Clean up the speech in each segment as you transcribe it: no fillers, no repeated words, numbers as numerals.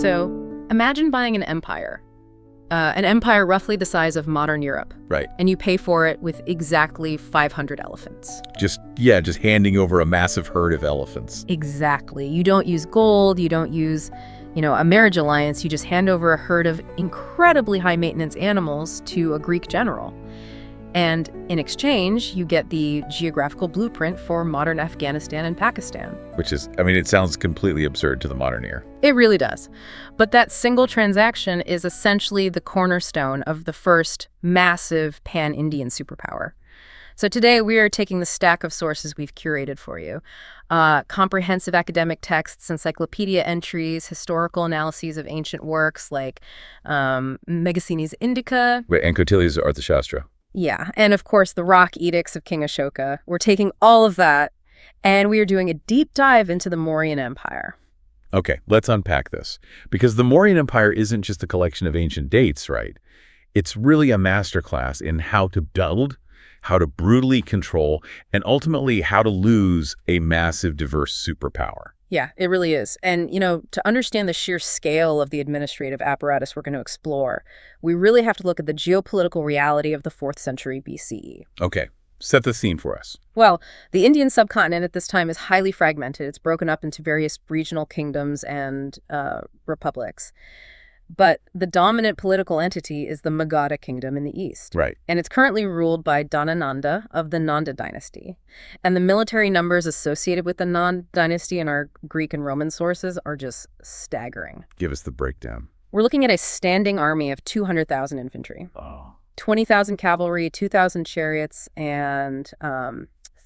So imagine buying an empire roughly the size of modern Europe. Right. And you pay for it with exactly 500 elephants. Just handing over a massive herd of elephants. Exactly. You don't use gold, you don't use, a marriage alliance, you just hand over a herd of incredibly high-maintenance animals to a Greek general. And in exchange, you get the geographical blueprint for modern Afghanistan and Pakistan. Which is, it sounds completely absurd to the modern ear. It really does. But that single transaction is essentially the cornerstone of the first massive pan-Indian superpower. So today we are taking the stack of sources we've curated for you. Comprehensive academic texts, encyclopedia entries, historical analyses of ancient works like Megaseni's Indica. And Kautilya's Arthashastra. Yeah, and of course the rock edicts of King Ashoka. We're taking all of that, and we are doing a deep dive into the Mauryan Empire. Okay, let's unpack this. Because the Mauryan Empire isn't just a collection of ancient dates, right? It's really a masterclass in how to build, how to brutally control, and ultimately how to lose a massive, diverse superpower. Yeah, it really is. And, to understand the sheer scale of the administrative apparatus we're going to explore, we really have to look at the geopolitical reality of the 4th century BCE. Okay, set the scene for us. Well, the Indian subcontinent at this time is highly fragmented. It's broken up into various regional kingdoms and republics. But the dominant political entity is the Magadha kingdom in the east. Right. And it's currently ruled by Dhanananda of the Nanda dynasty. And the military numbers associated with the Nanda dynasty in our Greek and Roman sources are just staggering. Give us the breakdown. We're looking at a standing army of 200,000 infantry, 20,000 cavalry, 2,000 chariots, and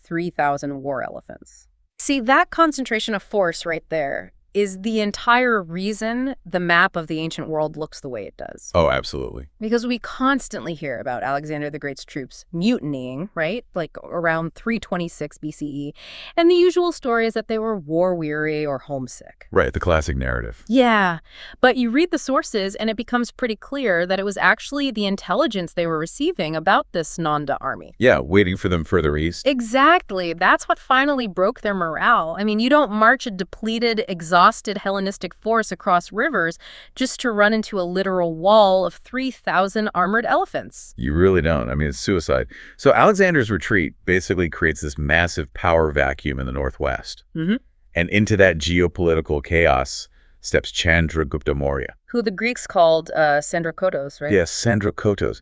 3,000 war elephants. See, that concentration of force right there is the entire reason the map of the ancient world looks the way it does. Oh, absolutely. Because we constantly hear about Alexander the Great's troops mutinying, right? Like around 326 BCE. And the usual story is that they were war-weary or homesick. Right, the classic narrative. Yeah, but you read the sources and it becomes pretty clear that it was actually the intelligence they were receiving about this Nanda army. Yeah, waiting for them further east. Exactly. That's what finally broke their morale. You don't march a depleted, exhausted Hellenistic force across rivers just to run into a literal wall of 3,000 armored elephants. You really don't. It's suicide. So Alexander's retreat basically creates this massive power vacuum in the northwest. Mm-hmm. And into that geopolitical chaos steps Chandragupta Maurya. Who the Greeks called Sandrakotos, right? Yes, Sandrakotos.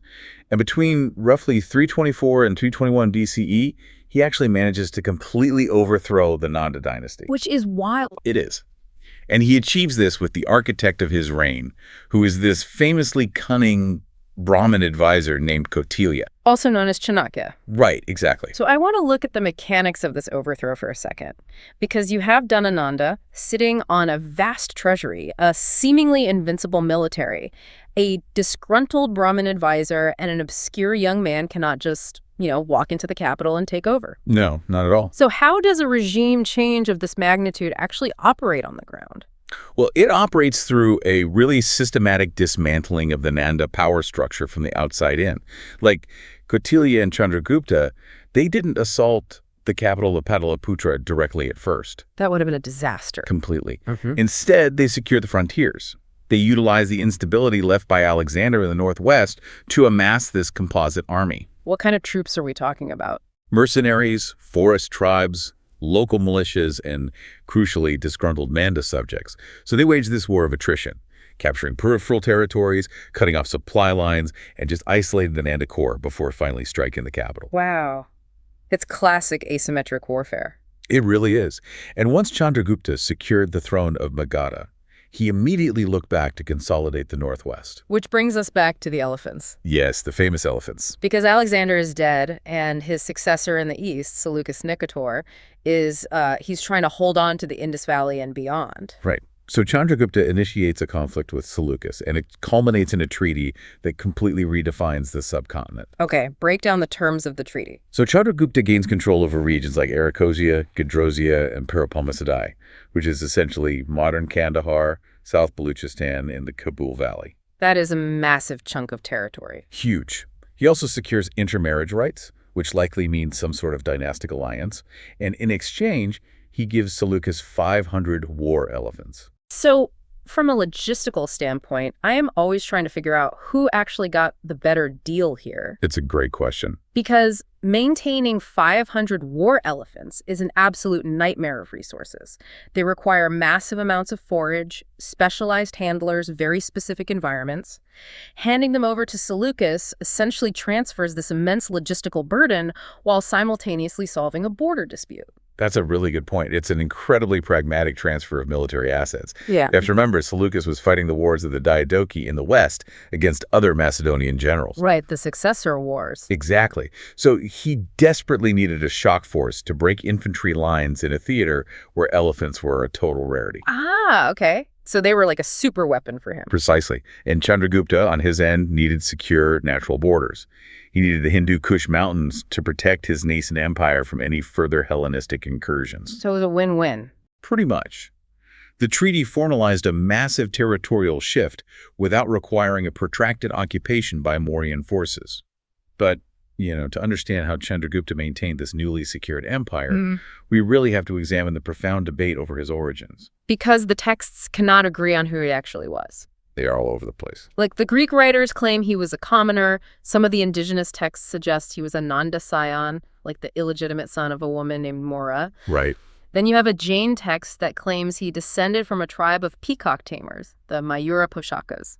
And between roughly 324 and 321 BCE, he actually manages to completely overthrow the Nanda dynasty. Which is wild. It is. And he achieves this with the architect of his reign, who is this famously cunning Brahmin advisor named Kautilya. Also known as Chanakya. Right, exactly. So I want to look at the mechanics of this overthrow for a second, because you have Dhanananda sitting on a vast treasury, a seemingly invincible military. A disgruntled Brahmin advisor and an obscure young man cannot just, walk into the capital and take over. No, not at all. So how does a regime change of this magnitude actually operate on the ground? Well, it operates through a really systematic dismantling of the Nanda power structure from the outside in. Like Kautilya and Chandragupta, they didn't assault the capital of Pataliputra directly at first. That would have been a disaster. Completely. Mm-hmm. Instead, they secured the frontiers. They utilized the instability left by Alexander in the northwest to amass this composite army. What kind of troops are we talking about? Mercenaries, forest tribes, local militias, and, crucially, disgruntled Manda subjects. So they waged this war of attrition, capturing peripheral territories, cutting off supply lines, and just isolating the Nanda core before finally striking the capital. Wow. It's classic asymmetric warfare. It really is. And once Chandragupta secured the throne of Magadha, he immediately looked back to consolidate the northwest. Which brings us back to the elephants. Yes, the famous elephants. Because Alexander is dead, and his successor in the east, Seleucus Nicator, he's trying to hold on to the Indus Valley and beyond. Right. So Chandragupta initiates a conflict with Seleucus, and it culminates in a treaty that completely redefines the subcontinent. Okay, break down the terms of the treaty. So Chandragupta gains control over regions like Arachosia, Gedrosia, and Peripalmisadai, which is essentially modern Kandahar, South Baluchistan, and the Kabul Valley. That is a massive chunk of territory. Huge. He also secures intermarriage rights, which likely means some sort of dynastic alliance, and in exchange, he gives Seleucus 500 war elephants. So from a logistical standpoint, I am always trying to figure out who actually got the better deal here. It's a great question. Because maintaining 500 war elephants is an absolute nightmare of resources. They require massive amounts of forage, specialized handlers, very specific environments. Handing them over to Seleucus essentially transfers this immense logistical burden while simultaneously solving a border dispute. That's a really good point. It's an incredibly pragmatic transfer of military assets. Yeah. You have to remember, Seleucus was fighting the wars of the Diadochi in the west against other Macedonian generals. Right, the successor wars. Exactly. So he desperately needed a shock force to break infantry lines in a theater where elephants were a total rarity. Ah, okay. So they were like a super weapon for him. Precisely. And Chandragupta, on his end, needed secure natural borders. He needed the Hindu Kush Mountains to protect his nascent empire from any further Hellenistic incursions. So it was a win-win. Pretty much. The treaty formalized a massive territorial shift without requiring a protracted occupation by Mauryan forces. But, to understand how Chandragupta maintained this newly secured empire, we really have to examine the profound debate over his origins. Because the texts cannot agree on who he actually was. They are all over the place. Like, the Greek writers claim he was a commoner. Some of the indigenous texts suggest he was a Nanda scion, like the illegitimate son of a woman named Maurya. Right. Then you have a Jain text that claims he descended from a tribe of peacock tamers, the Mayura Poshakas.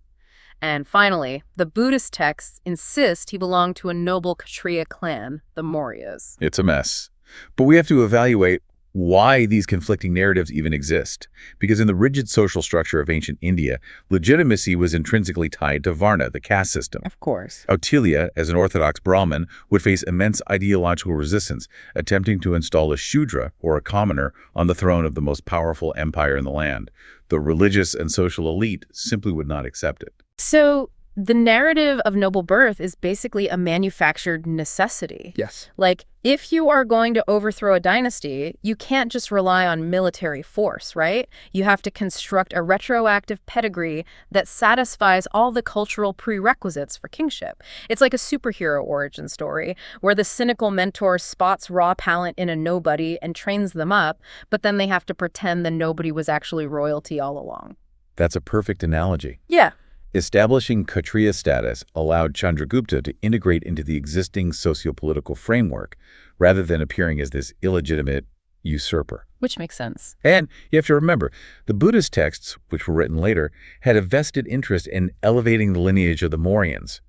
And finally, the Buddhist texts insist he belonged to a noble Kshatriya clan, the Mauryas. It's a mess. But we have to evaluate why these conflicting narratives even exist. Because in the rigid social structure of ancient India, legitimacy was intrinsically tied to Varna, the caste system. Of course. Kautilya, as an Orthodox Brahmin, would face immense ideological resistance, attempting to install a Shudra, or a commoner, on the throne of the most powerful empire in the land. The religious and social elite simply would not accept it. So the narrative of noble birth is basically a manufactured necessity. Yes. Like, if you are going to overthrow a dynasty, you can't just rely on military force, right? You have to construct a retroactive pedigree that satisfies all the cultural prerequisites for kingship. It's like a superhero origin story where the cynical mentor spots raw talent in a nobody and trains them up, but then they have to pretend the nobody was actually royalty all along. That's a perfect analogy. Yeah. Establishing Kshatriya status allowed Chandragupta to integrate into the existing socio-political framework rather than appearing as this illegitimate usurper. Which makes sense. And you have to remember, the Buddhist texts, which were written later, had a vested interest in elevating the lineage of the Mauryans,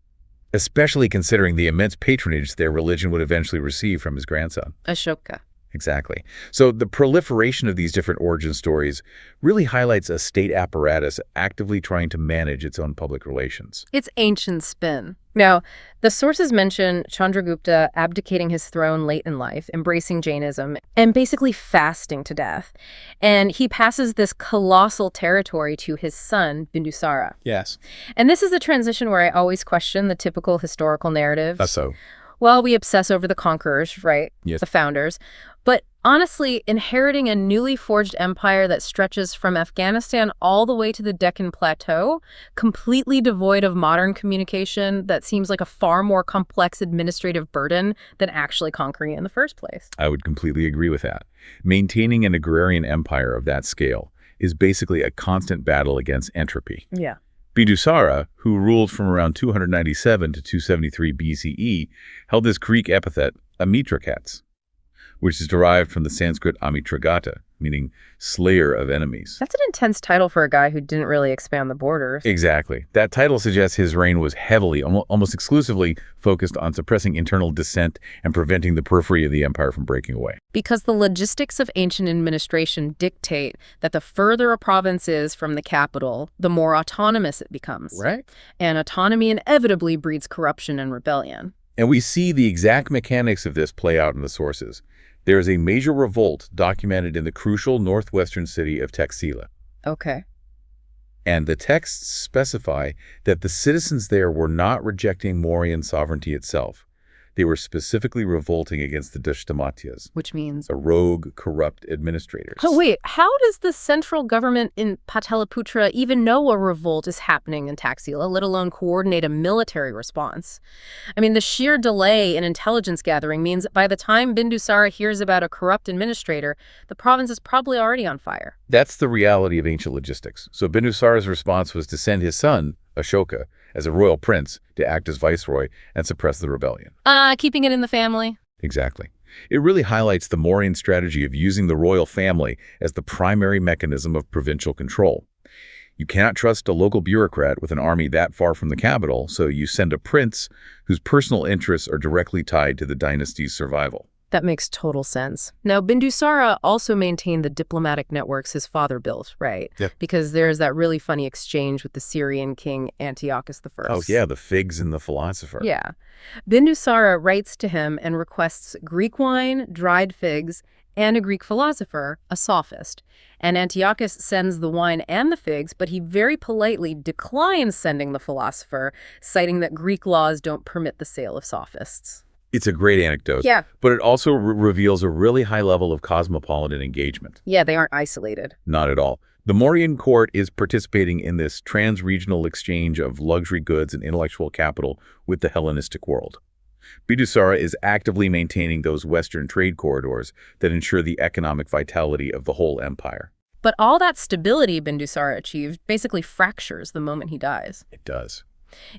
especially considering the immense patronage their religion would eventually receive from his grandson. Ashoka. Exactly. So the proliferation of these different origin stories really highlights a state apparatus actively trying to manage its own public relations. It's ancient spin. Now, the sources mention Chandragupta abdicating his throne late in life, embracing Jainism, and basically fasting to death. And he passes this colossal territory to his son, Bindusara. Yes. And this is the transition where I always question the typical historical narratives. That's so. Well, we obsess over the conquerors, right? Yes. The founders. But honestly, inheriting a newly forged empire that stretches from Afghanistan all the way to the Deccan Plateau, completely devoid of modern communication, that seems like a far more complex administrative burden than actually conquering it in the first place. I would completely agree with that. Maintaining an agrarian empire of that scale is basically a constant battle against entropy. Yeah. Bindusara, who ruled from around 297 to 273 BCE, held this Greek epithet Amitrakats, which is derived from the Sanskrit Amitragata, meaning slayer of enemies. That's an intense title for a guy who didn't really expand the borders. Exactly. That title suggests his reign was heavily, almost exclusively, focused on suppressing internal dissent and preventing the periphery of the empire from breaking away. Because the logistics of ancient administration dictate that the further a province is from the capital, the more autonomous it becomes. Right. And autonomy inevitably breeds corruption and rebellion. And we see the exact mechanics of this play out in the sources. There is a major revolt documented in the crucial northwestern city of Taxila. Okay. And the texts specify that the citizens there were not rejecting Mauryan sovereignty itself. They were specifically revolting against the Dashtamatyas, Which means... the rogue, corrupt administrators. Oh, wait, how does the central government in Pataliputra even know a revolt is happening in Taxila, let alone coordinate a military response? I mean, the sheer delay in intelligence gathering means that by the time Bindusara hears about a corrupt administrator, the province is probably already on fire. That's the reality of ancient logistics. So Bindusara's response was to send his son, Ashoka, as a royal prince to act as viceroy and suppress the rebellion. Keeping it in the family? Exactly. It really highlights the Mauryan strategy of using the royal family as the primary mechanism of provincial control. You cannot trust a local bureaucrat with an army that far from the capital, so you send a prince whose personal interests are directly tied to the dynasty's survival. That makes total sense. Now, Bindusara also maintained the diplomatic networks his father built, right? Yep. Because there's that really funny exchange with the Syrian king Antiochus I. Oh, yeah, the figs and the philosopher. Yeah. Bindusara writes to him and requests Greek wine, dried figs, and a Greek philosopher, a sophist. And Antiochus sends the wine and the figs, but he very politely declines sending the philosopher, citing that Greek laws don't permit the sale of sophists. It's a great anecdote, Yeah. but it also reveals a really high level of cosmopolitan engagement. Yeah, they aren't isolated. Not at all. The Mauryan court is participating in this trans-regional exchange of luxury goods and intellectual capital with the Hellenistic world. Bindusara is actively maintaining those Western trade corridors that ensure the economic vitality of the whole empire. But all that stability Bindusara achieved basically fractures the moment he dies. It does.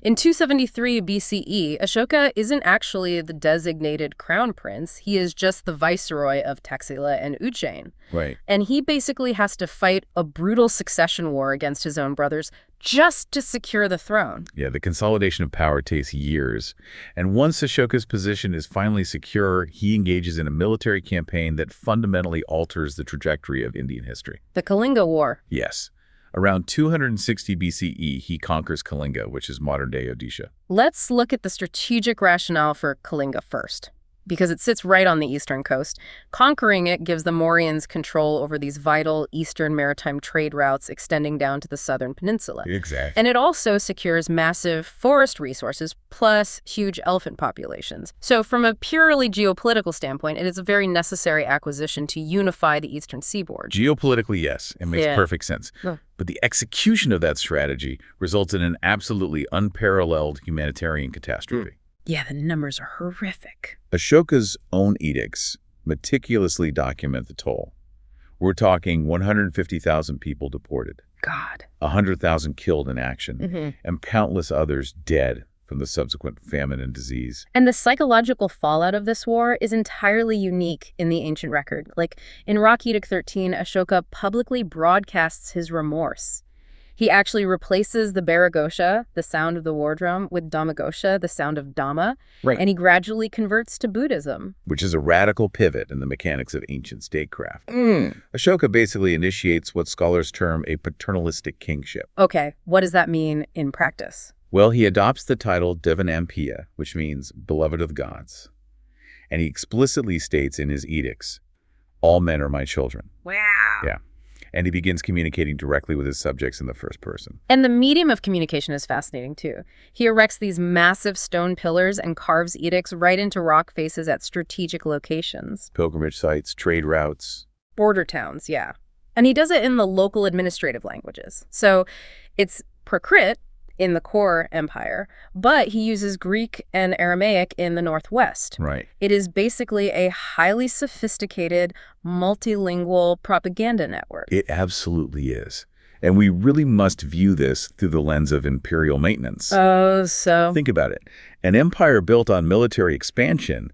In 273 BCE, Ashoka isn't actually the designated crown prince. He is just the viceroy of Taxila and Ujjain. Right. And he basically has to fight a brutal succession war against his own brothers just to secure the throne. Yeah, the consolidation of power takes years. And once Ashoka's position is finally secure, he engages in a military campaign that fundamentally alters the trajectory of Indian history. The Kalinga War. Yes. Around 260 BCE, he conquers Kalinga, which is modern-day Odisha. Let's look at the strategic rationale for Kalinga first, because it sits right on the eastern coast. Conquering it gives the Mauryans control over these vital eastern maritime trade routes extending down to the southern peninsula. Exactly. And it also secures massive forest resources plus huge elephant populations. So from a purely geopolitical standpoint, it is a very necessary acquisition to unify the eastern seaboard. Geopolitically, yes, it makes perfect sense. Yeah. But the execution of that strategy results in an absolutely unparalleled humanitarian catastrophe. Yeah, the numbers are horrific. Ashoka's own edicts meticulously document the toll. We're talking 150,000 people deported, God. 100,000 killed in action, and countless others dead from the subsequent famine and disease. And the psychological fallout of this war is entirely unique in the ancient record. Like, in Rock Edict 13, Ashoka publicly broadcasts his remorse. He actually replaces the Baragosha, the sound of the war drum, with Dhammagosha, the sound of Dhamma, Right. and he gradually converts to Buddhism. Which is a radical pivot in the mechanics of ancient statecraft. Ashoka basically initiates what scholars term a paternalistic kingship. Okay, what does that mean in practice? Well, he adopts the title Devanampiya, which means beloved of the gods. And he explicitly states in his edicts, all men are my children. Wow. Yeah. And he begins communicating directly with his subjects in the first person. And the medium of communication is fascinating, too. He erects these massive stone pillars and carves edicts right into rock faces at strategic locations. Pilgrimage sites, trade routes. Border towns, yeah. And he does it in the local administrative languages. So it's Prakrit in the core empire, but he uses Greek and Aramaic in the northwest. Right. It is basically a highly sophisticated, multilingual propaganda network. It absolutely is. And we really must view this through the lens of imperial maintenance. Oh, so... Think about it. An empire built on military expansion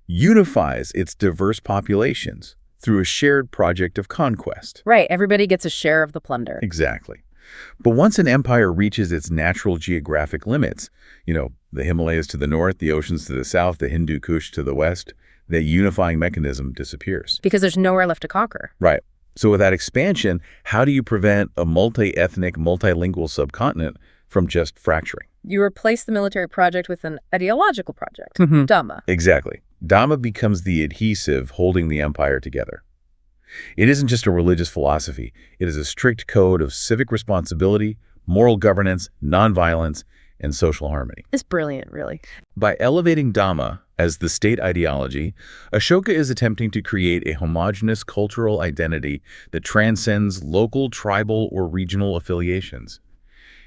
unifies its diverse populations through a shared project of conquest. Right, everybody gets a share of the plunder. Exactly. But once an empire reaches its natural geographic limits, the Himalayas to the north, the oceans to the south, the Hindu Kush to the west, the unifying mechanism disappears. Because there's nowhere left to conquer. Right. So with that expansion, how do you prevent a multi-ethnic, multilingual subcontinent from just fracturing? You replace the military project with an ideological project, Dhamma. Exactly. Dhamma becomes the adhesive holding the empire together. It isn't just a religious philosophy. It is a strict code of civic responsibility, moral governance, nonviolence, and social harmony. It's brilliant, really. By elevating Dhamma as the state ideology, Ashoka is attempting to create a homogeneous cultural identity that transcends local, tribal, or regional affiliations.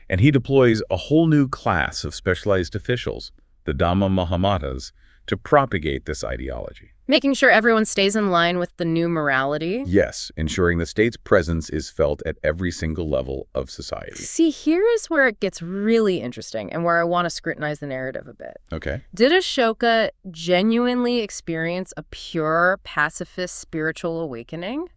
And he deploys a whole new class of specialized officials, the Dhamma Mahamatas, to propagate this ideology. Making sure everyone stays in line with the new morality. Yes, ensuring the state's presence is felt at every single level of society. See, here is where it gets really interesting and where I want to scrutinize the narrative a bit. Okay. Did Ashoka genuinely experience a pure pacifist spiritual awakening?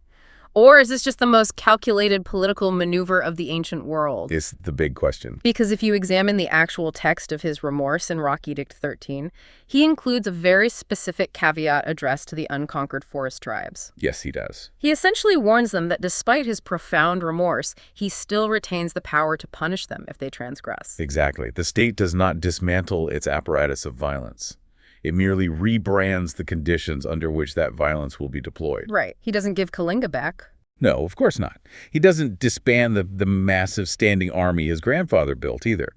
Or is this just the most calculated political maneuver of the ancient world? Is the big question. Because if you examine the actual text of his remorse in Rock Edict 13, he includes a very specific caveat addressed to the unconquered forest tribes. Yes, he does. He essentially warns them that despite his profound remorse, he still retains the power to punish them if they transgress. Exactly. The state does not dismantle its apparatus of violence. It merely rebrands the conditions under which that violence will be deployed. Right. He doesn't give Kalinga back. No, of course not. He doesn't disband the massive standing army his grandfather built either.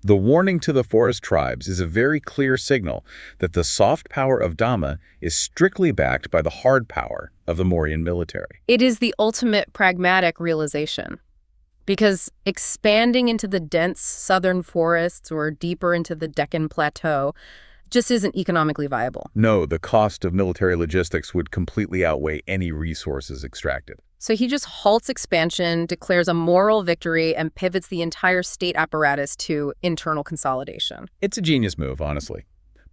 The warning to the forest tribes is a very clear signal that the soft power of Dhamma is strictly backed by the hard power of the Mauryan military. It is the ultimate pragmatic realization. Because expanding into the dense southern forests or deeper into the Deccan Plateau just isn't economically viable. No, the cost of military logistics would completely outweigh any resources extracted. So he just halts expansion, declares a moral victory, and pivots the entire state apparatus to internal consolidation. It's a genius move, honestly.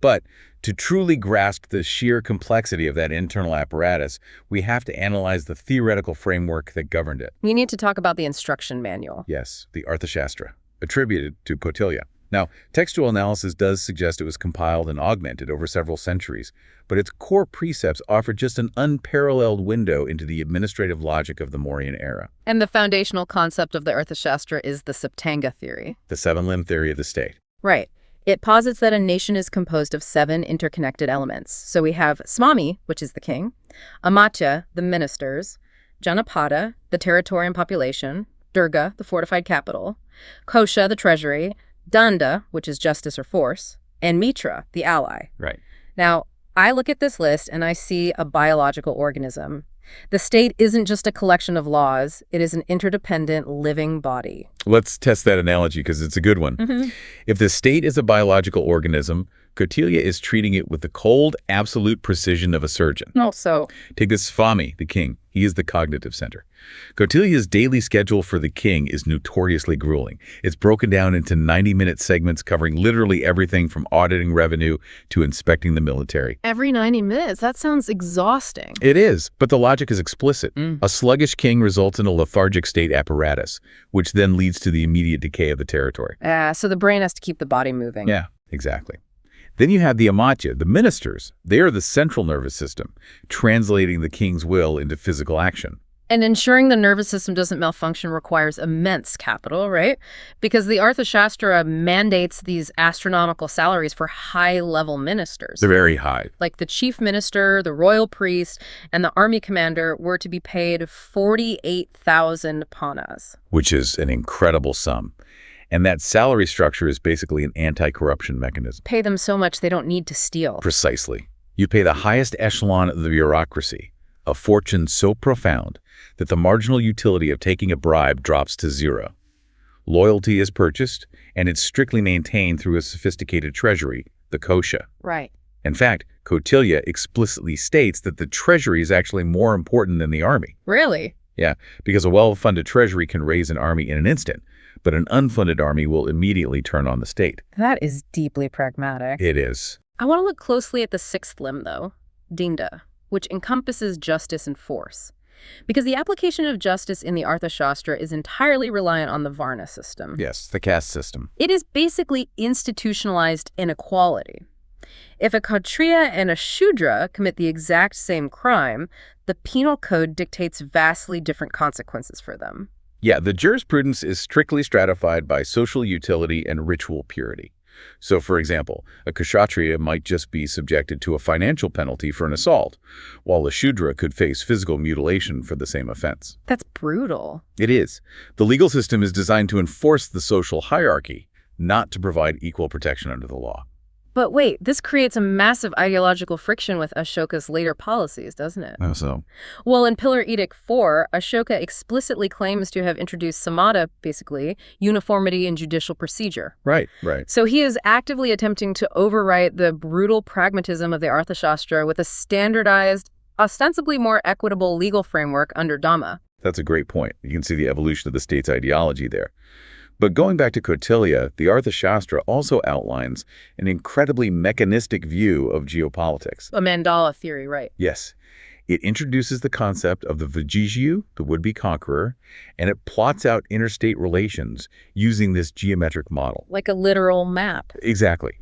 But to truly grasp the sheer complexity of that internal apparatus, we have to analyze the theoretical framework that governed it. We need to talk about the instruction manual. Yes, the arthashastra, attributed to Kautilya. Now, textual analysis does suggest it was compiled and augmented over several centuries, but its core precepts offer just an unparalleled window into the administrative logic of the Mauryan era. And the foundational concept of the Arthashastra is the Saptanga theory. The seven-limb theory of the state. Right. It posits that a nation is composed of 7 interconnected elements. So we have Swami, which is the king, Amatya, the ministers, Janapada, the territory and population, Durga, the fortified capital, Kosha, the treasury, Danda, which is justice or force, and Mitra, the ally. Right. Now, I look at this list and I see a biological organism. The state isn't just a collection of laws, it is an interdependent living body. Let's test that analogy because it's a good one. If the state is a biological organism, Kautilya is treating it with the cold, absolute precision of a surgeon. Also, Take this Swami, the king. He is the cognitive center. Kautilya's daily schedule for the king is notoriously grueling. It's broken down into 90-minute segments covering literally everything from auditing revenue to inspecting the military. every 90 minutes, that sounds exhausting. It is, but the logic is explicit. A sluggish king results in a lethargic state apparatus, which then leads to the immediate decay of the territory. So the brain has to keep the body moving. Yeah, exactly. Then you have the Amatya, the ministers. They are the central nervous system, translating the king's will into physical action. And ensuring the nervous system doesn't malfunction requires immense capital, right? Because the Arthashastra mandates these astronomical salaries for high-level ministers. They're very high. Like the chief minister, the royal priest, and the army commander were to be paid 48,000 panas. Which is an incredible sum. And that salary structure is basically an anti-corruption mechanism. Pay them so much they don't need to steal. Precisely. You pay the highest echelon of the bureaucracy, a fortune so profound that the marginal utility of taking a bribe drops to zero. Loyalty is purchased, and it's strictly maintained through a sophisticated treasury, the kosha. Right. In fact, Kautilya explicitly states that the treasury is actually more important than the army. Really? Yeah, because a well-funded treasury can raise an army in an instant, but an unfunded army will immediately turn on the state. That is deeply pragmatic. It is. I want to look closely at the 6th limb, though, Dinda, which encompasses justice and force. Because the application of justice in the Arthashastra is entirely reliant on the Varna system. Yes, the caste system. It is basically institutionalized inequality. If a Kshatriya and a Shudra commit the exact same crime, the penal code dictates vastly different consequences for them. Yeah, the jurisprudence is strictly stratified by social utility and ritual purity. So, for example, a Kshatriya might just be subjected to a financial penalty for an assault, while a Shudra could face physical mutilation for the same offense. That's brutal. It is. The legal system is designed to enforce the social hierarchy, not to provide equal protection under the law. But wait, this creates a massive ideological friction with Ashoka's later policies, doesn't it? How so? Well, in Pillar Edict 4, Ashoka explicitly claims to have introduced samata, basically, uniformity in judicial procedure. Right. So he is actively attempting to overwrite the brutal pragmatism of the Arthashastra with a standardized, ostensibly more equitable legal framework under Dhamma. That's a great point. You can see the evolution of the state's ideology there. But going back to Kautilya, the Arthashastra also outlines an incredibly mechanistic view of geopolitics. A mandala theory, right? Yes. It introduces the concept of the Vijiju, the would-be conqueror, and it plots out interstate relations using this geometric model. Like a literal map. Exactly.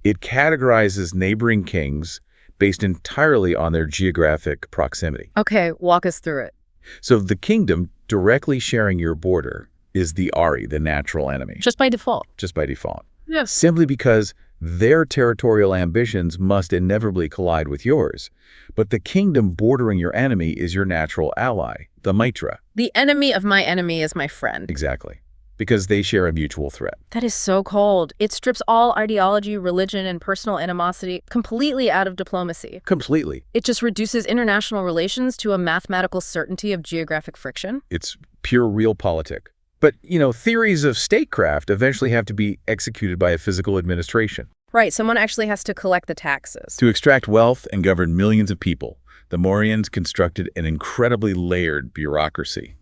It categorizes neighboring kings based entirely on their geographic proximity. Okay, walk us through it. So the kingdom directly sharing your border is the Ari, the natural enemy. Just by default. Just by default. Yes. Simply because their territorial ambitions must inevitably collide with yours. But the kingdom bordering your enemy is your natural ally, the Mitra. The enemy of my enemy is my friend. Exactly. Because they share a mutual threat. That is so cold. It strips all ideology, religion, and personal animosity completely out of diplomacy. Completely. It just reduces international relations to a mathematical certainty of geographic friction. It's pure realpolitik. But, theories of statecraft eventually have to be executed by a physical administration. Right, someone actually has to collect the taxes. To extract wealth and govern millions of people, the Mauryans constructed an incredibly layered bureaucracy.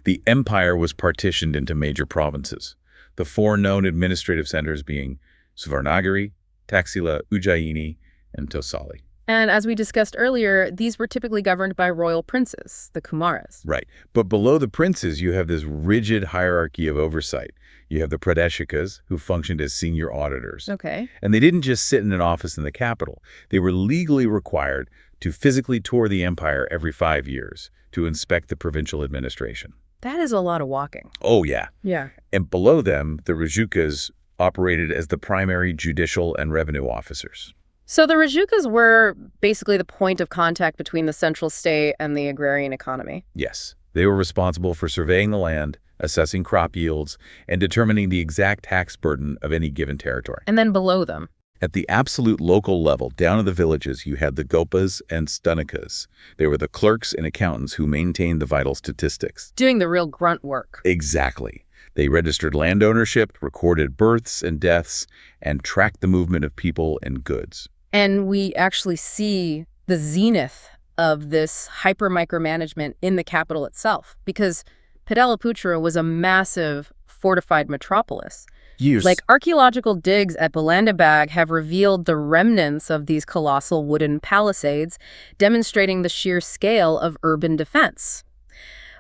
The empire was partitioned into major provinces, the four known administrative centers being Suvarnagari, Taxila, Ujjayini, and Tosali. And as we discussed earlier, these were typically governed by royal princes, the Kumaras. Right. But below the princes, you have this rigid hierarchy of oversight. You have the pradeshikas, who functioned as senior auditors. Okay. And they didn't just sit in an office in the capital. They were legally required to physically tour the empire every 5 years to inspect the provincial administration. That is a lot of walking. Oh, yeah. Yeah. And below them, the rajukas operated as the primary judicial and revenue officers. So the rajukas were basically the point of contact between the central state and the agrarian economy. Yes. They were responsible for surveying the land, assessing crop yields, and determining the exact tax burden of any given territory. And then below them. At the absolute local level, down in the villages, you had the gopas and stanikas. They were the clerks and accountants who maintained the vital statistics. Doing the real grunt work. Exactly. They registered land ownership, recorded births and deaths, and tracked the movement of people and goods. And we actually see the zenith of this hyper-micromanagement in the capital itself, because Pataliputra was a massive fortified metropolis. Like archaeological digs at Balandabag have revealed the remnants of these colossal wooden palisades, demonstrating the sheer scale of urban defense.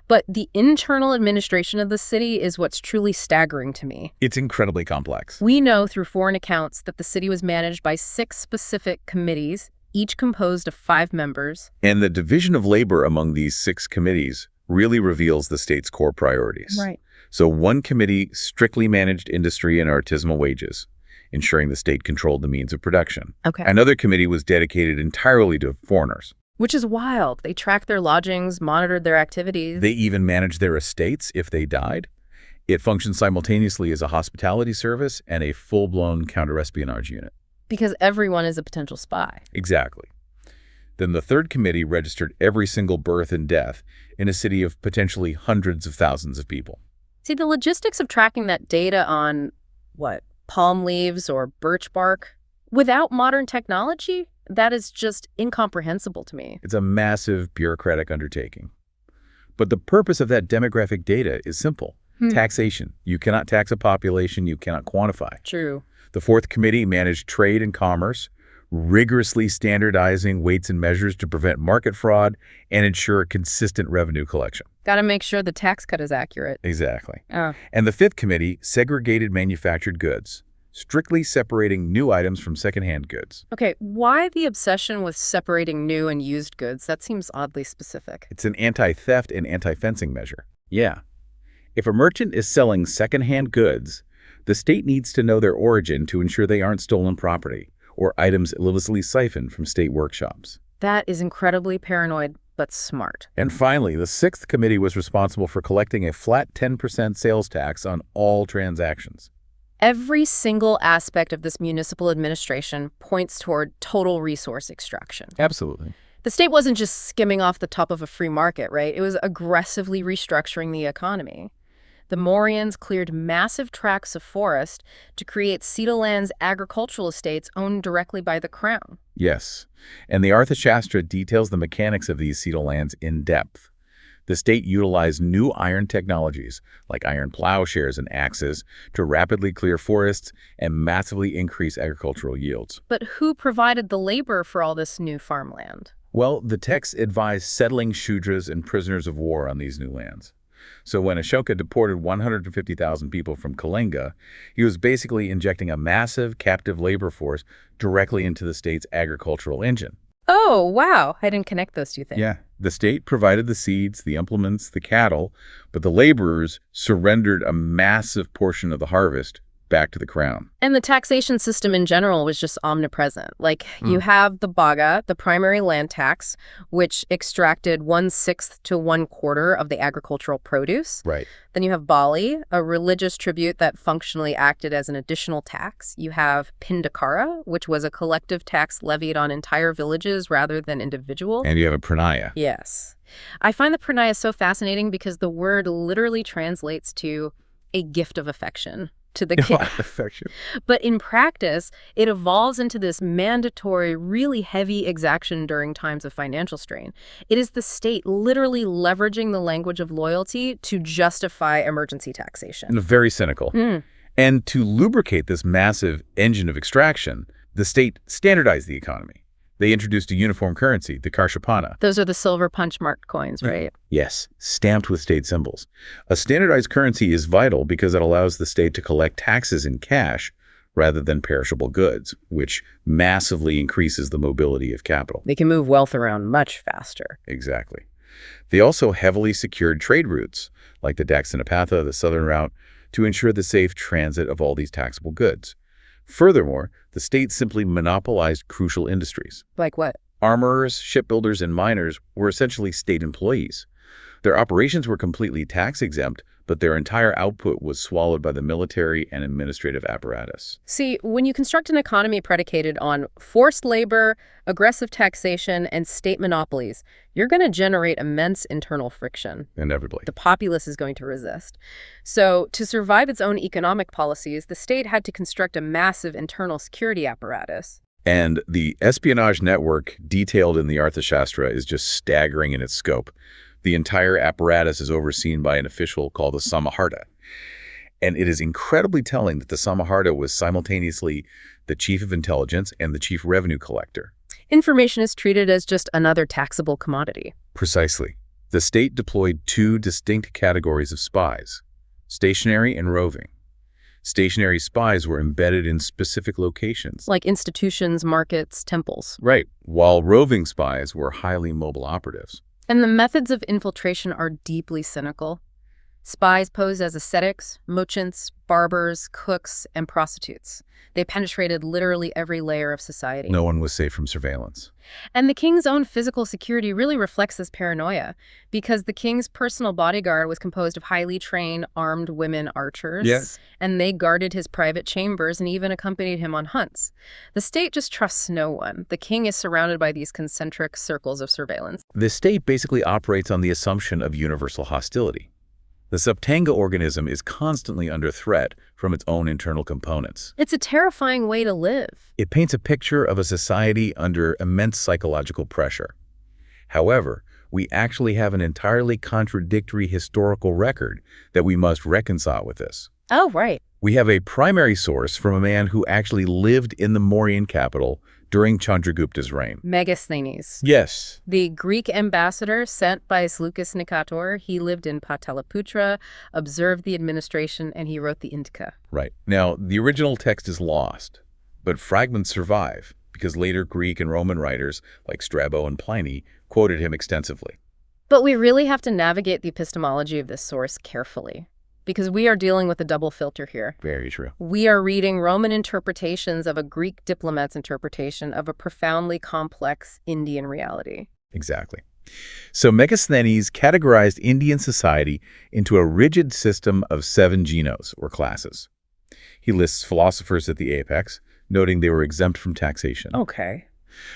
But the internal administration of the city is what's truly staggering to me. It's incredibly complex. We know through foreign accounts that the city was managed by 6 specific committees, each composed of 5 members. And the division of labor among these 6 committees really reveals the state's core priorities. Right. So one committee strictly managed industry and artisanal wages, ensuring the state controlled the means of production. Okay. Another committee was dedicated entirely to foreigners. Which is wild. They tracked their lodgings, monitored their activities. They even managed their estates if they died. It functioned simultaneously as a hospitality service and a full-blown counter-espionage unit. Because everyone is a potential spy. Exactly. Then the third committee registered every single birth and death in a city of potentially hundreds of thousands of people. See, the logistics of tracking that data on, palm leaves or birch bark, without modern technology, that is just incomprehensible to me. It's a massive bureaucratic undertaking. But the purpose of that demographic data is simple. Taxation. You cannot tax a population you cannot quantify. True. The fourth committee managed trade and commerce, rigorously standardizing weights and measures to prevent market fraud and ensure consistent revenue collection. Got to make sure the tax cut is accurate. Exactly. Oh. And the fifth committee segregated manufactured goods, strictly separating new items from secondhand goods. Okay, why the obsession with separating new and used goods? That seems oddly specific. It's an anti-theft and anti-fencing measure. Yeah. If a merchant is selling secondhand goods, the state needs to know their origin to ensure they aren't stolen property or items illicitly siphoned from state workshops. That is incredibly paranoid, but smart. And finally, the sixth committee was responsible for collecting a flat 10% sales tax on all transactions. Every single aspect of this municipal administration points toward total resource extraction. Absolutely. The state wasn't just skimming off the top of a free market, right? It was aggressively restructuring the economy. The Mauryans cleared massive tracts of forest to create cedar-lands agricultural estates owned directly by the crown. Yes, and the arthashastra details the mechanics of these cedar lands in depth. The state utilized new iron technologies, like iron plowshares and axes, to rapidly clear forests and massively increase agricultural yields. But who provided the labor for all this new farmland? Well, the texts advised settling Shudras and prisoners of war on these new lands. So when Ashoka deported 150,000 people from Kalinga, he was basically injecting a massive captive labor force directly into the state's agricultural engine. Oh, wow. I didn't connect those two things. Yeah, the state provided the seeds, the implements, the cattle, but the laborers surrendered a massive portion of the harvest back to the crown. And the taxation system in general was just omnipresent. Like, you have the baga, the primary land tax, which extracted 1/6 to 1/4 of the agricultural produce. Right. Then you have bali, a religious tribute that functionally acted as an additional tax. You have pindakara, which was a collective tax levied on entire villages rather than individuals. And you have a pranaya. Yes. I find the pranaya so fascinating because the word literally translates to a gift of affection to the king. Affection. But in practice, it evolves into this mandatory, really heavy exaction during times of financial strain. It is the state literally leveraging the language of loyalty to justify emergency taxation. And very cynical. And to lubricate this massive engine of extraction, the state standardized the economy. They introduced a uniform currency, the karshapana. Those are the silver punch-marked coins, right? Yes, stamped with state symbols. A standardized currency is vital because it allows the state to collect taxes in cash rather than perishable goods, which massively increases the mobility of capital. They can move wealth around much faster. Exactly. They also heavily secured trade routes, like the Dakshinapatha, the southern route, to ensure the safe transit of all these taxable goods. Furthermore, the state simply monopolized crucial industries. Like what? Armorers, shipbuilders, and miners were essentially state employees. Their operations were completely tax-exempt, but their entire output was swallowed by the military and administrative apparatus. See, when you construct an economy predicated on forced labor, aggressive taxation, and state monopolies, you're going to generate immense internal friction. Inevitably. The populace is going to resist. So, to survive its own economic policies, the state had to construct a massive internal security apparatus. And the espionage network detailed in the Arthashastra is just staggering in its scope. The entire apparatus is overseen by an official called the Samaharta. And it is incredibly telling that the Samaharta was simultaneously the chief of intelligence and the chief revenue collector. Information is treated as just another taxable commodity. Precisely. The state deployed two distinct categories of spies, stationary and roving. Stationary spies were embedded in specific locations. Like institutions, markets, temples. Right, while roving spies were highly mobile operatives. And the methods of infiltration are deeply cynical. Spies posed as ascetics, merchants, barbers, cooks, and prostitutes. They penetrated literally every layer of society. No one was safe from surveillance. And the king's own physical security really reflects this paranoia, because the king's personal bodyguard was composed of highly trained, armed women archers. Yes. And they guarded his private chambers and even accompanied him on hunts. The state just trusts no one. The king is surrounded by these concentric circles of surveillance. The state basically operates on the assumption of universal hostility. The Saptanga organism is constantly under threat from its own internal components. It's a terrifying way to live. It paints a picture of a society under immense psychological pressure. However, we actually have an entirely contradictory historical record that we must reconcile with this. Oh, right. We have a primary source from a man who actually lived in the Mauryan capital during Chandragupta's reign. Megasthenes. Yes. The Greek ambassador sent by Seleucus Nicator, he lived in Pataliputra, observed the administration, and he wrote the Indica. Right. Now, the original text is lost, but fragments survive because later Greek and Roman writers, like Strabo and Pliny, quoted him extensively. But we really have to navigate the epistemology of this source carefully, because we are dealing with a double filter here. Very true. We are reading Roman interpretations of a Greek diplomat's interpretation of a profoundly complex Indian reality. Exactly. So Megasthenes categorized Indian society into a rigid system of 7 genos, or classes. He lists philosophers at the apex, noting they were exempt from taxation. Okay.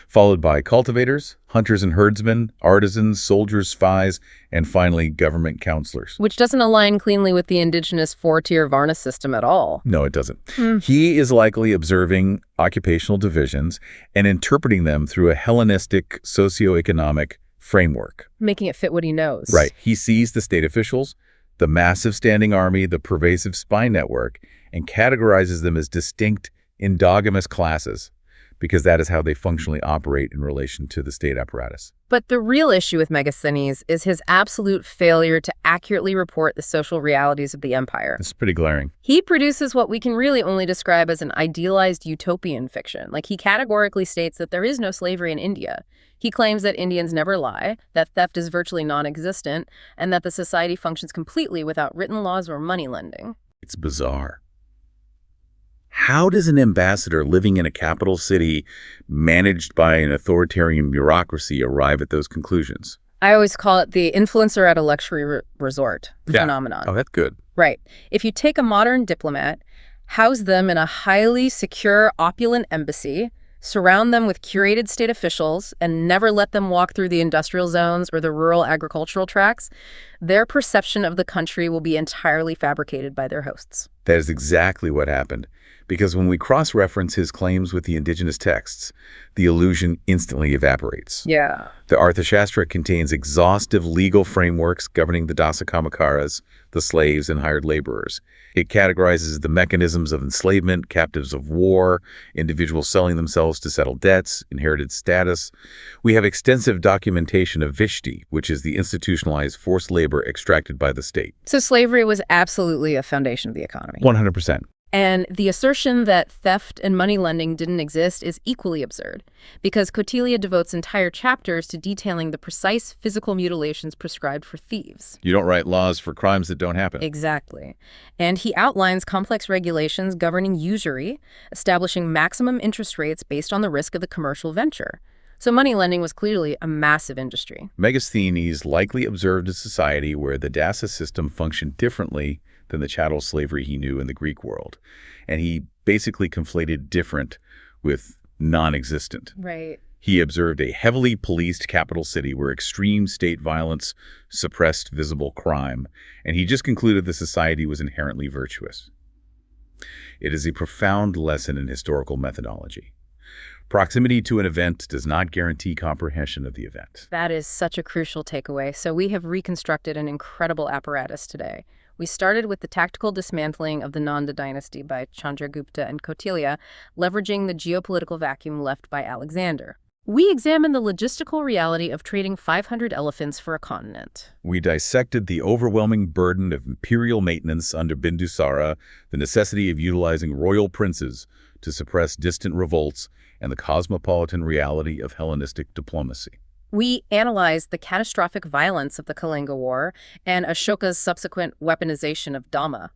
Followed by cultivators, hunters and herdsmen, artisans, soldiers, spies, and finally government counselors. Which doesn't align cleanly with the indigenous four-tier Varna system at all. No, it doesn't. He is likely observing occupational divisions and interpreting them through a Hellenistic socioeconomic framework. Making it fit what he knows. Right. He sees the state officials, the massive standing army, the pervasive spy network, and categorizes them as distinct endogamous classes, because that is how they functionally operate in relation to the state apparatus. But the real issue with Megasthenes is his absolute failure to accurately report the social realities of the empire. It's pretty glaring. He produces what we can really only describe as an idealized utopian fiction. Like, he categorically states that there is no slavery in India. He claims that Indians never lie, that theft is virtually non-existent, and that the society functions completely without written laws or money lending. It's bizarre. How does an ambassador living in a capital city managed by an authoritarian bureaucracy arrive at those conclusions? I always call it the influencer at a luxury resort phenomenon. Oh, that's good. Right. If you take a modern diplomat, house them in a highly secure, opulent embassy, surround them with curated state officials, and never let them walk through the industrial zones or the rural agricultural tracts, their perception of the country will be entirely fabricated by their hosts. That is exactly what happened. Because when we cross-reference his claims with the indigenous texts, the illusion instantly evaporates. Yeah. The arthashastra contains exhaustive legal frameworks governing the dasakamakaras, the slaves and hired laborers. It categorizes the mechanisms of enslavement, captives of war, individuals selling themselves to settle debts, inherited status. We have extensive documentation of vishti, which is the institutionalized forced labor extracted by the state. So slavery was absolutely a foundation of the economy. 100%. And the assertion that theft and money lending didn't exist is equally absurd, because Kautilya devotes entire chapters to detailing the precise physical mutilations prescribed for thieves. You don't write laws for crimes that don't happen. Exactly. And he outlines complex regulations governing usury, establishing maximum interest rates based on the risk of the commercial venture. So money lending was clearly a massive industry. Megasthenes likely observed a society where the dasa system functioned differently than the chattel slavery he knew in the Greek world. And he basically conflated different with non-existent. Right. He observed a heavily policed capital city where extreme state violence suppressed visible crime, and he just concluded the society was inherently virtuous. It is a profound lesson in historical methodology. Proximity to an event does not guarantee comprehension of the event. That is such a crucial takeaway. So we have reconstructed an incredible apparatus today. We started with the tactical dismantling of the Nanda dynasty by Chandragupta and Kautilya, leveraging the geopolitical vacuum left by Alexander. We examined the logistical reality of trading 500 elephants for a continent. We dissected the overwhelming burden of imperial maintenance under Bindusara, the necessity of utilizing royal princes to suppress distant revolts, and the cosmopolitan reality of Hellenistic diplomacy. We analyzed the catastrophic violence of the Kalinga War and Ashoka's subsequent weaponization of Dhamma,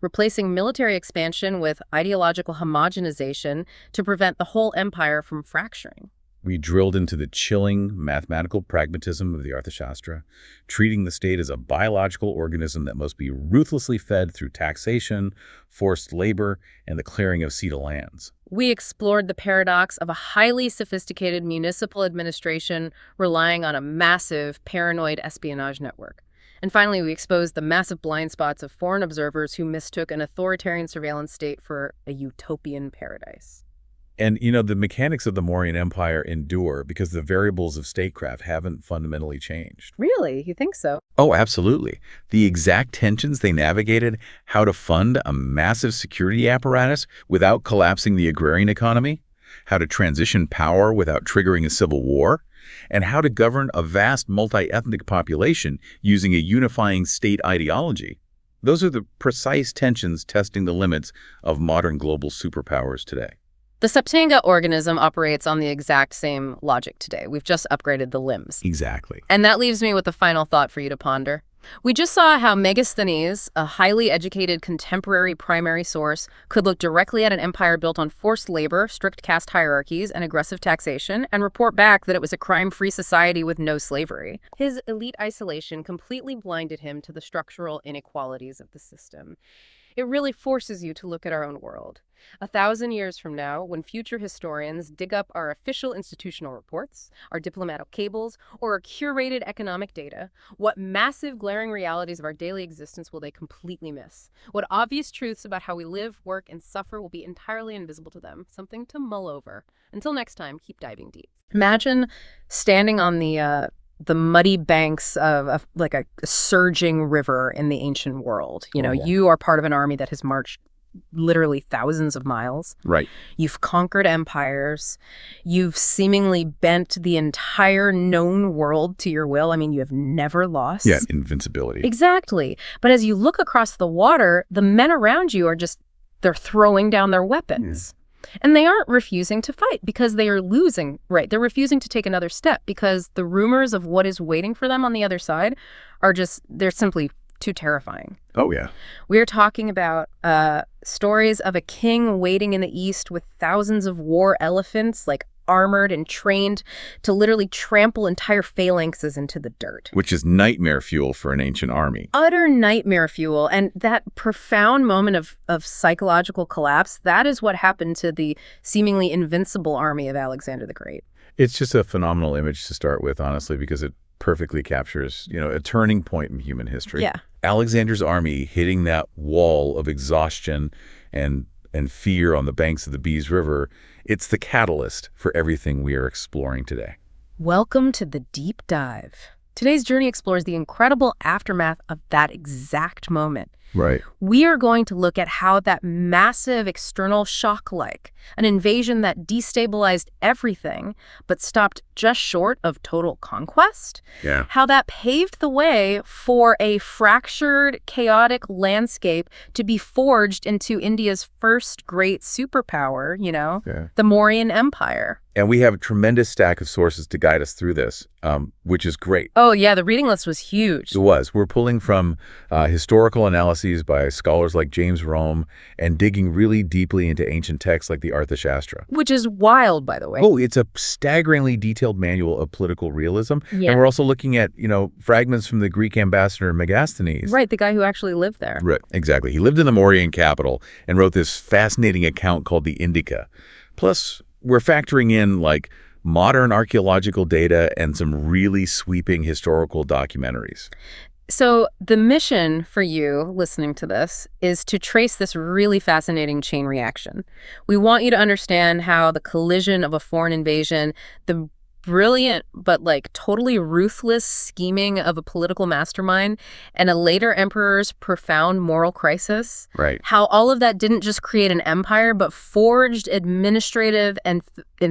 replacing military expansion with ideological homogenization to prevent the whole empire from fracturing. We drilled into the chilling mathematical pragmatism of the Arthashastra, treating the state as a biological organism that must be ruthlessly fed through taxation, forced labor, and the clearing of ceded lands. We explored the paradox of a highly sophisticated municipal administration relying on a massive paranoid espionage network. And finally, we exposed the massive blind spots of foreign observers who mistook an authoritarian surveillance state for a utopian paradise. And, the mechanics of the Mauryan Empire endure because the variables of statecraft haven't fundamentally changed. Really? You think so? Oh, absolutely. The exact tensions they navigated, how to fund a massive security apparatus without collapsing the agrarian economy, how to transition power without triggering a civil war, and how to govern a vast multi-ethnic population using a unifying state ideology. Those are the precise tensions testing the limits of modern global superpowers today. The Septanga organism operates on the exact same logic today. We've just upgraded the limbs. Exactly. And that leaves me with a final thought for you to ponder. We just saw how Megasthenes, a highly educated contemporary primary source, could look directly at an empire built on forced labor, strict caste hierarchies, and aggressive taxation, and report back that it was a crime-free society with no slavery. His elite isolation completely blinded him to the structural inequalities of the system. It really forces you to look at our own world. 1,000 years from now, when future historians dig up our official institutional reports, our diplomatic cables, or our curated economic data, what massive glaring realities of our daily existence will they completely miss? What obvious truths about how we live, work, and suffer will be entirely invisible to them? Something to mull over. Until next time, keep diving deep. Imagine standing on the muddy banks of like a surging river in the ancient world. You know, you are part of an army that has marched literally thousands of miles. Right. You've conquered empires. You've seemingly bent the entire known world to your will. I mean, you have never lost. Yeah, invincibility. Exactly. But as you look across the water, the men around you are they're throwing down their weapons. And they aren't refusing to fight because they are losing, right? They're refusing to take another step because the rumors of what is waiting for them on the other side they're simply too terrifying. Oh, yeah. We're talking about stories of a king waiting in the east with thousands of war elephants, like armored and trained to literally trample entire phalanxes into the dirt. Which is nightmare fuel for an ancient army. Utter nightmare fuel. And that profound moment of psychological collapse, that is what happened to the seemingly invincible army of Alexander the Great. It's just a phenomenal image to start with, honestly, because it perfectly captures, a turning point in human history. Yeah. Alexander's army hitting that wall of exhaustion and fear on the banks of the Bees River, it's the catalyst for everything we are exploring today. Welcome to the Deep Dive. Today's journey explores the incredible aftermath of that exact moment. Right. We are going to look at how that massive external shock, like an invasion that destabilized everything but stopped just short of total conquest, how that paved the way for a fractured, chaotic landscape to be forged into India's first great superpower, the Mauryan Empire. And we have a tremendous stack of sources to guide us through this, which is great. Oh, yeah, the reading list was huge. It was. We're pulling from historical analyses by scholars like James Rome and digging really deeply into ancient texts like the Arthashastra. Which is wild, by the way. Oh, it's a staggeringly detailed manual of political realism. Yeah. And we're also looking at, fragments from the Greek ambassador Megasthenes. Right, the guy who actually lived there. Right, exactly. He lived in the Mauryan capital and wrote this fascinating account called the Indica. Plus, we're factoring in modern archaeological data and some really sweeping historical documentaries. So the mission for you listening to this is to trace this really fascinating chain reaction. We want you to understand how the collision of a foreign invasion, the brilliant but totally ruthless scheming of a political mastermind, and a later emperor's profound moral crisis. Right. How all of that didn't just create an empire, but forged administrative and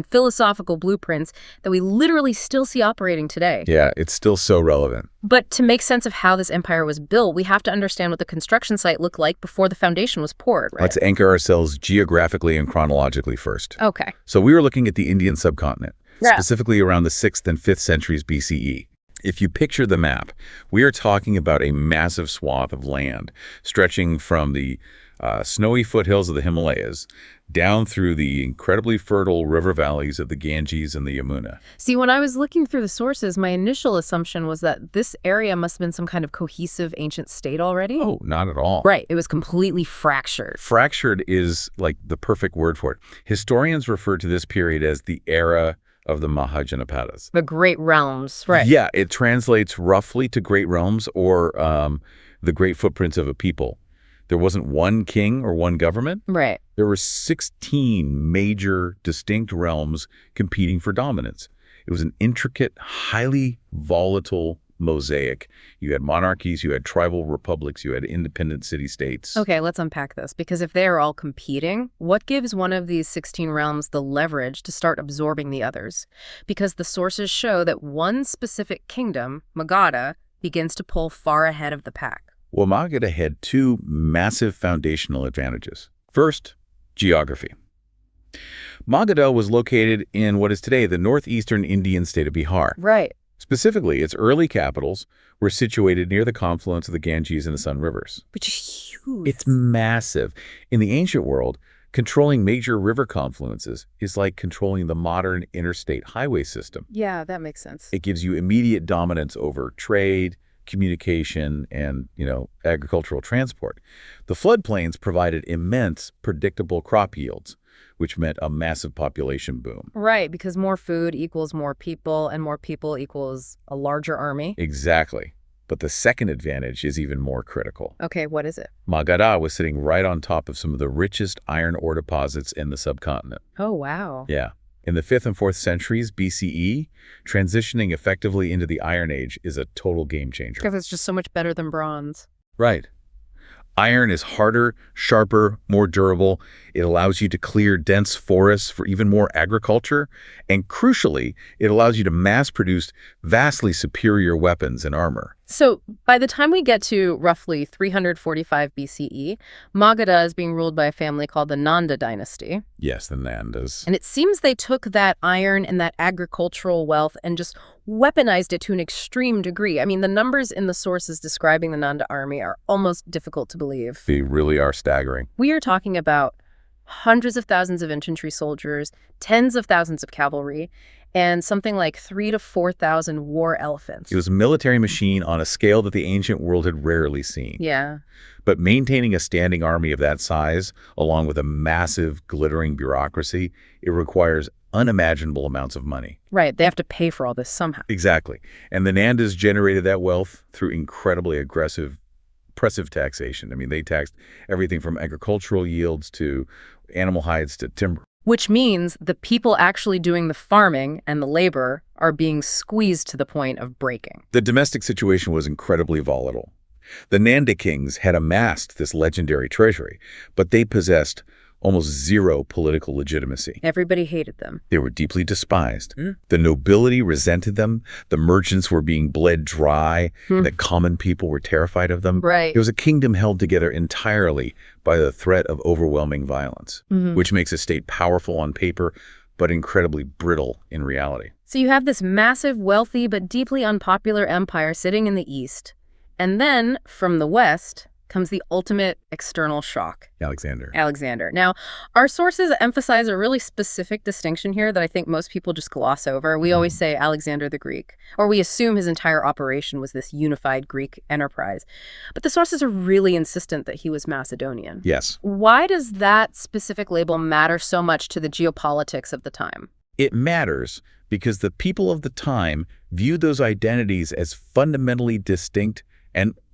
philosophical blueprints that we literally still see operating today. Yeah, it's still so relevant. But to make sense of how this empire was built, we have to understand what the construction site looked like before the foundation was poured, right? Let's anchor ourselves geographically and chronologically first. Okay. So we were looking at the Indian subcontinent. Yeah. Specifically around the 6th and 5th centuries BCE. If you picture the map, we are talking about a massive swath of land stretching from the snowy foothills of the Himalayas down through the incredibly fertile river valleys of the Ganges and the Yamuna. See, when I was looking through the sources, my initial assumption was that this area must have been some kind of cohesive ancient state already. Oh, not at all. Right. It was completely fractured. Fractured is the perfect word for it. Historians refer to this period as the era of the Mahajanapadas. The Great Realms, right. Yeah, it translates roughly to Great Realms or the great footprints of a people. There wasn't one king or one government. Right. There were 16 major distinct realms competing for dominance. It was an intricate, highly volatile mosaic. You had monarchies, you had tribal republics, you had independent city-states. Okay, let's unpack this, because if they are all competing, what gives one of these 16 realms the leverage to start absorbing the others? Because the sources show that one specific kingdom, Magadha, begins to pull far ahead of the pack. Well, Magadha had two massive foundational advantages. First, geography. Magadha was located in what is today the northeastern Indian state of Bihar. Right. Specifically, its early capitals were situated near the confluence of the Ganges and the Sun rivers. Which is huge. It's massive. In the ancient world, controlling major river confluences is like controlling the modern interstate highway system. Yeah, that makes sense. It gives you immediate dominance over trade, communication, and, agricultural transport. The floodplains provided immense, predictable crop yields, which meant a massive population boom. Right, because more food equals more people, and more people equals a larger army. Exactly. But the second advantage is even more critical. Okay, what is it? Magadha was sitting right on top of some of the richest iron ore deposits in the subcontinent. Oh, wow. Yeah. In the 5th and 4th centuries BCE, transitioning effectively into the Iron Age is a total game changer. Because it's just so much better than bronze. Right. Iron is harder, sharper, more durable. It allows you to clear dense forests for even more agriculture. And crucially, it allows you to mass-produce vastly superior weapons and armor. So by the time we get to roughly 345 BCE, Magadha is being ruled by a family called the Nanda dynasty. Yes, the Nandas. And it seems they took that iron and that agricultural wealth and just weaponized it to an extreme degree. I mean, the numbers in the sources describing the Nanda army are almost difficult to believe. They really are staggering. We are talking about hundreds of thousands of infantry soldiers, tens of thousands of cavalry, and something like 3,000 to 4,000 war elephants. It was a military machine on a scale that the ancient world had rarely seen. Yeah. But maintaining a standing army of that size, along with a massive, glittering bureaucracy, it requires unimaginable amounts of money. Right. They have to pay for all this somehow. Exactly. And the Nandas generated that wealth through incredibly oppressive taxation. I mean, they taxed everything from agricultural yields to animal hides to timber. Which means the people actually doing the farming and the labor are being squeezed to the point of breaking. The domestic situation was incredibly volatile. The Nanda kings had amassed this legendary treasury, but they possessed almost zero political legitimacy. Everybody hated them. They were deeply despised. The nobility resented them. The merchants were being bled dry. The common people were terrified of them. Right. It was a kingdom held together entirely by the threat of overwhelming violence, which makes a state powerful on paper, but incredibly brittle in reality. So you have this massive, wealthy, but deeply unpopular empire sitting in the east. And then, from the west, comes the ultimate external shock. Alexander. Now, our sources emphasize a really specific distinction here that I think most people just gloss over. We always say Alexander the Greek, or we assume his entire operation was this unified Greek enterprise. But the sources are really insistent that he was Macedonian. Yes. Why does that specific label matter so much to the geopolitics of the time? It matters because the people of the time viewed those identities as fundamentally distinct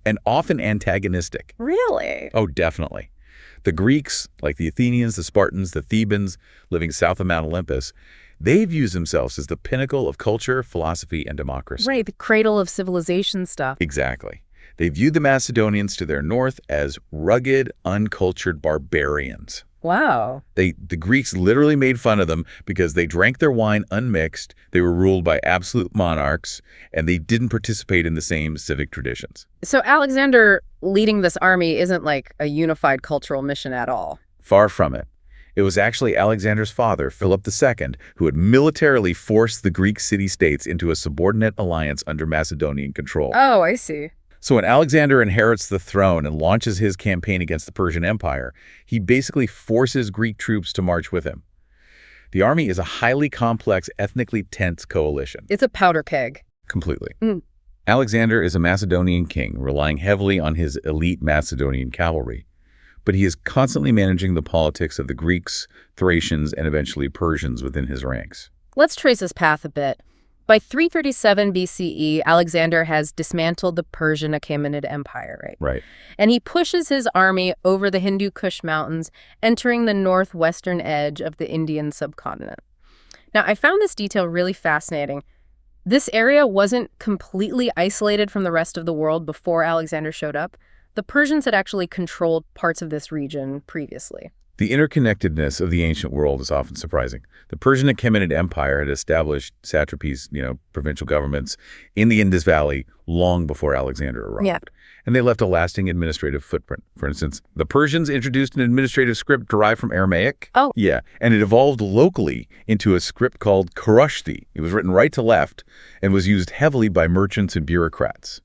and often antagonistic. Really? Oh, definitely. The Greeks, like the Athenians, the Spartans, the Thebans, living south of Mount Olympus, they view themselves as the pinnacle of culture, philosophy, and democracy. Right, the cradle of civilization stuff. Exactly. They viewed the Macedonians to their north as rugged, uncultured barbarians. Wow. The Greeks literally made fun of them because they drank their wine unmixed, they were ruled by absolute monarchs, and they didn't participate in the same civic traditions. So Alexander leading this army isn't like a unified cultural mission at all. Far from it. It was actually Alexander's father, Philip II, who had militarily forced the Greek city-states into a subordinate alliance under Macedonian control. Oh, I see. So when Alexander inherits the throne and launches his campaign against the Persian Empire, he basically forces Greek troops to march with him. The army is a highly complex, ethnically tense coalition. It's a powder keg. Completely. Alexander is a Macedonian king, relying heavily on his elite Macedonian cavalry. But he is constantly managing the politics of the Greeks, Thracians, and eventually Persians within his ranks. Let's trace his path a bit. By 337 BCE, Alexander has dismantled the Persian Achaemenid Empire, right? Right. And he pushes his army over the Hindu Kush Mountains, entering the northwestern edge of the Indian subcontinent. Now, I found this detail really fascinating. This area wasn't completely isolated from the rest of the world before Alexander showed up. The Persians had actually controlled parts of this region previously. The interconnectedness of the ancient world is often surprising. The Persian Achaemenid Empire had established satrapies, provincial governments, in the Indus Valley long before Alexander arrived. Yeah. And they left a lasting administrative footprint. For instance, the Persians introduced an administrative script derived from Aramaic. Oh. Yeah, and it evolved locally into a script called Khushti. It was written right to left and was used heavily by merchants and bureaucrats.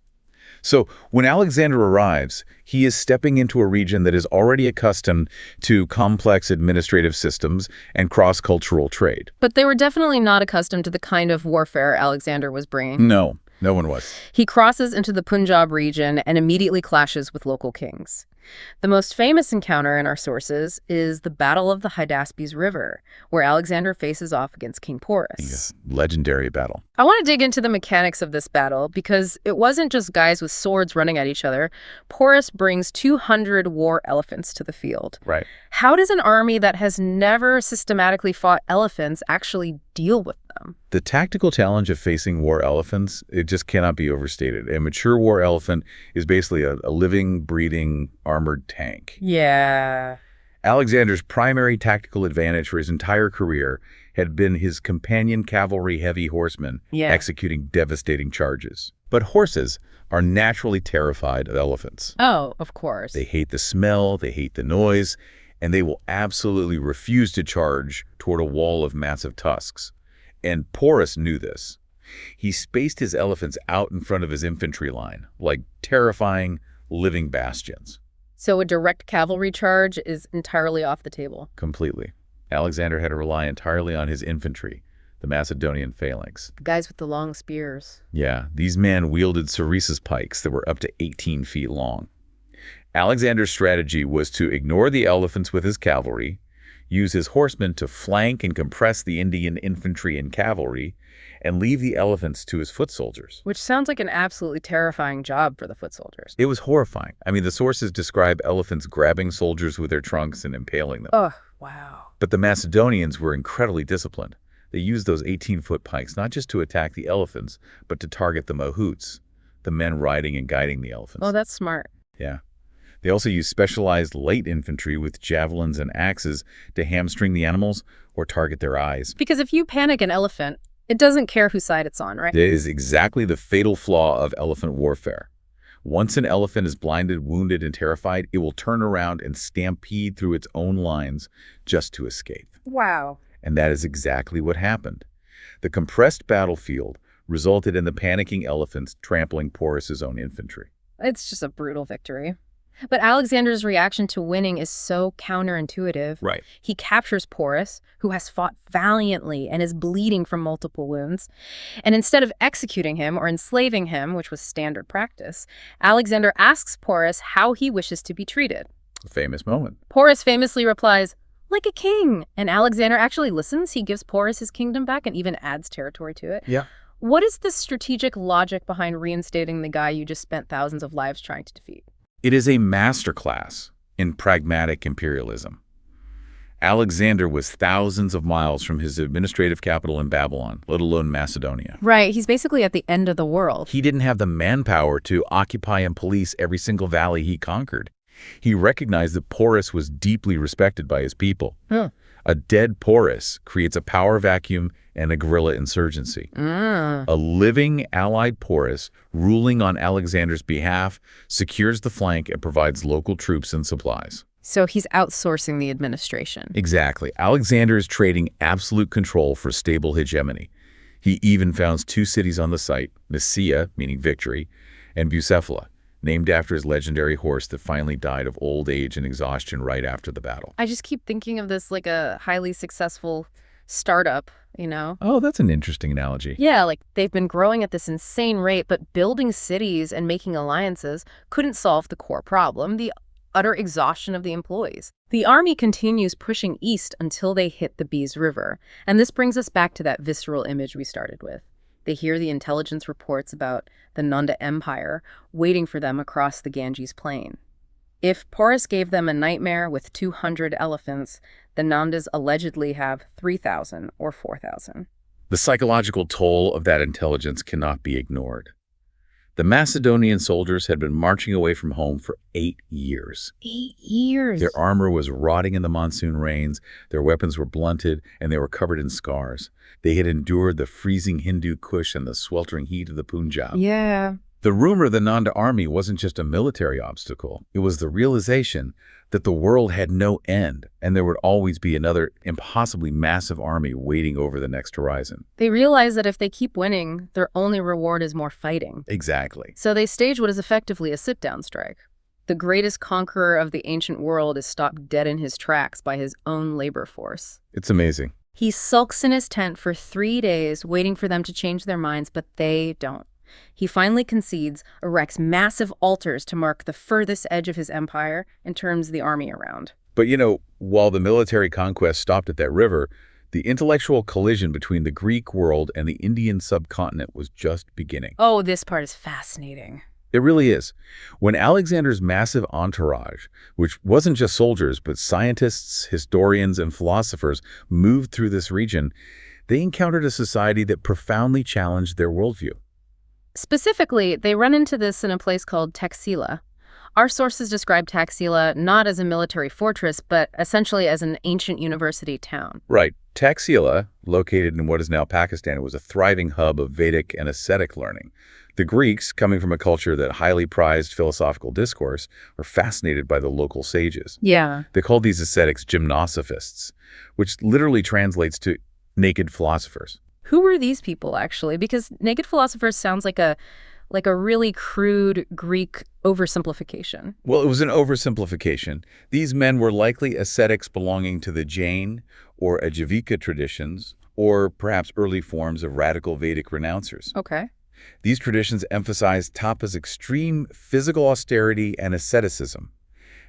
So when Alexander arrives, he is stepping into a region that is already accustomed to complex administrative systems and cross-cultural trade. But they were definitely not accustomed to the kind of warfare Alexander was bringing. No. No one was. He crosses into the Punjab region and immediately clashes with local kings. The most famous encounter in our sources is the Battle of the Hydaspes River, where Alexander faces off against King Porus. Yes. Legendary battle. I want to dig into the mechanics of this battle because it wasn't just guys with swords running at each other. Porus brings 200 war elephants to the field. Right. How does an army that has never systematically fought elephants actually deal with them? The tactical challenge of facing war elephants, it just cannot be overstated. A mature war elephant is basically a living, breathing, armored tank. Yeah. Alexander's primary tactical advantage for his entire career had been his companion cavalry heavy horsemen executing devastating charges. But horses are naturally terrified of elephants. Oh, of course. They hate the smell, they hate the noise, and they will absolutely refuse to charge toward a wall of massive tusks. And Porus knew this. He spaced his elephants out in front of his infantry line, like terrifying living bastions. So a direct cavalry charge is entirely off the table. Completely. Alexander had to rely entirely on his infantry, the Macedonian phalanx. The guys with the long spears. Yeah, these men wielded sarissas pikes that were up to 18 feet long. Alexander's strategy was to ignore the elephants with his cavalry, use his horsemen to flank and compress the Indian infantry and cavalry, and leave the elephants to his foot soldiers. Which sounds like an absolutely terrifying job for the foot soldiers. It was horrifying. I mean, the sources describe elephants grabbing soldiers with their trunks and impaling them. Oh, wow. But the Macedonians were incredibly disciplined. They used those 18-foot pikes not just to attack the elephants, but to target the mahouts, the men riding and guiding the elephants. Oh, that's smart. Yeah. They also used specialized light infantry with javelins and axes to hamstring the animals or target their eyes. Because if you panic an elephant, it doesn't care whose side it's on, right? That is exactly the fatal flaw of elephant warfare. Once an elephant is blinded, wounded, and terrified, it will turn around and stampede through its own lines just to escape. Wow. And that is exactly what happened. The compressed battlefield resulted in the panicking elephants trampling Porus's own infantry. It's just a brutal victory. But Alexander's reaction to winning is so counterintuitive. Right. He captures Porus, who has fought valiantly and is bleeding from multiple wounds. And instead of executing him or enslaving him, which was standard practice, Alexander asks Porus how he wishes to be treated. A famous moment. Porus famously replies, "Like a king." And Alexander actually listens. He gives Porus his kingdom back and even adds territory to it. Yeah. What is the strategic logic behind reinstating the guy you just spent thousands of lives trying to defeat? It is a masterclass in pragmatic imperialism. Alexander was thousands of miles from his administrative capital in Babylon, let alone Macedonia. Right, he's basically at the end of the world. He didn't have the manpower to occupy and police every single valley he conquered. He recognized that Porus was deeply respected by his people. A dead Porus creates a power vacuum and a guerrilla insurgency. A living allied Porus ruling on Alexander's behalf secures the flank and provides local troops and supplies. So he's outsourcing the administration. Exactly. Alexander is trading absolute control for stable hegemony. He even founds 2 cities on the site, Nicaea, meaning victory, and Bucephala, named after his legendary horse that finally died of old age and exhaustion right after the battle. I just keep thinking of this like a highly successful startup, you know? Oh, that's an interesting analogy. Yeah, like they've been growing at this insane rate, but building cities and making alliances couldn't solve the core problem, the utter exhaustion of the employees. The army continues pushing east until they hit the Beas River. And this brings us back to that visceral image we started with. They hear the intelligence reports about the Nanda Empire waiting for them across the Ganges plain. If Porus gave them a nightmare with 200 elephants, the Nandas allegedly have 3,000 or 4,000. The psychological toll of that intelligence cannot be ignored. The Macedonian soldiers had been marching away from home for 8 years. 8 years? Their armor was rotting in the monsoon rains, their weapons were blunted, and they were covered in scars. They had endured the freezing Hindu Kush and the sweltering heat of the Punjab. Yeah. The rumor of the Nanda army wasn't just a military obstacle. It was the realization that the world had no end, and there would always be another impossibly massive army waiting over the next horizon. They realize that if they keep winning, their only reward is more fighting. Exactly. So they stage what is effectively a sit-down strike. The greatest conqueror of the ancient world is stopped dead in his tracks by his own labor force. It's amazing. He sulks in his tent for 3 days, waiting for them to change their minds, but they don't. He finally concedes, erects massive altars to mark the furthest edge of his empire, and turns the army around. But while the military conquest stopped at that river, the intellectual collision between the Greek world and the Indian subcontinent was just beginning. Oh, this part is fascinating. It really is. When Alexander's massive entourage, which wasn't just soldiers, but scientists, historians, and philosophers, moved through this region, they encountered a society that profoundly challenged their worldview. Specifically, they run into this in a place called Taxila. Our sources describe Taxila not as a military fortress, but essentially as an ancient university town. Right. Taxila, located in what is now Pakistan, was a thriving hub of Vedic and ascetic learning. The Greeks, coming from a culture that highly prized philosophical discourse, were fascinated by the local sages. Yeah. They called these ascetics gymnosophists, which literally translates to naked philosophers. Who were these people, actually? Because naked philosophers sounds like a really crude Greek oversimplification. Well, it was an oversimplification. These men were likely ascetics belonging to the Jain or Ajivika traditions, or perhaps early forms of radical Vedic renouncers. Okay. These traditions emphasized tapa's extreme physical austerity and asceticism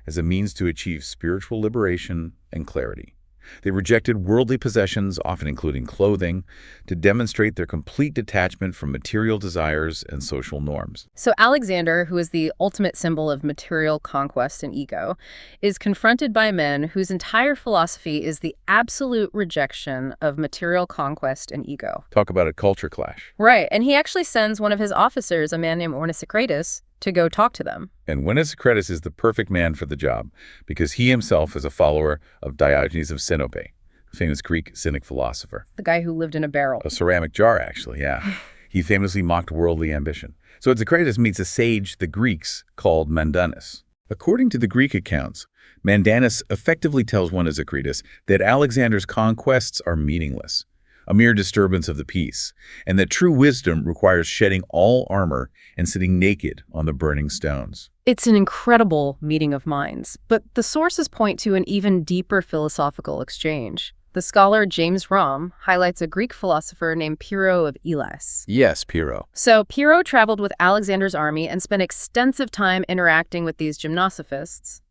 as a means to achieve spiritual liberation and clarity. They rejected worldly possessions, often including clothing, to demonstrate their complete detachment from material desires and social norms. So Alexander, who is the ultimate symbol of material conquest and ego, is confronted by men whose entire philosophy is the absolute rejection of material conquest and ego. Talk about a culture clash. Right, and he actually sends one of his officers, a man named Ornisicrates, to go talk to them. And Ornisicrates is the perfect man for the job because he himself is a follower of Diogenes of Sinope, the famous Greek cynic philosopher. The guy who lived in a barrel. A ceramic jar, actually, yeah. He famously mocked worldly ambition. So Ornisicrates meets a sage the Greeks called Mandanus. According to the Greek accounts, Mandanus effectively tells Ornisicrates that Alexander's conquests are meaningless, a mere disturbance of the peace, and that true wisdom requires shedding all armor and sitting naked on the burning stones. It's an incredible meeting of minds, but the sources point to an even deeper philosophical exchange. The scholar James Romm highlights a Greek philosopher named Pyrrho of Elis. Yes, Pyrrho. So Pyrrho traveled with Alexander's army and spent extensive time interacting with these gymnosophists.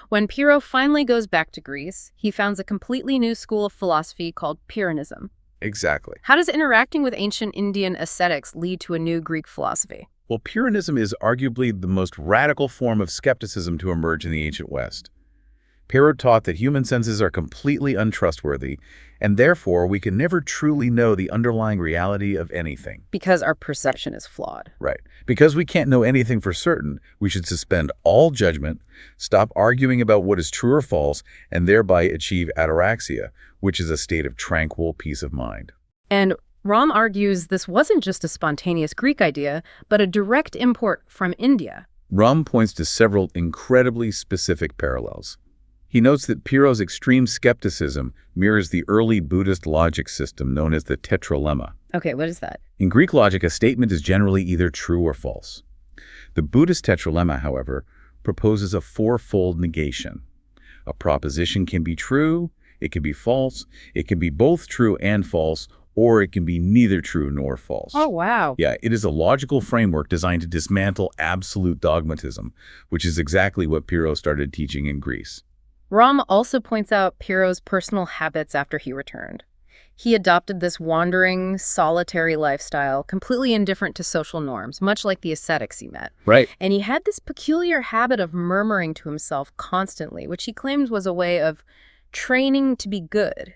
When Pyrrho finally goes back to Greece, he founds a completely new school of philosophy called Pyrrhonism. Exactly. How does interacting with ancient Indian ascetics lead to a new Greek philosophy? Well, Pyrrhonism is arguably the most radical form of skepticism to emerge in the ancient West. Pyrrho taught that human senses are completely untrustworthy, and therefore we can never truly know the underlying reality of anything. Because our perception is flawed. Right. Because we can't know anything for certain, we should suspend all judgment, stop arguing about what is true or false, and thereby achieve ataraxia, which is a state of tranquil peace of mind. And Romm argues this wasn't just a spontaneous Greek idea, but a direct import from India. Romm points to several incredibly specific parallels. He notes that Pyrrho's extreme skepticism mirrors the early Buddhist logic system known as the tetralemma. Okay, what is that? In Greek logic, a statement is generally either true or false. The Buddhist tetralemma, however, proposes a fourfold negation. A proposition can be true, it can be false, it can be both true and false, or it can be neither true nor false. Oh, wow. Yeah, it is a logical framework designed to dismantle absolute dogmatism, which is exactly what Pyrrho started teaching in Greece. Romm also points out Pyrrho's personal habits after he returned. He adopted this wandering, solitary lifestyle, completely indifferent to social norms, much like the ascetics he met. Right. And he had this peculiar habit of murmuring to himself constantly, which he claims was a way of training to be good.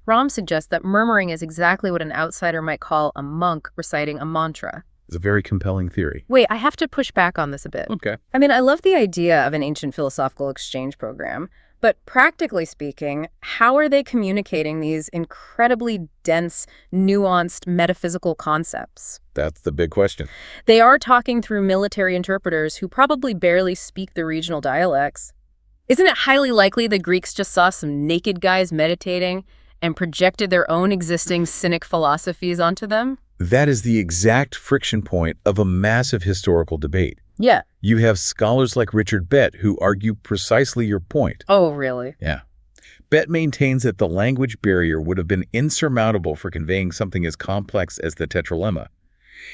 Romm suggests that murmuring is exactly what an outsider might call a monk reciting a mantra. It's a very compelling theory. Wait, I have to push back on this a bit. Okay. I mean, I love the idea of an ancient philosophical exchange program, but practically speaking, how are they communicating these incredibly dense, nuanced metaphysical concepts? That's the big question. They are talking through military interpreters who probably barely speak the regional dialects. Isn't it highly likely the Greeks just saw some naked guys meditating and projected their own existing cynic philosophies onto them? That is the exact friction point of a massive historical debate. Yeah. You have scholars like Richard Bett who argue precisely your point. Oh, really? Yeah. Bett maintains that the language barrier would have been insurmountable for conveying something as complex as the tetralemma.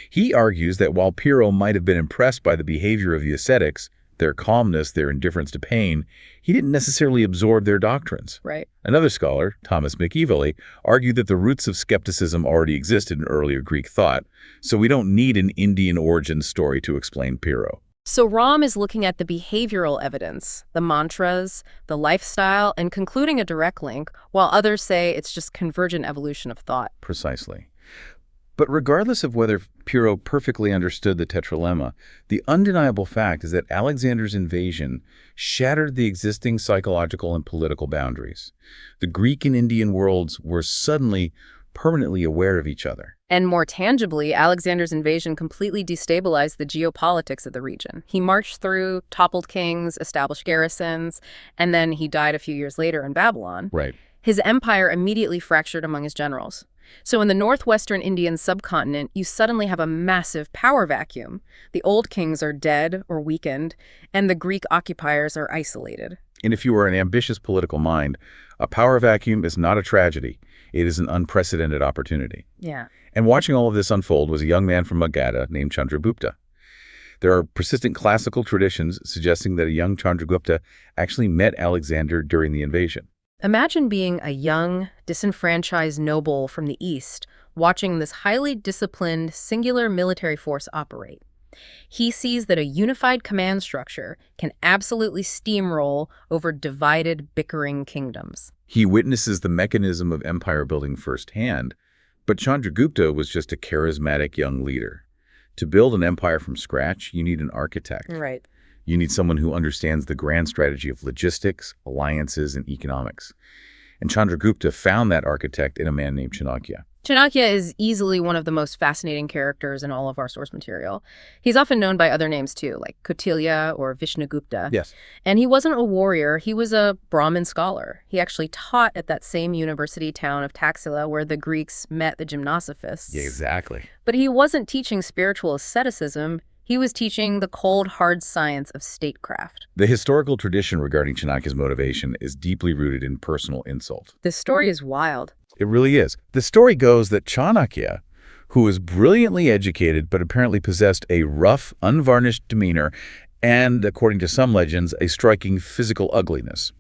He argues that while Pyrrho might have been impressed by the behavior of the ascetics, their calmness, their indifference to pain, he didn't necessarily absorb their doctrines. Right. Another scholar, Thomas McEvilley, argued that the roots of skepticism already existed in earlier Greek thought, so we don't need an Indian origin story to explain Pyrrho. So Ram is looking at the behavioral evidence, the mantras, the lifestyle, and concluding a direct link, while others say it's just convergent evolution of thought. Precisely. But regardless of whether Pyrrho perfectly understood the tetralemma, the undeniable fact is that Alexander's invasion shattered the existing psychological and political boundaries. The Greek and Indian worlds were suddenly permanently aware of each other. And more tangibly, Alexander's invasion completely destabilized the geopolitics of the region. He marched through, toppled kings, established garrisons, and then he died a few years later in Babylon. Right. His empire immediately fractured among his generals. So in the northwestern Indian subcontinent, you suddenly have a massive power vacuum. The old kings are dead or weakened, and the Greek occupiers are isolated. And if you are an ambitious political mind, a power vacuum is not a tragedy. It is an unprecedented opportunity. Yeah. And watching all of this unfold was a young man from Magadha named Chandragupta. There are persistent classical traditions suggesting that a young Chandragupta actually met Alexander during the invasion. Imagine being a young, disenfranchised noble from the East, watching this highly disciplined, singular military force operate. He sees that a unified command structure can absolutely steamroll over divided, bickering kingdoms. He witnesses the mechanism of empire building firsthand, but Chandragupta was just a charismatic young leader. To build an empire from scratch, you need an architect. Right. You need someone who understands the grand strategy of logistics, alliances, and economics. And Chandragupta found that architect in a man named Chanakya. Chanakya is easily one of the most fascinating characters in all of our source material. He's often known by other names too, like Kautilya or Vishnugupta. Yes. And he wasn't a warrior, he was a Brahmin scholar. He actually taught at that same university town of Taxila where the Greeks met the gymnosophists. Yeah, exactly. But he wasn't teaching spiritual asceticism. He was teaching the cold, hard science of statecraft. The historical tradition regarding Chanakya's motivation is deeply rooted in personal insult. This story is wild. It really is. The story goes that Chanakya, who was brilliantly educated but apparently possessed a rough, unvarnished demeanor and, according to some legends, a striking physical ugliness,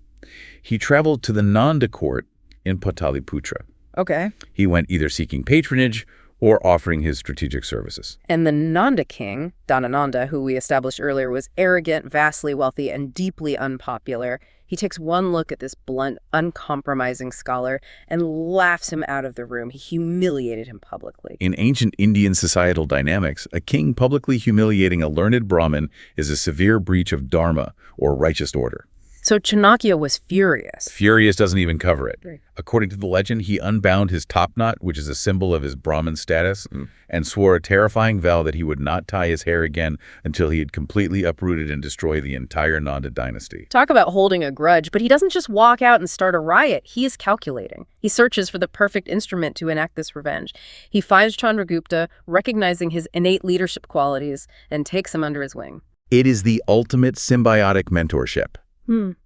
he traveled to the Nanda court in Pataliputra. Okay. He went either seeking patronage or offering his strategic services. And the Nanda king, Dhanananda, who we established earlier, was arrogant, vastly wealthy, and deeply unpopular. He takes one look at this blunt, uncompromising scholar and laughs him out of the room. He humiliated him publicly. In ancient Indian societal dynamics, a king publicly humiliating a learned Brahmin is a severe breach of dharma, or righteous order. So Chanakya was furious. Furious doesn't even cover it. Right. According to the legend, he unbound his top knot, which is a symbol of his Brahmin status, and swore a terrifying vow that he would not tie his hair again until he had completely uprooted and destroyed the entire Nanda dynasty. Talk about holding a grudge, but he doesn't just walk out and start a riot. He is calculating. He searches for the perfect instrument to enact this revenge. He finds Chandragupta, recognizing his innate leadership qualities, and takes him under his wing. It is the ultimate symbiotic mentorship.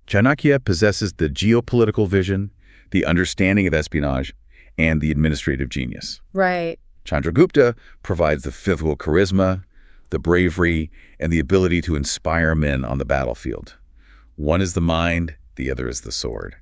Chanakya possesses the geopolitical vision, the understanding of espionage, and the administrative genius. Right. Chandragupta provides the physical charisma, the bravery, and the ability to inspire men on the battlefield. One is the mind, the other is the sword.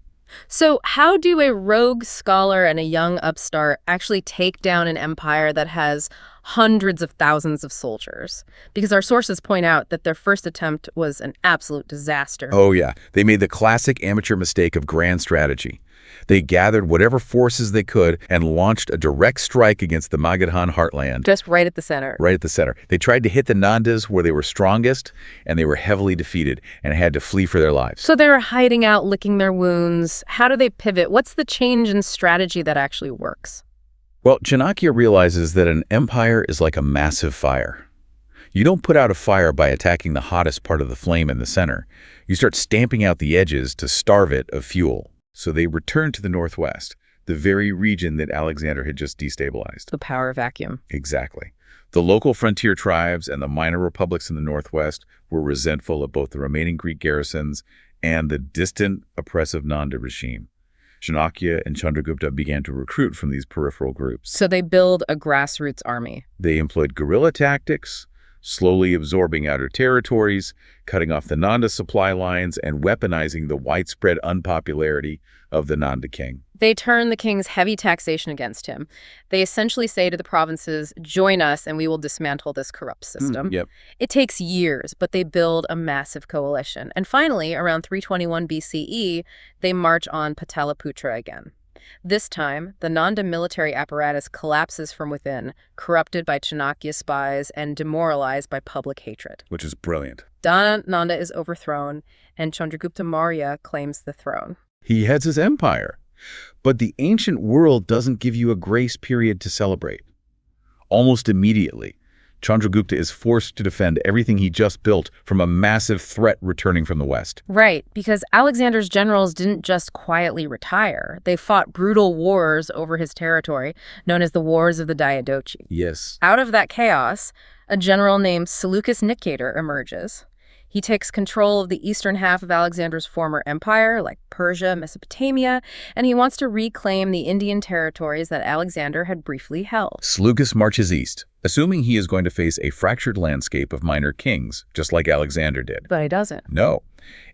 So how do a rogue scholar and a young upstart actually take down an empire that has hundreds of thousands of soldiers? Because our sources point out that their first attempt was an absolute disaster. Oh yeah, they made the classic amateur mistake of grand strategy. They gathered whatever forces they could and launched a direct strike against the Magadhan heartland. Just right at the center. Right at the center. They tried to hit the Nandas where they were strongest, and they were heavily defeated and had to flee for their lives. So they're hiding out, licking their wounds. How do they pivot? What's the change in strategy that actually works? Well, Chanakya realizes that an empire is like a massive fire. You don't put out a fire by attacking the hottest part of the flame in the center. You start stamping out the edges to starve it of fuel. So they returned to the northwest, the very region that Alexander had just destabilized. The power vacuum. Exactly. The local frontier tribes and the minor republics in the northwest were resentful of both the remaining Greek garrisons and the distant, oppressive Nanda regime. Chanakya and Chandragupta began to recruit from these peripheral groups. So they build a grassroots army. They employed guerrilla tactics, slowly absorbing outer territories, cutting off the Nanda supply lines, and weaponizing the widespread unpopularity of the Nanda king. They turn the king's heavy taxation against him. They essentially say to the provinces, join us and we will dismantle this corrupt system. Yep. It takes years, but they build a massive coalition. And finally, around 321 BCE, they march on Pataliputra again. This time, the Nanda military apparatus collapses from within, corrupted by Chanakya spies and demoralized by public hatred. Which is brilliant. Nanda is overthrown, and Chandragupta Maurya claims the throne. He heads his empire. But the ancient world doesn't give you a grace period to celebrate. Almost immediately, Chandragupta is forced to defend everything he just built from a massive threat returning from the west. Right, because Alexander's generals didn't just quietly retire. They fought brutal wars over his territory, known as the Wars of the Diadochi. Yes. Out of that chaos, a general named Seleucus Nicator emerges. He takes control of the eastern half of Alexander's former empire, like Persia, Mesopotamia, and he wants to reclaim the Indian territories that Alexander had briefly held. Seleucus marches east, assuming he is going to face a fractured landscape of minor kings, just like Alexander did. But he doesn't. No.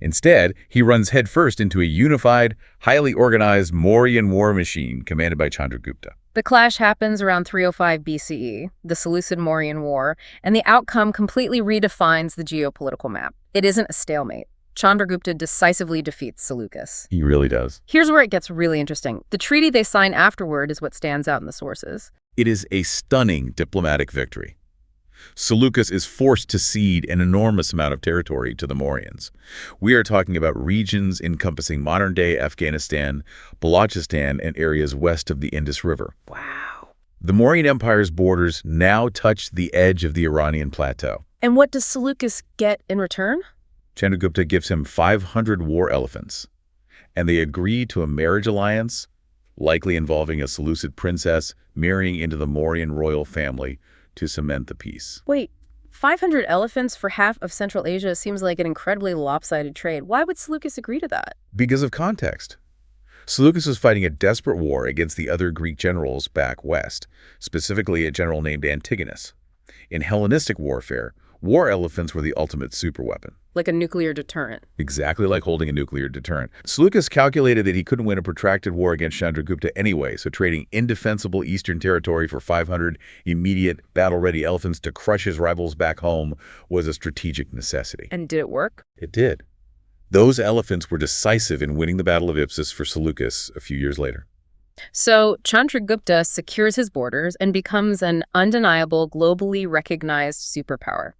Instead, he runs headfirst into a unified, highly organized Mauryan war machine commanded by Chandragupta. The clash happens around 305 BCE, the Seleucid-Mauryan War, and the outcome completely redefines the geopolitical map. It isn't a stalemate. Chandragupta decisively defeats Seleucus. He really does. Here's where it gets really interesting. The treaty they sign afterward is what stands out in the sources. It is a stunning diplomatic victory. Seleucus is forced to cede an enormous amount of territory to the Mauryans. We are talking about regions encompassing modern-day Afghanistan, Balochistan, and areas west of the Indus River. Wow. The Mauryan Empire's borders now touch the edge of the Iranian plateau. And what does Seleucus get in return? Chandragupta gives him 500 war elephants, and they agree to a marriage alliance, likely involving a Seleucid princess marrying into the Mauryan royal family to cement the peace. Wait, 500 elephants for half of Central Asia seems like an incredibly lopsided trade. Why would Seleucus agree to that? Because of context. Seleucus was fighting a desperate war against the other Greek generals back west, specifically a general named Antigonus. In Hellenistic warfare, war elephants were the ultimate superweapon. Like a nuclear deterrent. Exactly like holding a nuclear deterrent. Seleucus calculated that he couldn't win a protracted war against Chandragupta anyway, so trading indefensible eastern territory for 500 immediate battle-ready elephants to crush his rivals back home was a strategic necessity. And did it work? It did. Those elephants were decisive in winning the Battle of Ipsus for Seleucus a few years later. So Chandragupta secures his borders and becomes an undeniable, globally recognized superpower.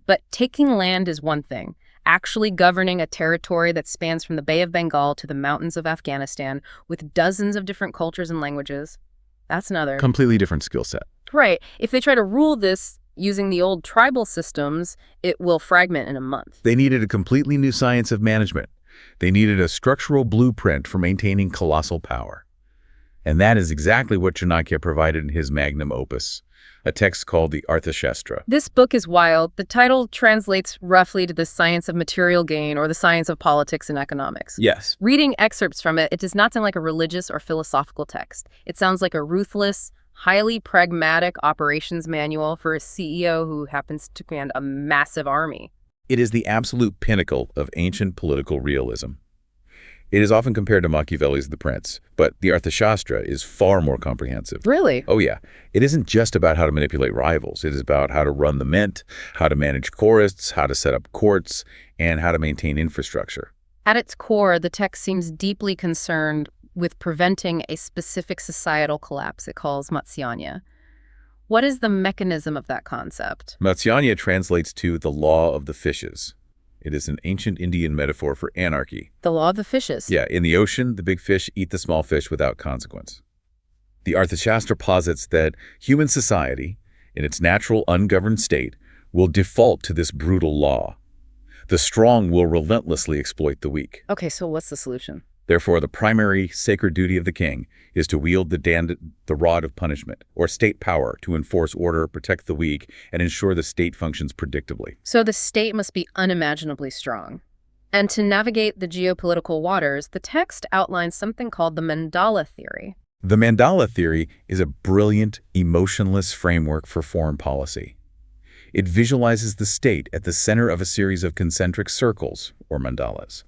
But taking land is one thing. Actually governing a territory that spans from the Bay of Bengal to the mountains of Afghanistan with dozens of different cultures and languages, that's another. Completely different skill set. Right. If they try to rule this using the old tribal systems, it will fragment in a month. They needed a completely new science of management. They needed a structural blueprint for maintaining colossal power. And that is exactly what Chanakya provided in his magnum opus, a text called the Arthashastra. This book is wild. The title translates roughly to the science of material gain or the science of politics and economics. Yes. Reading excerpts from it, it does not sound like a religious or philosophical text. It sounds like a ruthless, highly pragmatic operations manual for a CEO who happens to command a massive army. It is the absolute pinnacle of ancient political realism. It is often compared to Machiavelli's The Prince, but the Arthashastra is far more comprehensive. Really? Oh yeah. It isn't just about how to manipulate rivals. It is about how to run the mint, how to manage chorists, how to set up courts, and how to maintain infrastructure. At its core, the text seems deeply concerned with preventing a specific societal collapse it calls Matsyanya. What is the mechanism of that concept? Matsyanya translates to the law of the fishes. It is an ancient Indian metaphor for anarchy. The law of the fishes. Yeah, in the ocean, the big fish eat the small fish without consequence. The Arthashastra posits that human society, in its natural ungoverned state, will default to this brutal law. The strong will relentlessly exploit the weak. Okay, so what's the solution? Therefore, the primary sacred duty of the king is to wield the rod of punishment, or state power, to enforce order, protect the weak, and ensure the state functions predictably. So the state must be unimaginably strong. And to navigate the geopolitical waters, the text outlines something called the mandala theory. The mandala theory is a brilliant, emotionless framework for foreign policy. It visualizes the state at the center of a series of concentric circles, or mandalas.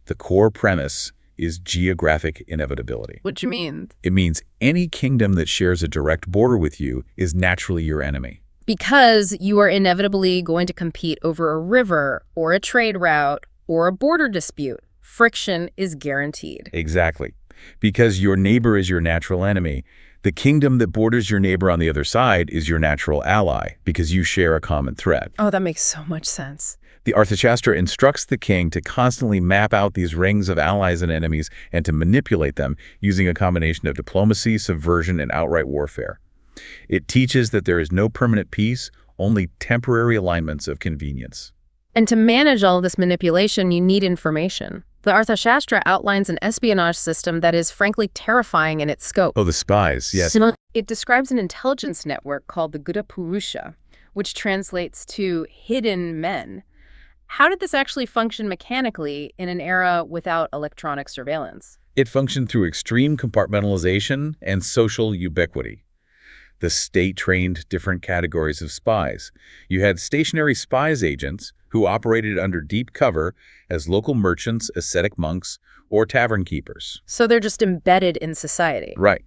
The core premise is geographic inevitability. What do you mean? It means any kingdom that shares a direct border with you is naturally your enemy. Because you are inevitably going to compete over a river or a trade route or a border dispute. Friction is guaranteed. Exactly. Because your neighbor is your natural enemy, the kingdom that borders your neighbor on the other side is your natural ally because you share a common threat. Oh, that makes so much sense. The arthashastra instructs the king to constantly map out these rings of allies and enemies and to manipulate them using a combination of diplomacy, subversion, and outright warfare. It teaches that there is no permanent peace, only temporary alignments of convenience. And to manage all of this manipulation, you need information. The Arthashastra outlines an espionage system that is frankly terrifying in its scope. Oh, the spies, yes. It describes an intelligence network called the Gudha Purusha, which translates to hidden men. How did this actually function mechanically in an era without electronic surveillance? It functioned through extreme compartmentalization and social ubiquity. The state trained different categories of spies. You had stationary spies agents who operated under deep cover as local merchants, ascetic monks, or tavern keepers. So they're just embedded in society. Right.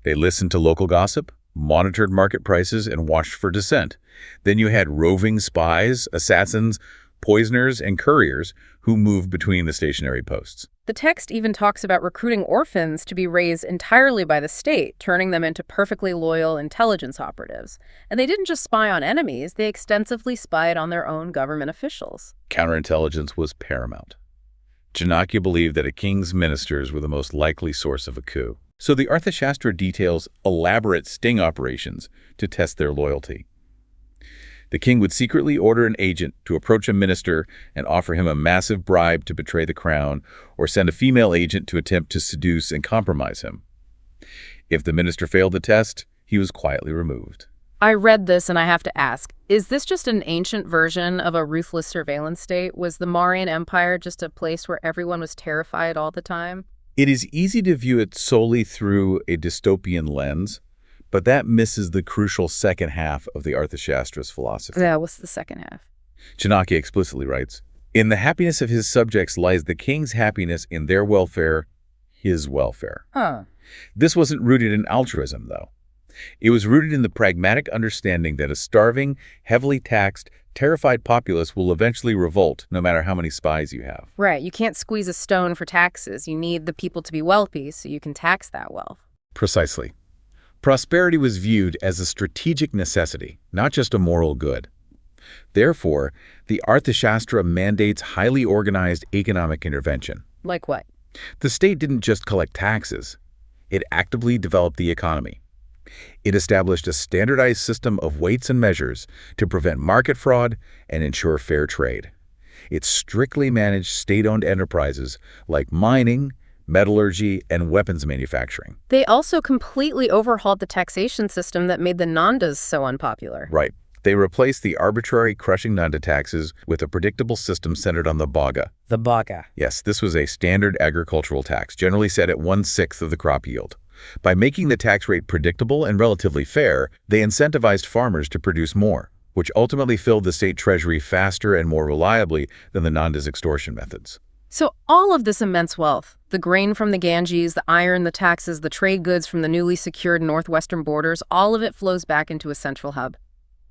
They listened to local gossip, monitored market prices, and watched for dissent. Then you had roving spies, assassins, poisoners, and couriers who moved between the stationary posts. The text even talks about recruiting orphans to be raised entirely by the state, turning them into perfectly loyal intelligence operatives. And they didn't just spy on enemies, they extensively spied on their own government officials. Counterintelligence was paramount. Chanakya believed that a king's ministers were the most likely source of a coup. So the Arthashastra details elaborate sting operations to test their loyalty. The king would secretly order an agent to approach a minister and offer him a massive bribe to betray the crown, or send a female agent to attempt to seduce and compromise him. If the minister failed the test, he was quietly removed. I read this and I have to ask, is this just an ancient version of a ruthless surveillance state? Was the Mauryan Empire just a place where everyone was terrified all the time? It is easy to view it solely through a dystopian lens, but that misses the crucial second half of the Arthashastra's philosophy. Yeah, what's the second half? Chanakya explicitly writes, "In the happiness of his subjects lies the king's happiness, in their welfare, his welfare." This wasn't rooted in altruism, though. It was rooted in the pragmatic understanding that a starving, heavily taxed, terrified populace will eventually revolt no matter how many spies you have. Right, you can't squeeze a stone for taxes. You need the people to be wealthy so you can tax that wealth. Precisely. Prosperity was viewed as a strategic necessity, not just a moral good. Therefore, the Arthashastra mandates highly organized economic intervention. Like what? The state didn't just collect taxes. It actively developed the economy. It established a standardized system of weights and measures to prevent market fraud and ensure fair trade. It strictly managed state-owned enterprises like mining, metallurgy, and weapons manufacturing. They also completely overhauled the taxation system that made the Nandas so unpopular. Right. They replaced the arbitrary crushing Nanda taxes with a predictable system centered on the bhaga. The bhaga. Yes, this was a standard agricultural tax, generally set at 1/6 of the crop yield. By making the tax rate predictable and relatively fair, they incentivized farmers to produce more, which ultimately filled the state treasury faster and more reliably than the Nanda's extortion methods. So all of this immense wealth, the grain from the Ganges, the iron, the taxes, the trade goods from the newly secured northwestern borders, all of it flows back into a central hub,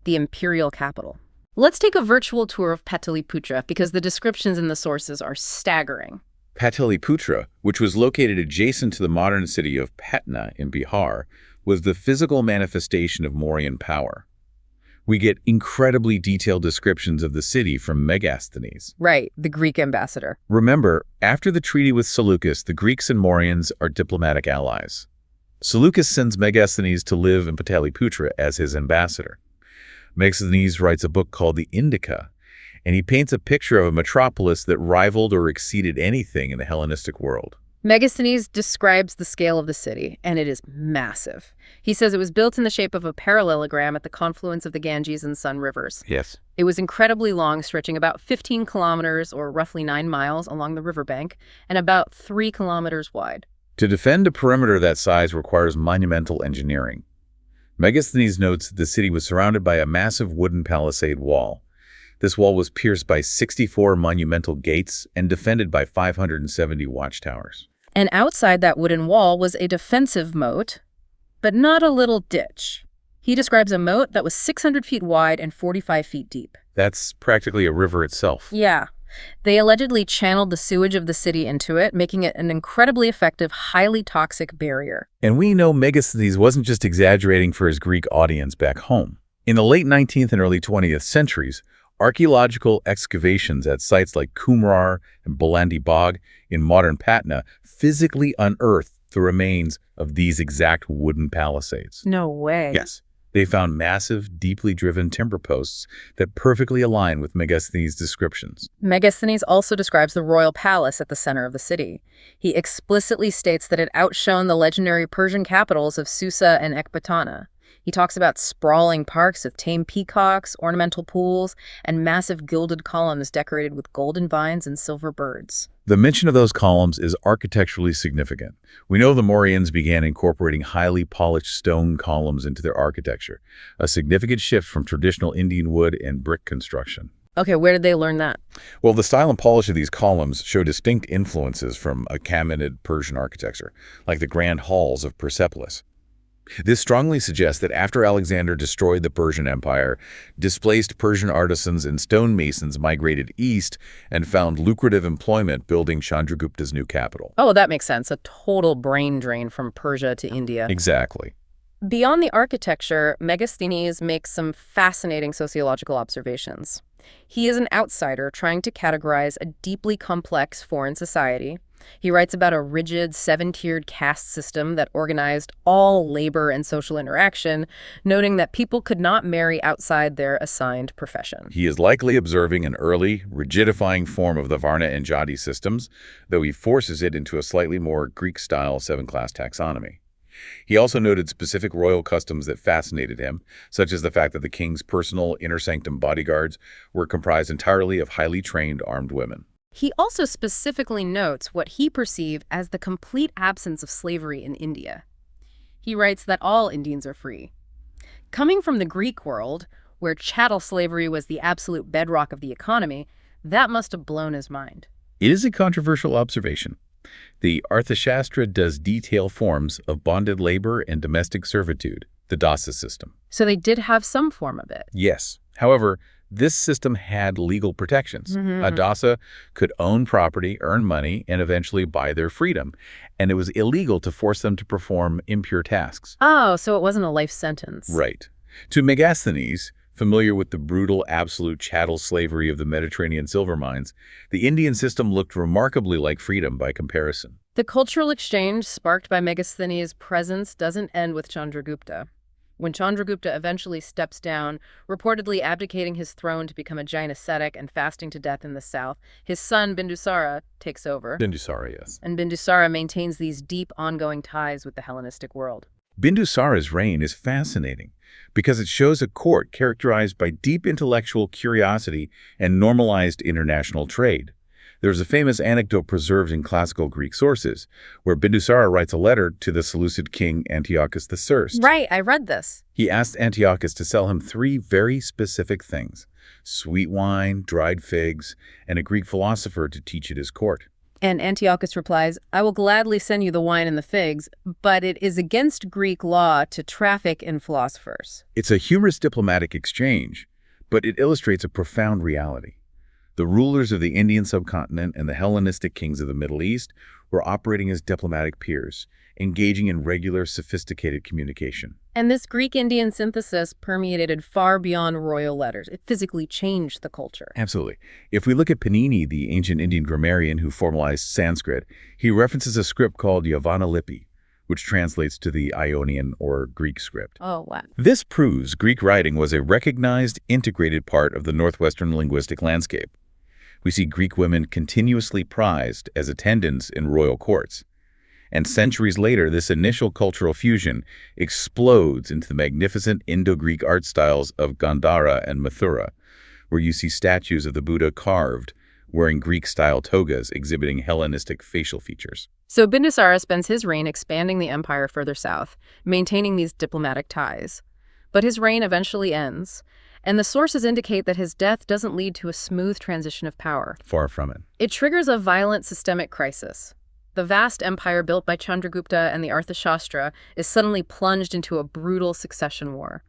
the imperial capital. Let's take a virtual tour of Pataliputra because the descriptions in the sources are staggering. Pataliputra, which was located adjacent to the modern city of Patna in Bihar, was the physical manifestation of Mauryan power. We get incredibly detailed descriptions of the city from Megasthenes. Right, the Greek ambassador. Remember, after the treaty with Seleucus, the Greeks and Mauryans are diplomatic allies. Seleucus sends Megasthenes to live in Pataliputra as his ambassador. Megasthenes writes a book called the Indica, and he paints a picture of a metropolis that rivaled or exceeded anything in the Hellenistic world. Megasthenes describes the scale of the city, and it is massive. He says it was built in the shape of a parallelogram at the confluence of the Ganges and Sun rivers. Yes. It was incredibly long, stretching about 15 kilometers, or roughly 9 miles, along the riverbank, and about 3 kilometers wide. To defend a perimeter that size requires monumental engineering. Megasthenes notes that the city was surrounded by a massive wooden palisade wall. This wall was pierced by 64 monumental gates and defended by 570 watchtowers. And outside that wooden wall was a defensive moat, but not a little ditch. He describes a moat that was 600 feet wide and 45 feet deep. That's practically a river itself. Yeah. They allegedly channeled the sewage of the city into it, making it an incredibly effective, highly toxic barrier. And we know Megasthenes wasn't just exaggerating for his Greek audience back home. In the late 19th and early 20th centuries, archaeological excavations at sites like Qumran and Bolandi Bog in modern Patna physically unearthed the remains of these exact wooden palisades. No way. Yes. They found massive, deeply driven timber posts that perfectly align with Megasthenes' descriptions. Megasthenes also describes the royal palace at the center of the city. He explicitly states that it outshone the legendary Persian capitals of Susa and Ecbatana. He talks about sprawling parks of tame peacocks, ornamental pools, and massive gilded columns decorated with golden vines and silver birds. The mention of those columns is architecturally significant. We know the Mauryans began incorporating highly polished stone columns into their architecture, a significant shift from traditional Indian wood and brick construction. Okay, where did they learn that? Well, the style and polish of these columns show distinct influences from Achaemenid Persian architecture, like the grand halls of Persepolis. This strongly suggests that after Alexander destroyed the Persian Empire, displaced Persian artisans and stonemasons migrated east and found lucrative employment building Chandragupta's new capital. Oh, that makes sense. A total brain drain from Persia to India. Exactly. Beyond the architecture, Megasthenes makes some fascinating sociological observations. He is an outsider trying to categorize a deeply complex foreign society. He writes about a rigid, 7-tiered caste system that organized all labor and social interaction, noting that people could not marry outside their assigned profession. He is likely observing an early, rigidifying form of the Varna and Jati systems, though he forces it into a slightly more Greek-style 7-class taxonomy. He also noted specific royal customs that fascinated him, such as the fact that the king's personal inner sanctum bodyguards were comprised entirely of highly trained armed women. He also specifically notes what he perceived as the complete absence of slavery in India. He writes that all Indians are free. Coming from the Greek world, where chattel slavery was the absolute bedrock of the economy, that must have blown his mind. It is a controversial observation. The arthashastra does detail forms of bonded labor and domestic servitude, the dasa system. So they did have some form of it. Yes. However, this system had legal protections. A dasa could own property, earn money, and eventually buy their freedom. And it was illegal to force them to perform impure tasks. Oh, so it wasn't a life sentence. Right. To Megasthenes, familiar with the brutal, absolute chattel slavery of the Mediterranean silver mines, the Indian system looked remarkably like freedom by comparison. The cultural exchange sparked by Megasthenes' presence doesn't end with Chandragupta. When Chandragupta eventually steps down, reportedly abdicating his throne to become a Jain ascetic and fasting to death in the south, his son Bindusara takes over. Bindusara, yes. And Bindusara maintains these deep, ongoing ties with the Hellenistic world. Bindusara's reign is fascinating because it shows a court characterized by deep intellectual curiosity and normalized international trade. There's a famous anecdote preserved in classical Greek sources, where Bindusara writes a letter to the Seleucid king Antiochus I. Right, I read this. He asked Antiochus to sell him 3 very specific things: sweet wine, dried figs, and a Greek philosopher to teach at his court. And Antiochus replies, "I will gladly send you the wine and the figs, but it is against Greek law to traffic in philosophers." It's a humorous diplomatic exchange, but it illustrates a profound reality. The rulers of the Indian subcontinent and the Hellenistic kings of the Middle East were operating as diplomatic peers, engaging in regular, sophisticated communication. And this Greek-Indian synthesis permeated far beyond royal letters. It physically changed the culture. Absolutely. If we look at Panini, the ancient Indian grammarian who formalized Sanskrit, he references a script called Yavana Lipi, which translates to the Ionian or Greek script. Oh, wow. This proves Greek writing was a recognized, integrated part of the Northwestern linguistic landscape. We see Greek women continuously prized as attendants in royal courts. And centuries later, this initial cultural fusion explodes into the magnificent Indo-Greek art styles of Gandhara and Mathura, where you see statues of the Buddha carved, wearing Greek-style togas exhibiting Hellenistic facial features. So Bindusara spends his reign expanding the empire further south, maintaining these diplomatic ties. But his reign eventually ends, and the sources indicate that his death doesn't lead to a smooth transition of power. Far from it. It triggers a violent systemic crisis. The vast empire built by Chandragupta and the arthashastra is suddenly plunged into a brutal succession war.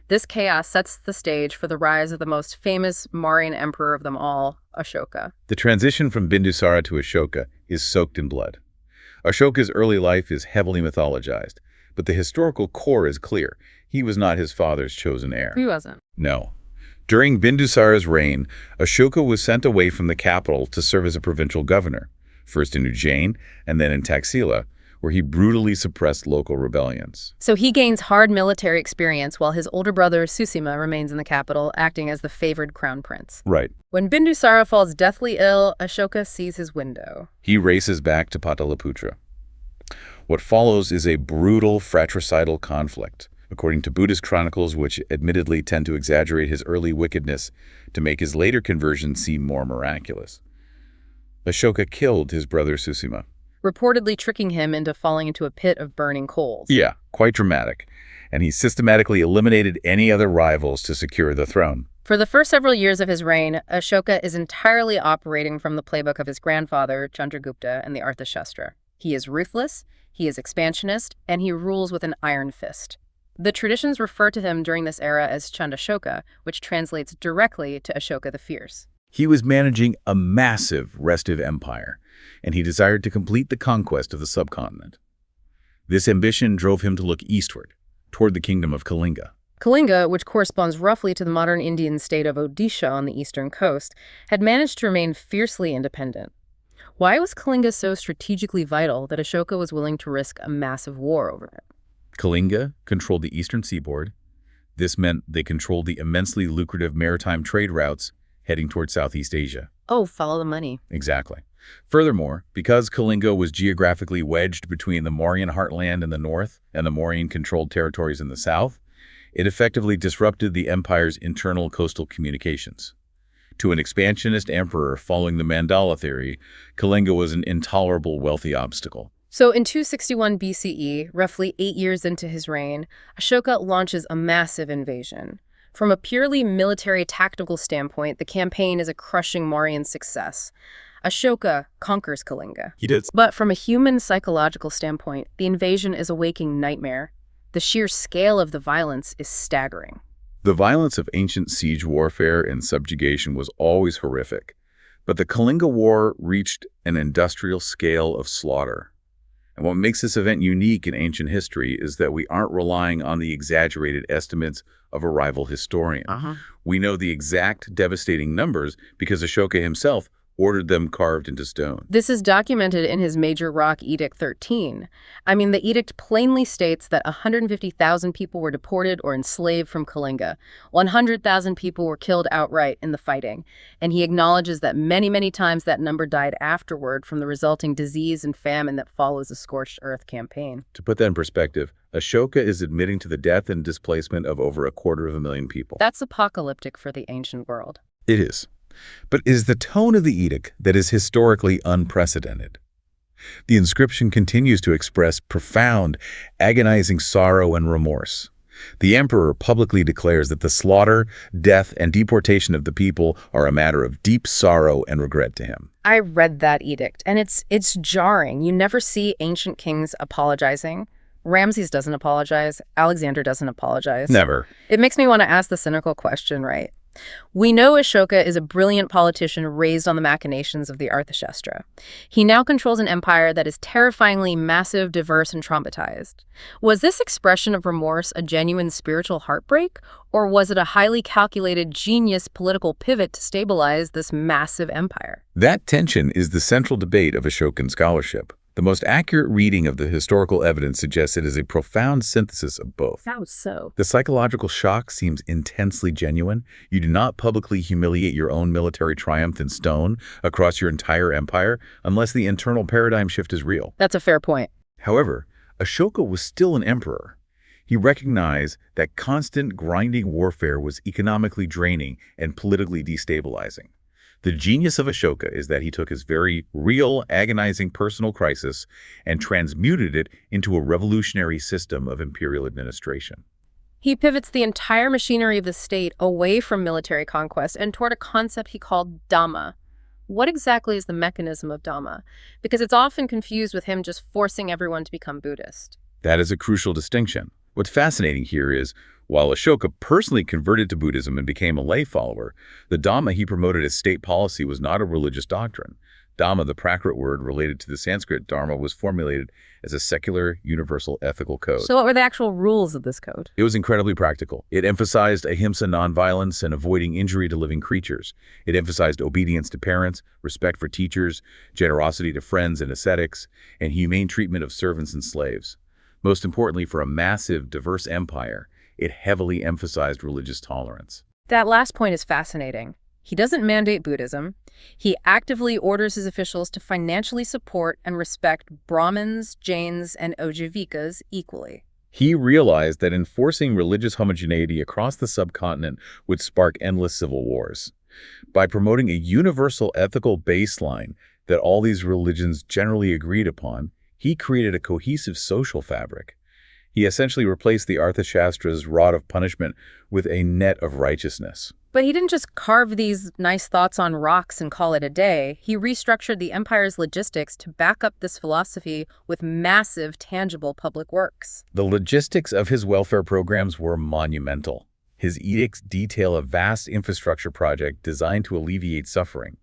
This chaos sets the stage for the rise of the most famous Mauryan emperor of them all, Ashoka. The transition from Bindusara to Ashoka is soaked in blood. Ashoka's early life is heavily mythologized, but the historical core is clear. He was not his father's chosen heir. He wasn't. No. During Bindusara's reign, Ashoka was sent away from the capital to serve as a provincial governor, first in Ujjain and then in Taxila, where he brutally suppressed local rebellions. So he gains hard military experience while his older brother Susima remains in the capital, acting as the favored crown prince. Right. When Bindusara falls deathly ill, Ashoka sees his window. He races back to Pataliputra. What follows is a brutal fratricidal conflict, according to Buddhist chronicles, which admittedly tend to exaggerate his early wickedness to make his later conversion seem more miraculous. Ashoka killed his brother Susima, reportedly tricking him into falling into a pit of burning coals. Yeah, quite dramatic. And he systematically eliminated any other rivals to secure the throne. For the first several years of his reign, Ashoka is entirely operating from the playbook of his grandfather, Chandragupta, and the Arthashastra. He is ruthless, he is expansionist, and he rules with an iron fist. The traditions refer to him during this era as Chandashoka, which translates directly to Ashoka the Fierce. He was managing a massive restive empire, and he desired to complete the conquest of the subcontinent. This ambition drove him to look eastward, toward the kingdom of Kalinga. Kalinga, which corresponds roughly to the modern Indian state of Odisha on the eastern coast, had managed to remain fiercely independent. Why was Kalinga so strategically vital that Ashoka was willing to risk a massive war over it? Kalinga controlled the eastern seaboard. This meant they controlled the immensely lucrative maritime trade routes heading toward Southeast Asia. Oh, follow the money. Exactly. Furthermore, because Kalinga was geographically wedged between the Mauryan heartland in the north and the Mauryan-controlled territories in the south, it effectively disrupted the empire's internal coastal communications. To an expansionist emperor following the Mandala theory, Kalinga was an intolerable wealthy obstacle. So in 261 BCE, roughly 8 years into his reign, Ashoka launches a massive invasion. From a purely military tactical standpoint, the campaign is a crushing Mauryan success. Ashoka conquers Kalinga. He did. But from a human psychological standpoint, the invasion is a waking nightmare. The sheer scale of the violence is staggering. The violence of ancient siege warfare and subjugation was always horrific, but the Kalinga War reached an industrial scale of slaughter. And what makes this event unique in ancient history is that we aren't relying on the exaggerated estimates of a rival historian. We know the exact devastating numbers because Ashoka himself ordered them carved into stone. This is documented in his major rock Edict 13. The edict plainly states that 150,000 people were deported or enslaved from Kalinga. 100,000 people were killed outright in the fighting. And he acknowledges that many, many times that number died afterward from the resulting disease and famine that follows the Scorched Earth campaign. To put that in perspective, Ashoka is admitting to the death and displacement of over 250,000 people. That's apocalyptic for the ancient world. It is. But it is the tone of the edict that is historically unprecedented. The inscription continues to express profound, agonizing sorrow and remorse. The emperor publicly declares that the slaughter, death, and deportation of the people are a matter of deep sorrow and regret to him. I read that edict, and it's jarring. You never see ancient kings apologizing. Ramses doesn't apologize. Alexander doesn't apologize. Never. It makes me want to ask the cynical question, right? We know Ashoka is a brilliant politician raised on the machinations of the Arthashastra. He now controls an empire that is terrifyingly massive, diverse, and traumatized. Was this expression of remorse a genuine spiritual heartbreak, or was it a highly calculated, genius political pivot to stabilize this massive empire? That tension is the central debate of Ashokan scholarship. The most accurate reading of the historical evidence suggests it is a profound synthesis of both. How so? The psychological shock seems intensely genuine. You do not publicly humiliate your own military triumph in stone across your entire empire unless the internal paradigm shift is real. That's a fair point. However, Ashoka was still an emperor. He recognized that constant grinding warfare was economically draining and politically destabilizing. The genius of Ashoka is that he took his very real, agonizing personal crisis and transmuted it into a revolutionary system of imperial administration. He pivots the entire machinery of the state away from military conquest and toward a concept he called Dhamma. What exactly is the mechanism of Dhamma? Because it's often confused with him just forcing everyone to become Buddhist. That is a crucial distinction. What's fascinating here is, while Ashoka personally converted to Buddhism and became a lay follower, the Dhamma he promoted as state policy was not a religious doctrine. Dhamma, the Prakrit word related to the Sanskrit dharma, was formulated as a secular, universal ethical code. So what were the actual rules of this code? It was incredibly practical. It emphasized ahimsa, nonviolence, and avoiding injury to living creatures. It emphasized obedience to parents, respect for teachers, generosity to friends and ascetics, and humane treatment of servants and slaves. Most importantly, for a massive, diverse empire, it heavily emphasized religious tolerance. That last point is fascinating. He doesn't mandate Buddhism. He actively orders his officials to financially support and respect Brahmins, Jains, and Ojivikas equally. He realized that enforcing religious homogeneity across the subcontinent would spark endless civil wars. By promoting a universal ethical baseline that all these religions generally agreed upon, he created a cohesive social fabric. He essentially replaced the arthashastra's rod of punishment with a net of righteousness. But he didn't just carve these nice thoughts on rocks and call it a day. He restructured the empire's logistics to back up this philosophy with massive, tangible public works. The logistics of his welfare programs were monumental. His edicts detail a vast infrastructure project designed to alleviate suffering.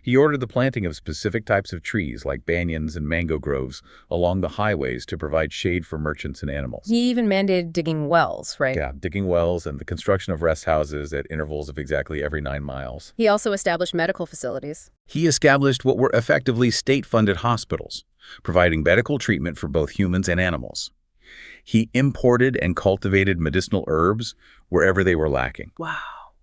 He ordered the planting of specific types of trees like banyans and mango groves along the highways to provide shade for merchants and animals. He even mandated digging wells, right? Yeah, digging wells and the construction of rest houses at intervals of exactly every 9 miles. He also established medical facilities. He established what were effectively state-funded hospitals, providing medical treatment for both humans and animals. He imported and cultivated medicinal herbs wherever they were lacking. Wow.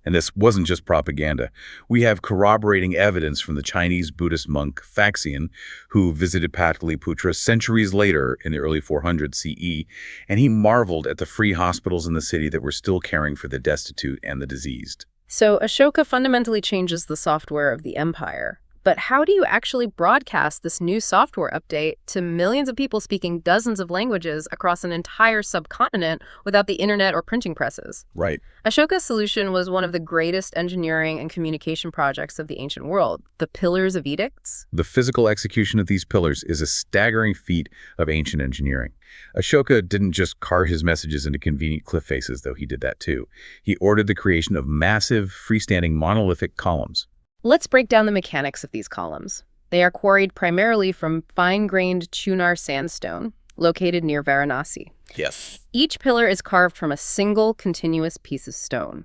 And this wasn't just propaganda. We have corroborating evidence from the Chinese Buddhist monk Faxian, who visited Pataliputra centuries later in the early 400s CE, and he marveled at the free hospitals in the city that were still caring for the destitute and the diseased. So Ashoka fundamentally changes the software of the empire. But how do you actually broadcast this new software update to millions of people speaking dozens of languages across an entire subcontinent without the internet or printing presses? Right. Ashoka's solution was one of the greatest engineering and communication projects of the ancient world, the Pillars of Edicts. The physical execution of these pillars is a staggering feat of ancient engineering. Ashoka didn't just carve his messages into convenient cliff faces, though he did that too. He ordered the creation of massive, freestanding monolithic columns. Let's break down the mechanics of these columns. They are quarried primarily from fine-grained Chunar sandstone, located near Varanasi. Yes. Each pillar is carved from a single continuous piece of stone.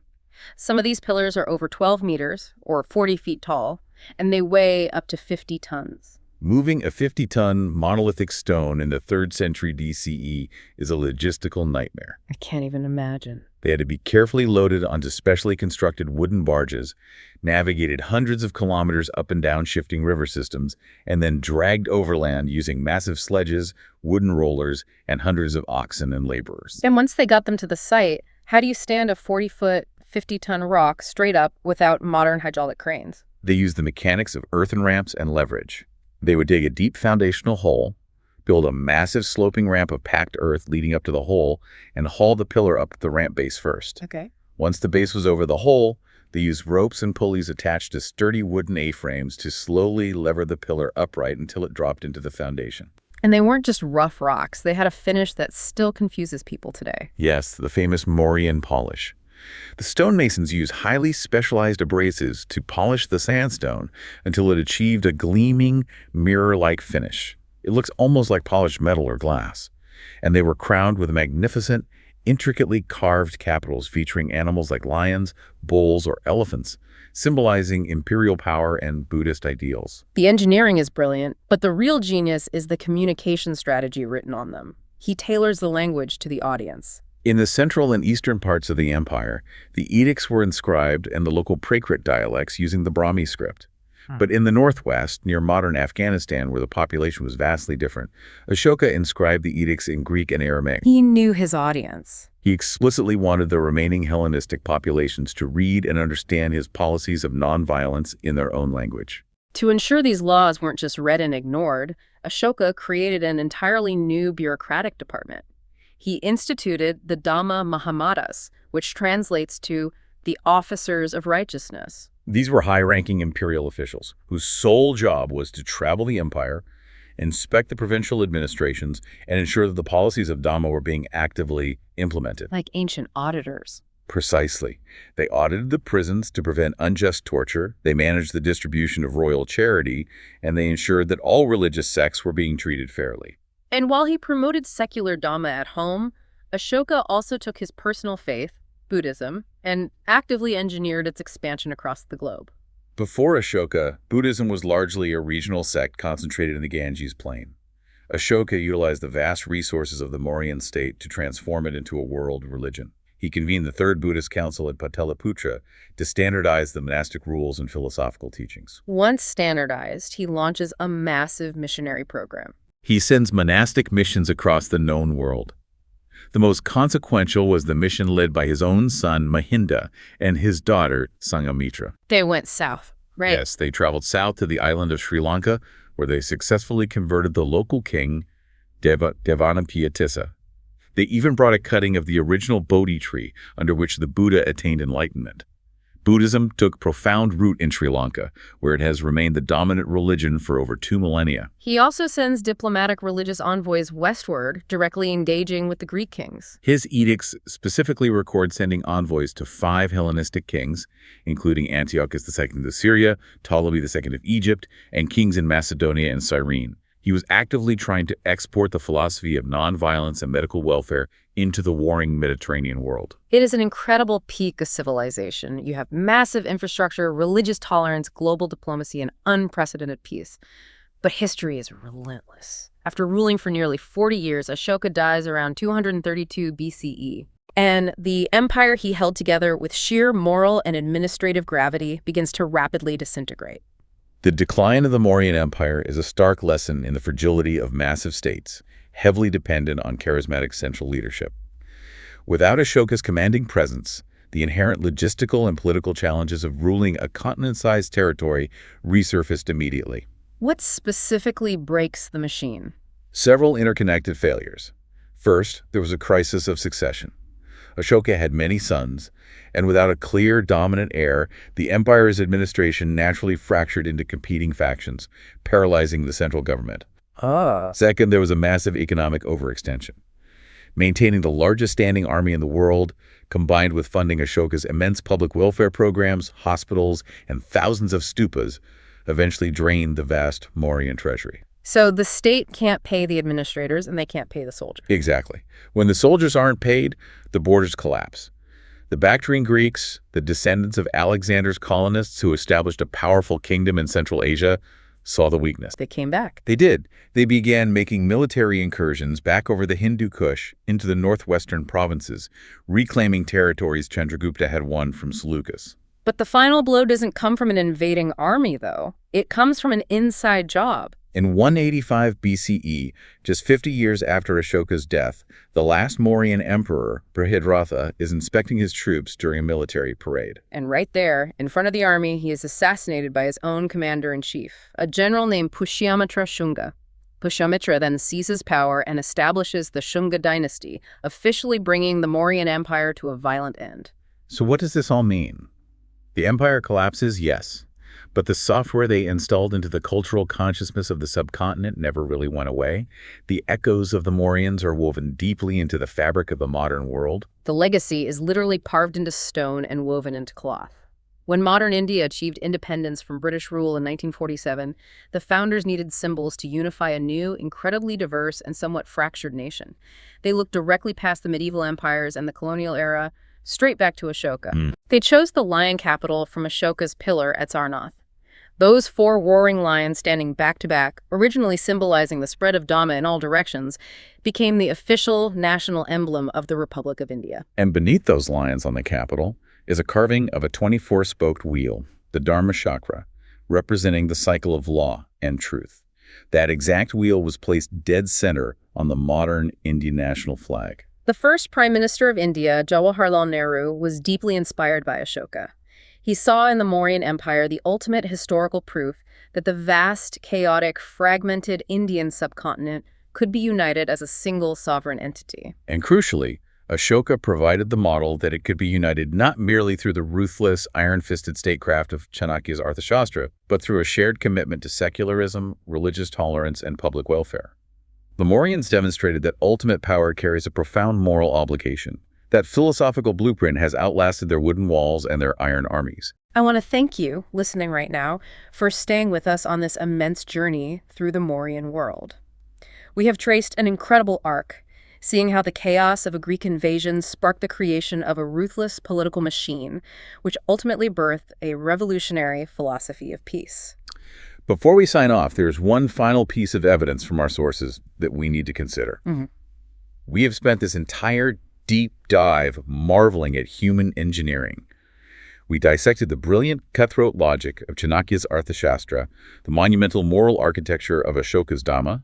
Some of these pillars are over 12 meters, or 40 feet tall, and they weigh up to 50 tons. Moving a 50-ton monolithic stone in the 3rd century BCE is a logistical nightmare. I can't even imagine. They had to be carefully loaded onto specially constructed wooden barges, navigated hundreds of kilometers up and down shifting river systems, and then dragged overland using massive sledges, wooden rollers, and hundreds of oxen and laborers. And once they got them to the site, how do you stand a 40-foot, 50-ton rock straight up without modern hydraulic cranes? They used the mechanics of earthen ramps and leverage. They would dig a deep foundational hole, build a massive sloping ramp of packed earth leading up to the hole, and haul the pillar up the ramp base first. Okay. Once the base was over the hole, they used ropes and pulleys attached to sturdy wooden A-frames to slowly lever the pillar upright until it dropped into the foundation. And they weren't just rough rocks. They had a finish that still confuses people today. Yes, the famous Mauryan polish. The stonemasons used highly specialized abrasives to polish the sandstone until it achieved a gleaming, mirror-like finish. It looks almost like polished metal or glass. And they were crowned with magnificent, intricately carved capitals featuring animals like lions, bulls, or elephants, symbolizing imperial power and Buddhist ideals. The engineering is brilliant, but the real genius is the communication strategy written on them. He tailors the language to the audience. In the central and eastern parts of the empire, the edicts were inscribed in the local Prakrit dialects using the Brahmi script. But in the northwest, near modern Afghanistan, where the population was vastly different, Ashoka inscribed the edicts in Greek and Aramaic. He knew his audience. He explicitly wanted the remaining Hellenistic populations to read and understand his policies of nonviolence in their own language. To ensure these laws weren't just read and ignored, Ashoka created an entirely new bureaucratic department. He instituted the Dhamma Mahamadas, which translates to the officers of righteousness. These were high-ranking imperial officials whose sole job was to travel the empire, inspect the provincial administrations, and ensure that the policies of Dhamma were being actively implemented. Like ancient auditors. Precisely. They audited the prisons to prevent unjust torture, they managed the distribution of royal charity, and they ensured that all religious sects were being treated fairly. And while he promoted secular Dhamma at home, Ashoka also took his personal faith, Buddhism, and actively engineered its expansion across the globe. Before Ashoka, Buddhism was largely a regional sect concentrated in the Ganges plain. Ashoka utilized the vast resources of the Mauryan state to transform it into a world religion. He convened the Third Buddhist Council at Pataliputra to standardize the monastic rules and philosophical teachings. Once standardized, he launches a massive missionary program. He sends monastic missions across the known world. The most consequential was the mission led by his own son, Mahinda, and his daughter, Sanghamitra. They went south, right? Yes, they traveled south to the island of Sri Lanka, where they successfully converted the local king, Devanapiyatissa. They even brought a cutting of the original Bodhi tree under which the Buddha attained enlightenment. Buddhism took profound root in Sri Lanka, where it has remained the dominant religion for over 2 millennia. He also sends diplomatic religious envoys westward, directly engaging with the Greek kings. His edicts specifically record sending envoys to 5 Hellenistic kings, including Antiochus II of Syria, Ptolemy II of Egypt, and kings in Macedonia and Cyrene. He was actively trying to export the philosophy of nonviolence and medical welfare into the warring Mediterranean world. It is an incredible peak of civilization. You have massive infrastructure, religious tolerance, global diplomacy, and unprecedented peace. But history is relentless. After ruling for nearly 40 years, Ashoka dies around 232 BCE. And the empire he held together with sheer moral and administrative gravity begins to rapidly disintegrate. The decline of the Mauryan Empire is a stark lesson in the fragility of massive states, heavily dependent on charismatic central leadership. Without Ashoka's commanding presence, the inherent logistical and political challenges of ruling a continent-sized territory resurfaced immediately. What specifically breaks the machine? Several interconnected failures. First, there was a crisis of succession. Ashoka had many sons, and without a clear, dominant heir, the empire's administration naturally fractured into competing factions, paralyzing the central government. Second, there was a massive economic overextension. Maintaining the largest standing army in the world, combined with funding Ashoka's immense public welfare programs, hospitals, and thousands of stupas, eventually drained the vast Mauryan treasury. So the state can't pay the administrators and they can't pay the soldiers. Exactly. When the soldiers aren't paid, the borders collapse. The Bactrian Greeks, the descendants of Alexander's colonists who established a powerful kingdom in Central Asia, saw the weakness. They came back. They did. They began making military incursions back over the Hindu Kush into the northwestern provinces, reclaiming territories Chandragupta had won from Seleucus. But the final blow doesn't come from an invading army, though. It comes from an inside job. In 185 BCE, just 50 years after Ashoka's death, the last Mauryan emperor, Brihadratha, is inspecting his troops during a military parade. And right there, in front of the army, he is assassinated by his own commander-in-chief, a general named Pushyamitra Shunga. Pushyamitra then seizes power and establishes the Shunga dynasty, officially bringing the Mauryan Empire to a violent end. So what does this all mean? The empire collapses, yes. But the software they installed into the cultural consciousness of the subcontinent never really went away. The echoes of the Mauryans are woven deeply into the fabric of the modern world. The legacy is literally carved into stone and woven into cloth. When modern India achieved independence from British rule in 1947, the founders needed symbols to unify a new, incredibly diverse, and somewhat fractured nation. They looked directly past the medieval empires and the colonial era, straight back to Ashoka. They chose the lion capital from Ashoka's pillar at Sarnath. Those 4 roaring lions standing back to back, originally symbolizing the spread of Dhamma in all directions, became the official national emblem of the Republic of India. And beneath those lions on the capital is a carving of a 24-spoked wheel, the Dharma Chakra, representing the cycle of law and truth. That exact wheel was placed dead center on the modern Indian national flag. The first Prime Minister of India, Jawaharlal Nehru, was deeply inspired by Ashoka. He saw in the Mauryan Empire the ultimate historical proof that the vast, chaotic, fragmented Indian subcontinent could be united as a single sovereign entity. And crucially, Ashoka provided the model that it could be united not merely through the ruthless, iron-fisted statecraft of Chanakya's arthashastra, but through a shared commitment to secularism, religious tolerance, and public welfare. The Mauryans demonstrated that ultimate power carries a profound moral obligation. That philosophical blueprint has outlasted their wooden walls and their iron armies. I want to thank you, listening right now, for staying with us on this immense journey through the Mauryan world. We have traced an incredible arc, seeing how the chaos of a Greek invasion sparked the creation of a ruthless political machine, which ultimately birthed a revolutionary philosophy of peace. Before we sign off, there's one final piece of evidence from our sources that we need to consider. We have spent this entire deep dive marveling at human engineering. We dissected the brilliant, cutthroat logic of Chanakya's Arthashastra, the monumental moral architecture of Ashoka's Dhamma,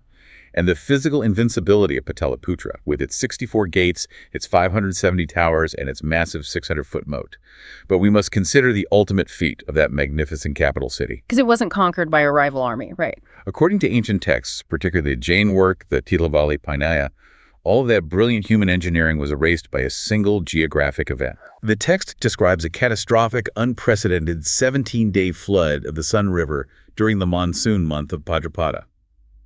and the physical invincibility of Pataliputra, with its 64 gates, its 570 towers, and its massive 600-foot moat. But we must consider the ultimate feat of that magnificent capital city. Because it wasn't conquered by a rival army, right? According to ancient texts, particularly the Jain work, the Tilavali Painaya, all of that brilliant human engineering was erased by a single geographic event. The text describes a catastrophic, unprecedented 17-day flood of the Sun River during the monsoon month of Bhadrapada.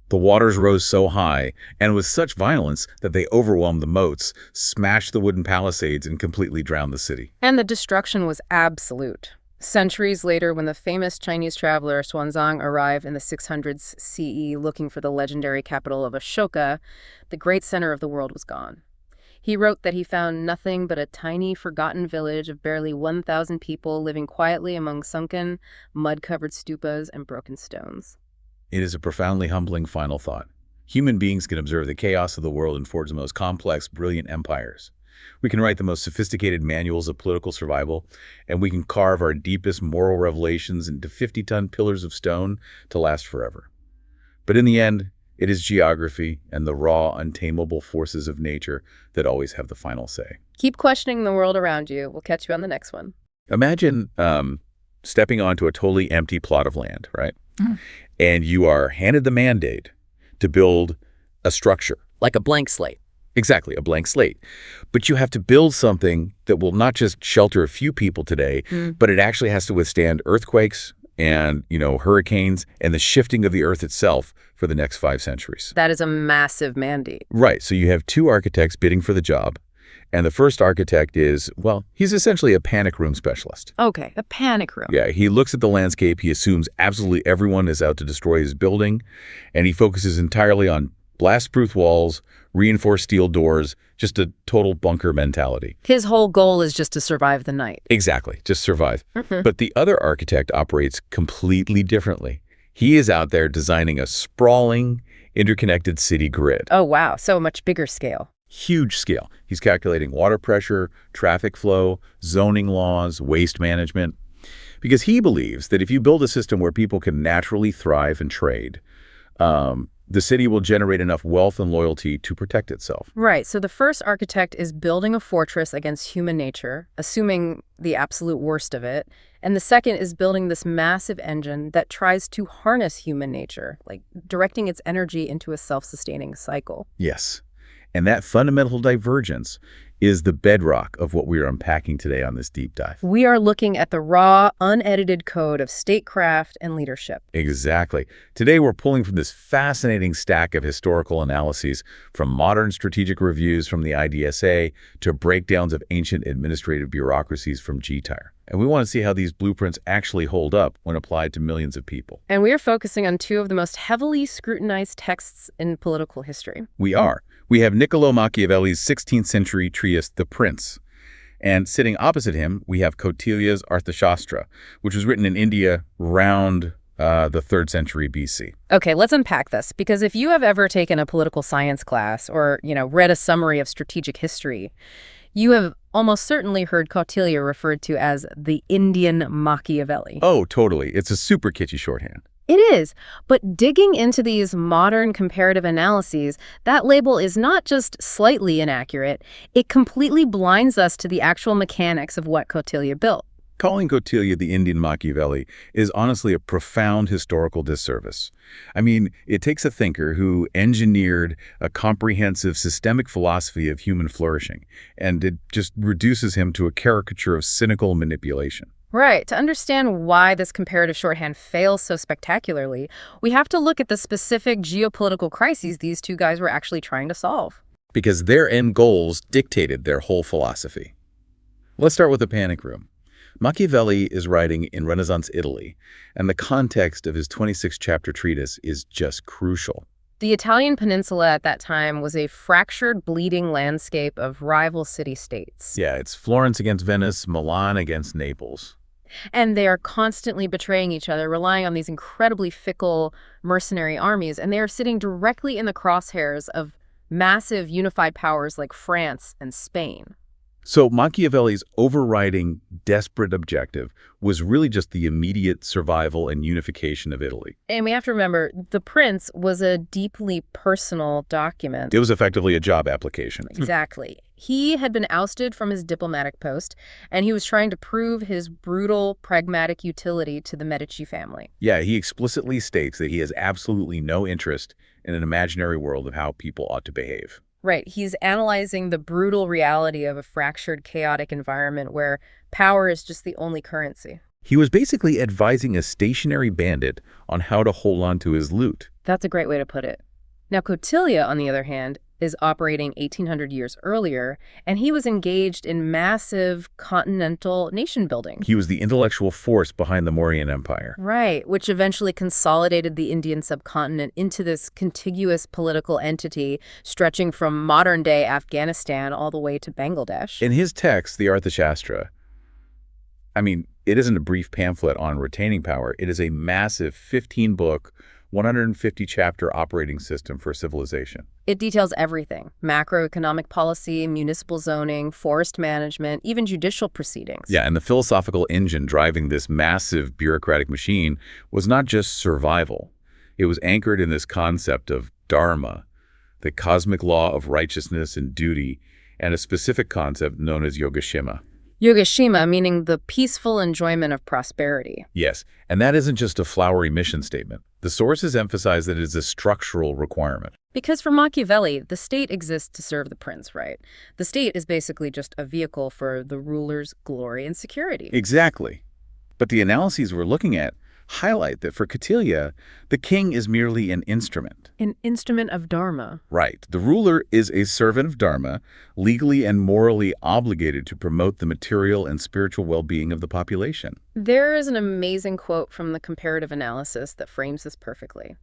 The waters rose so high and with such violence that they overwhelmed the moats, smashed the wooden palisades, and completely drowned the city. And the destruction was absolute. Centuries later, when the famous Chinese traveler Xuanzang arrived in the 600s CE looking for the legendary capital of Ashoka, the great center of the world was gone. He wrote that he found nothing but a tiny, forgotten village of barely 1,000 people living quietly among sunken, mud-covered stupas and broken stones. It is a profoundly humbling final thought. Human beings can observe the chaos of the world and forge the most complex, brilliant empires. We can write the most sophisticated manuals of political survival, and we can carve our deepest moral revelations into 50-ton pillars of stone to last forever. But in the end, it is geography and the raw, untamable forces of nature that always have the final say. Keep questioning the world around you. We'll catch you on the next one. Imagine stepping onto a totally empty plot of land, right? And you are handed the mandate to build a structure. Like a blank slate. Exactly, a blank slate. But you have to build something that will not just shelter a few people today, but it actually has to withstand earthquakes and, hurricanes and the shifting of the earth itself for the next 5 centuries. That is a massive mandate. Right, so you have 2 architects bidding for the job. And the first architect is, well, he's essentially a panic room specialist. Okay, a panic room. Yeah, he looks at the landscape, he assumes absolutely everyone is out to destroy his building, and he focuses entirely on blast-proof walls, reinforced steel doors, just a total bunker mentality. His whole goal is just to survive the night. Exactly, just survive. But the other architect operates completely differently. He is out there designing a sprawling, interconnected city grid. Oh, wow, so a much bigger scale. Huge scale. He's calculating water pressure, traffic flow, zoning laws, waste management. Because he believes that if you build a system where people can naturally thrive and trade, the city will generate enough wealth and loyalty to protect itself. Right, so the first architect is building a fortress against human nature, assuming the absolute worst of it. And the second is building this massive engine that tries to harness human nature, like directing its energy into a self-sustaining cycle. Yes. And that fundamental divergence is the bedrock of what we are unpacking today on this deep dive. We are looking at the raw, unedited code of statecraft and leadership. Exactly. Today, we're pulling from this fascinating stack of historical analyses, from modern strategic reviews from the IDSA to breakdowns of ancient administrative bureaucracies from GTIRE. And we want to see how these blueprints actually hold up when applied to millions of people. And we are focusing on 2 of the most heavily scrutinized texts in political history. We are. We have Niccolò Machiavelli's 16th century treatise, The Prince. And sitting opposite him, we have Kautilya's Arthashastra, which was written in India around the 3rd century BC. Okay, let's unpack this, because if you have ever taken a political science class or, read a summary of strategic history, you have almost certainly heard Kautilya referred to as the Indian Machiavelli. Oh, totally. It's a super kitschy shorthand. It is, but digging into these modern comparative analyses, that label is not just slightly inaccurate, it completely blinds us to the actual mechanics of what Kautilya built. Calling Kautilya the Indian Machiavelli is honestly a profound historical disservice. I mean, it takes a thinker who engineered a comprehensive systemic philosophy of human flourishing, and it just reduces him to a caricature of cynical manipulation. Right. To understand why this comparative shorthand fails so spectacularly, we have to look at the specific geopolitical crises these two guys were actually trying to solve. Because their end goals dictated their whole philosophy. Let's start with the panic room. Machiavelli is writing in Renaissance Italy, and the context of his 26-chapter treatise is just crucial. The Italian peninsula at that time was a fractured, bleeding landscape of rival city-states. Yeah, it's Florence against Venice, Milan against Naples. And they are constantly betraying each other, relying on these incredibly fickle mercenary armies, and they are sitting directly in the crosshairs of massive unified powers like France and Spain. So Machiavelli's overriding, desperate objective was really just the immediate survival and unification of Italy. And we have to remember, The Prince was a deeply personal document. It was effectively a job application. Exactly. He had been ousted from his diplomatic post, and he was trying to prove his brutal, pragmatic utility to the Medici family. Yeah, he explicitly states that he has absolutely no interest in an imaginary world of how people ought to behave. Right. He's analyzing the brutal reality of a fractured, chaotic environment where power is just the only currency. He was basically advising a stationary bandit on how to hold on to his loot. That's a great way to put it. Now, Kautilya, on the other hand, is operating 1,800 years earlier, and he was engaged in massive continental nation building. He was the intellectual force behind the Mauryan Empire. Right, which eventually consolidated the Indian subcontinent into this contiguous political entity stretching from modern-day Afghanistan all the way to Bangladesh. In his text, the Arthashastra, it isn't a brief pamphlet on retaining power. It is a massive 15-book, 150-chapter operating system for civilization. It details everything: macroeconomic policy, municipal zoning, forest management, even judicial proceedings. Yeah, and the philosophical engine driving this massive bureaucratic machine was not just survival. It was anchored in this concept of dharma, the cosmic law of righteousness and duty, and a specific concept known as yogashima. Yogashima, meaning the peaceful enjoyment of prosperity. Yes, and that isn't just a flowery mission statement. The sources emphasize that it is a structural requirement. Because for Machiavelli, the state exists to serve the prince, right? The state is basically just a vehicle for the ruler's glory and security. Exactly. But the analyses we're looking at highlight that for Kautilya, the king is merely an instrument. An instrument of dharma. Right. The ruler is a servant of dharma, legally and morally obligated to promote the material and spiritual well-being of the population. There is an amazing quote from the comparative analysis that frames this perfectly.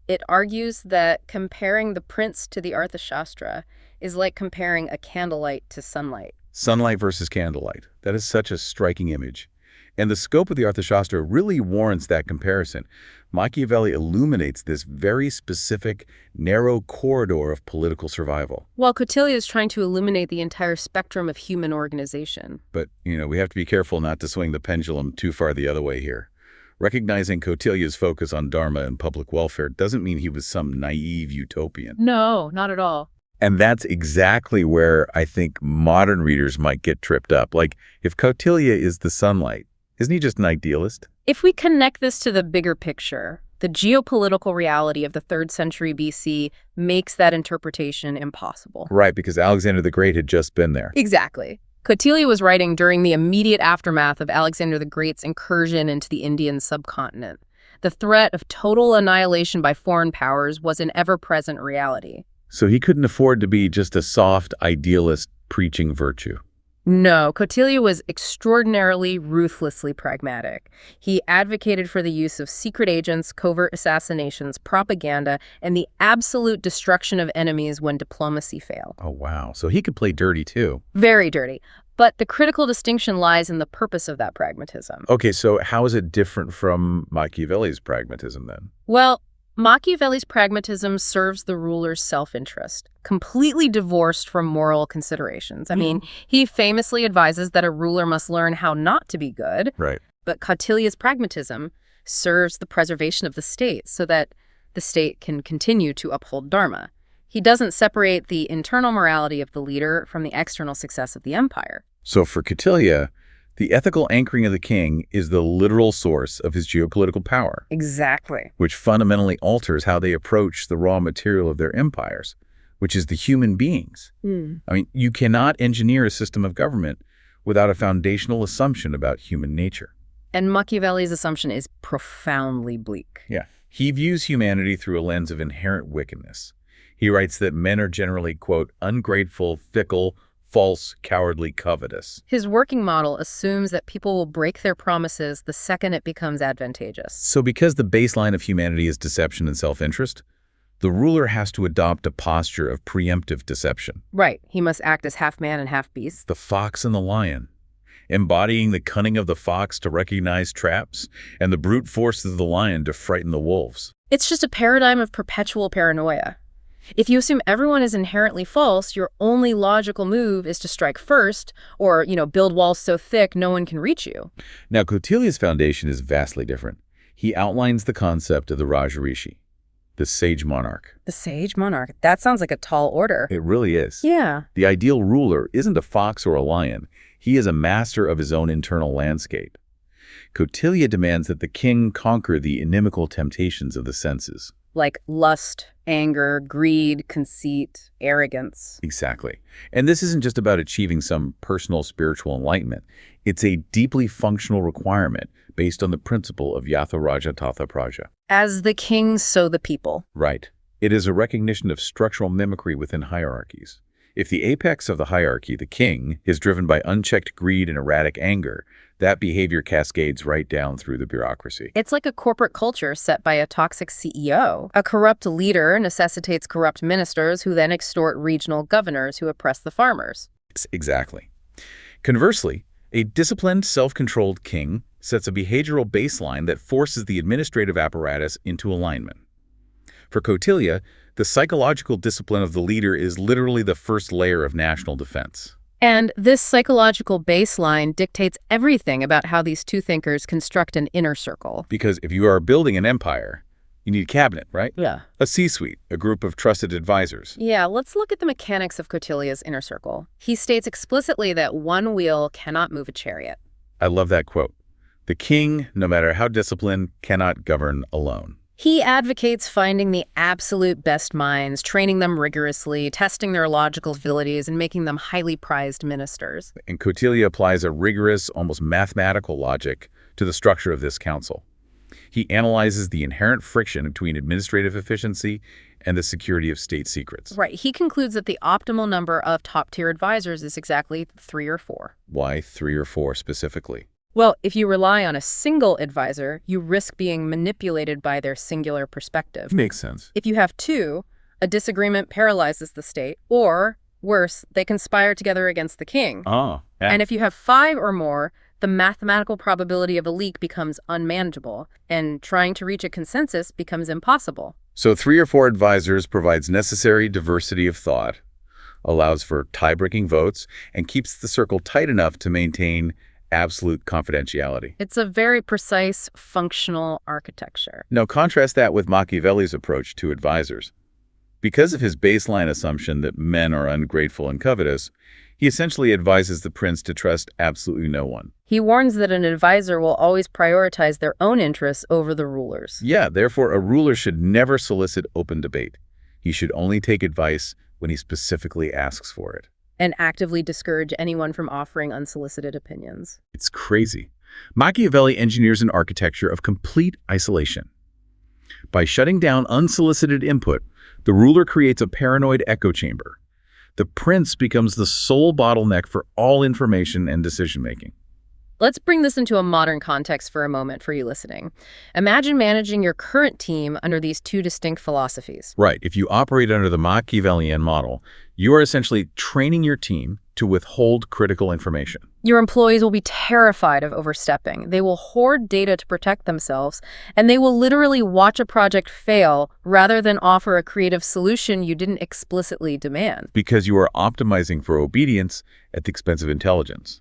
It argues that comparing the prince to the arthashastra is like comparing a candlelight to sunlight. Sunlight versus candlelight. That is such a striking image. And the scope of the Arthashastra really warrants that comparison. Machiavelli illuminates this very specific, narrow corridor of political survival. While Kautilya is trying to illuminate the entire spectrum of human organization. But, we have to be careful not to swing the pendulum too far the other way here. Recognizing Kautilya's focus on dharma and public welfare doesn't mean he was some naive utopian. No, not at all. And that's exactly where I think modern readers might get tripped up. Like, if Kautilya is the sunlight, isn't he just an idealist? If we connect this to the bigger picture, the geopolitical reality of the 3rd century BC makes that interpretation impossible. Right, because Alexander the Great had just been there. Exactly. Kautilya was writing during the immediate aftermath of Alexander the Great's incursion into the Indian subcontinent. The threat of total annihilation by foreign powers was an ever-present reality. So he couldn't afford to be just a soft idealist preaching virtue. No, Kautilya was extraordinarily, ruthlessly pragmatic. He advocated for the use of secret agents, covert assassinations, propaganda, and the absolute destruction of enemies when diplomacy failed. Oh, wow. So he could play dirty, too. Very dirty. But the critical distinction lies in the purpose of that pragmatism. Okay, so how is it different from Machiavelli's pragmatism, then? Well, Machiavelli's pragmatism serves the ruler's self-interest, completely divorced from moral considerations. I mean, he famously advises that a ruler must learn how not to be good. Right. But Kautilya's pragmatism serves the preservation of the state so that the state can continue to uphold dharma. He doesn't separate the internal morality of the leader from the external success of the empire. So for Kautilya, the ethical anchoring of the king is the literal source of his geopolitical power. Exactly. Which fundamentally alters how they approach the raw material of their empires, which is the human beings. I mean, you cannot engineer a system of government without a foundational assumption about human nature. And Machiavelli's assumption is profoundly bleak. Yeah. He views humanity through a lens of inherent wickedness. He writes that men are generally, quote, ungrateful, fickle, false, cowardly, covetous. His working model assumes that people will break their promises the second it becomes advantageous. So because the baseline of humanity is deception and self-interest, the ruler has to adopt a posture of preemptive deception. Right. He must act as half man and half beast. The fox and the lion, embodying the cunning of the fox to recognize traps and the brute force of the lion to frighten the wolves. It's just a paradigm of perpetual paranoia. If you assume everyone is inherently false, your only logical move is to strike first or, build walls so thick no one can reach you. Now, Kautilya's foundation is vastly different. He outlines the concept of the Rajarishi, the sage monarch. The sage monarch. That sounds like a tall order. It really is. Yeah. The ideal ruler isn't a fox or a lion. He is a master of his own internal landscape. Kautilya demands that the king conquer the inimical temptations of the senses. Like lust, anger, greed, conceit, arrogance. Exactly. And this isn't just about achieving some personal spiritual enlightenment. It's a deeply functional requirement based on the principle of Yatha Raja Tatha Praja. As the king, so the people. Right. It is a recognition of structural mimicry within hierarchies. If the apex of the hierarchy, the king, is driven by unchecked greed and erratic anger, that behavior cascades right down through the bureaucracy. It's like a corporate culture set by a toxic CEO. A corrupt leader necessitates corrupt ministers who then extort regional governors who oppress the farmers. Exactly. Conversely, a disciplined, self-controlled king sets a behavioral baseline that forces the administrative apparatus into alignment. For Kautilya, the psychological discipline of the leader is literally the first layer of national defense. And this psychological baseline dictates everything about how these two thinkers construct an inner circle. Because if you are building an empire, you need a cabinet, right? Yeah. A C-suite, a group of trusted advisors. Yeah, let's look at the mechanics of Kautilya's inner circle. He states explicitly that one wheel cannot move a chariot. I love that quote. The king, no matter how disciplined, cannot govern alone. He advocates finding the absolute best minds, training them rigorously, testing their logical abilities, and making them highly prized ministers. And Kautilya applies a rigorous, almost mathematical logic to the structure of this council. He analyzes the inherent friction between administrative efficiency and the security of state secrets. Right. He concludes that the optimal number of top-tier advisors is exactly 3 or 4. Why 3 or 4 specifically? Well, if you rely on a single advisor, you risk being manipulated by their singular perspective. Makes sense. If you have 2, a disagreement paralyzes the state, or, worse, they conspire together against the king. Oh, yeah. And if you have 5 or more, the mathematical probability of a leak becomes unmanageable, and trying to reach a consensus becomes impossible. So 3 or 4 advisors provides necessary diversity of thought, allows for tie-breaking votes, and keeps the circle tight enough to maintain absolute confidentiality. It's a very precise, functional architecture. Now contrast that with Machiavelli's approach to advisors. Because of his baseline assumption that men are ungrateful and covetous, he essentially advises the prince to trust absolutely no one. He warns that an advisor will always prioritize their own interests over the ruler's. Yeah, therefore a ruler should never solicit open debate. He should only take advice when he specifically asks for it. And actively discourage anyone from offering unsolicited opinions. It's crazy. Machiavelli engineers an architecture of complete isolation. By shutting down unsolicited input, the ruler creates a paranoid echo chamber. The prince becomes the sole bottleneck for all information and decision-making. Let's bring this into a modern context for a moment for you listening. Imagine managing your current team under these 2 distinct philosophies. Right. If you operate under the Machiavellian model, you are essentially training your team to withhold critical information. Your employees will be terrified of overstepping. They will hoard data to protect themselves, and they will literally watch a project fail rather than offer a creative solution you didn't explicitly demand. Because you are optimizing for obedience at the expense of intelligence.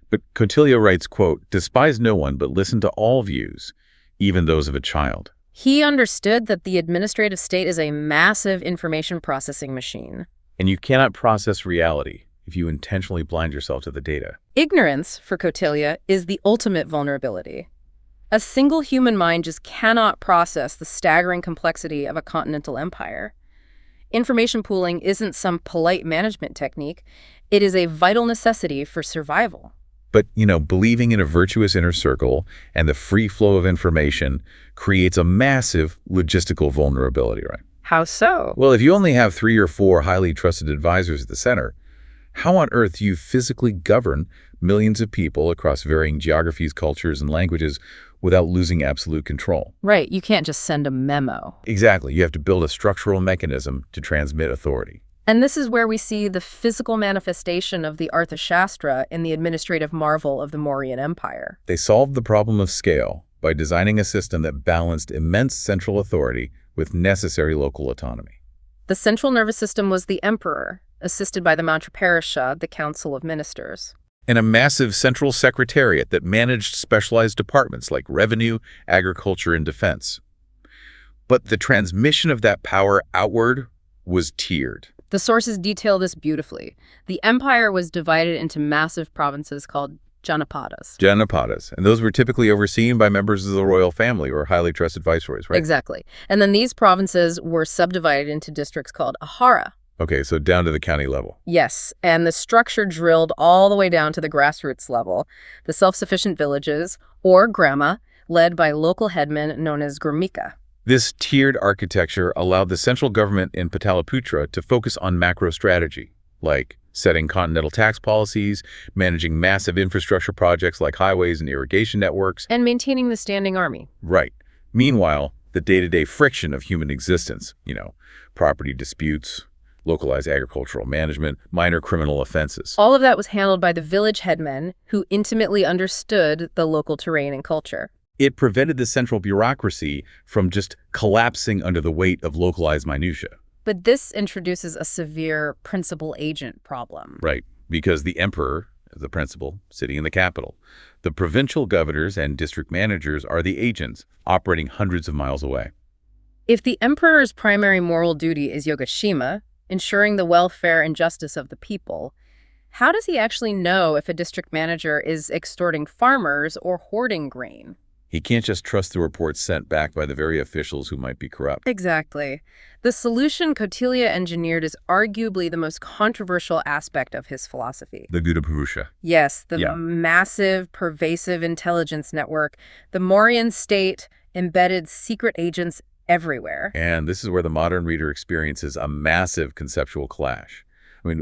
But Kautilya writes, quote, "Despise no one, but listen to all views, even those of a child." He understood that the administrative state is a massive information processing machine. And you cannot process reality if you intentionally blind yourself to the data. Ignorance, for Kautilya, is the ultimate vulnerability. A single human mind just cannot process the staggering complexity of a continental empire. Information pooling isn't some polite management technique. It is a vital necessity for survival. But, believing in a virtuous inner circle and the free flow of information creates a massive logistical vulnerability, right? How so? Well, if you only have 3 or 4 highly trusted advisors at the center, how on earth do you physically govern millions of people across varying geographies, cultures, and languages without losing absolute control? Right, you can't just send a memo. Exactly. You have to build a structural mechanism to transmit authority. And this is where we see the physical manifestation of the arthashastra in the administrative marvel of the Mauryan Empire. They solved the problem of scale by designing a system that balanced immense central authority with necessary local autonomy. The central nervous system was the emperor, assisted by the Mantraparishad, the Council of Ministers. And a massive central secretariat that managed specialized departments like revenue, agriculture, and defense. But the transmission of that power outward was tiered. The sources detail this beautifully. The empire was divided into massive provinces called janapadas. Janapadas. And those were typically overseen by members of the royal family or highly trusted viceroys, right? Exactly. And then these provinces were subdivided into districts called ahara. Okay, so down to the county level. Yes, and the structure drilled all the way down to the grassroots level. The self-sufficient villages, or grama, led by local headmen known as gramika. This tiered architecture allowed the central government in Pataliputra to focus on macro strategy, like setting continental tax policies, managing massive infrastructure projects like highways and irrigation networks, and maintaining the standing army. Right. Meanwhile, the day-to-day friction of human existence, property disputes, localized agricultural management, minor criminal offenses. All of that was handled by the village headmen who intimately understood the local terrain and culture. It prevented the central bureaucracy from just collapsing under the weight of localized minutiae. But this introduces a severe principal-agent problem. Right, because the emperor is the principal, sitting in the capital. The provincial governors and district managers are the agents, operating hundreds of miles away. If the emperor's primary moral duty is Yogashima, ensuring the welfare and justice of the people, how does he actually know if a district manager is extorting farmers or hoarding grain? He can't just trust the reports sent back by the very officials who might be corrupt. Exactly. The solution Kautilya engineered is arguably the most controversial aspect of his philosophy. The Guna Purusha. Yes, the massive, pervasive intelligence network. The Mauryan state embedded secret agents everywhere. And this is where the modern reader experiences a massive conceptual clash.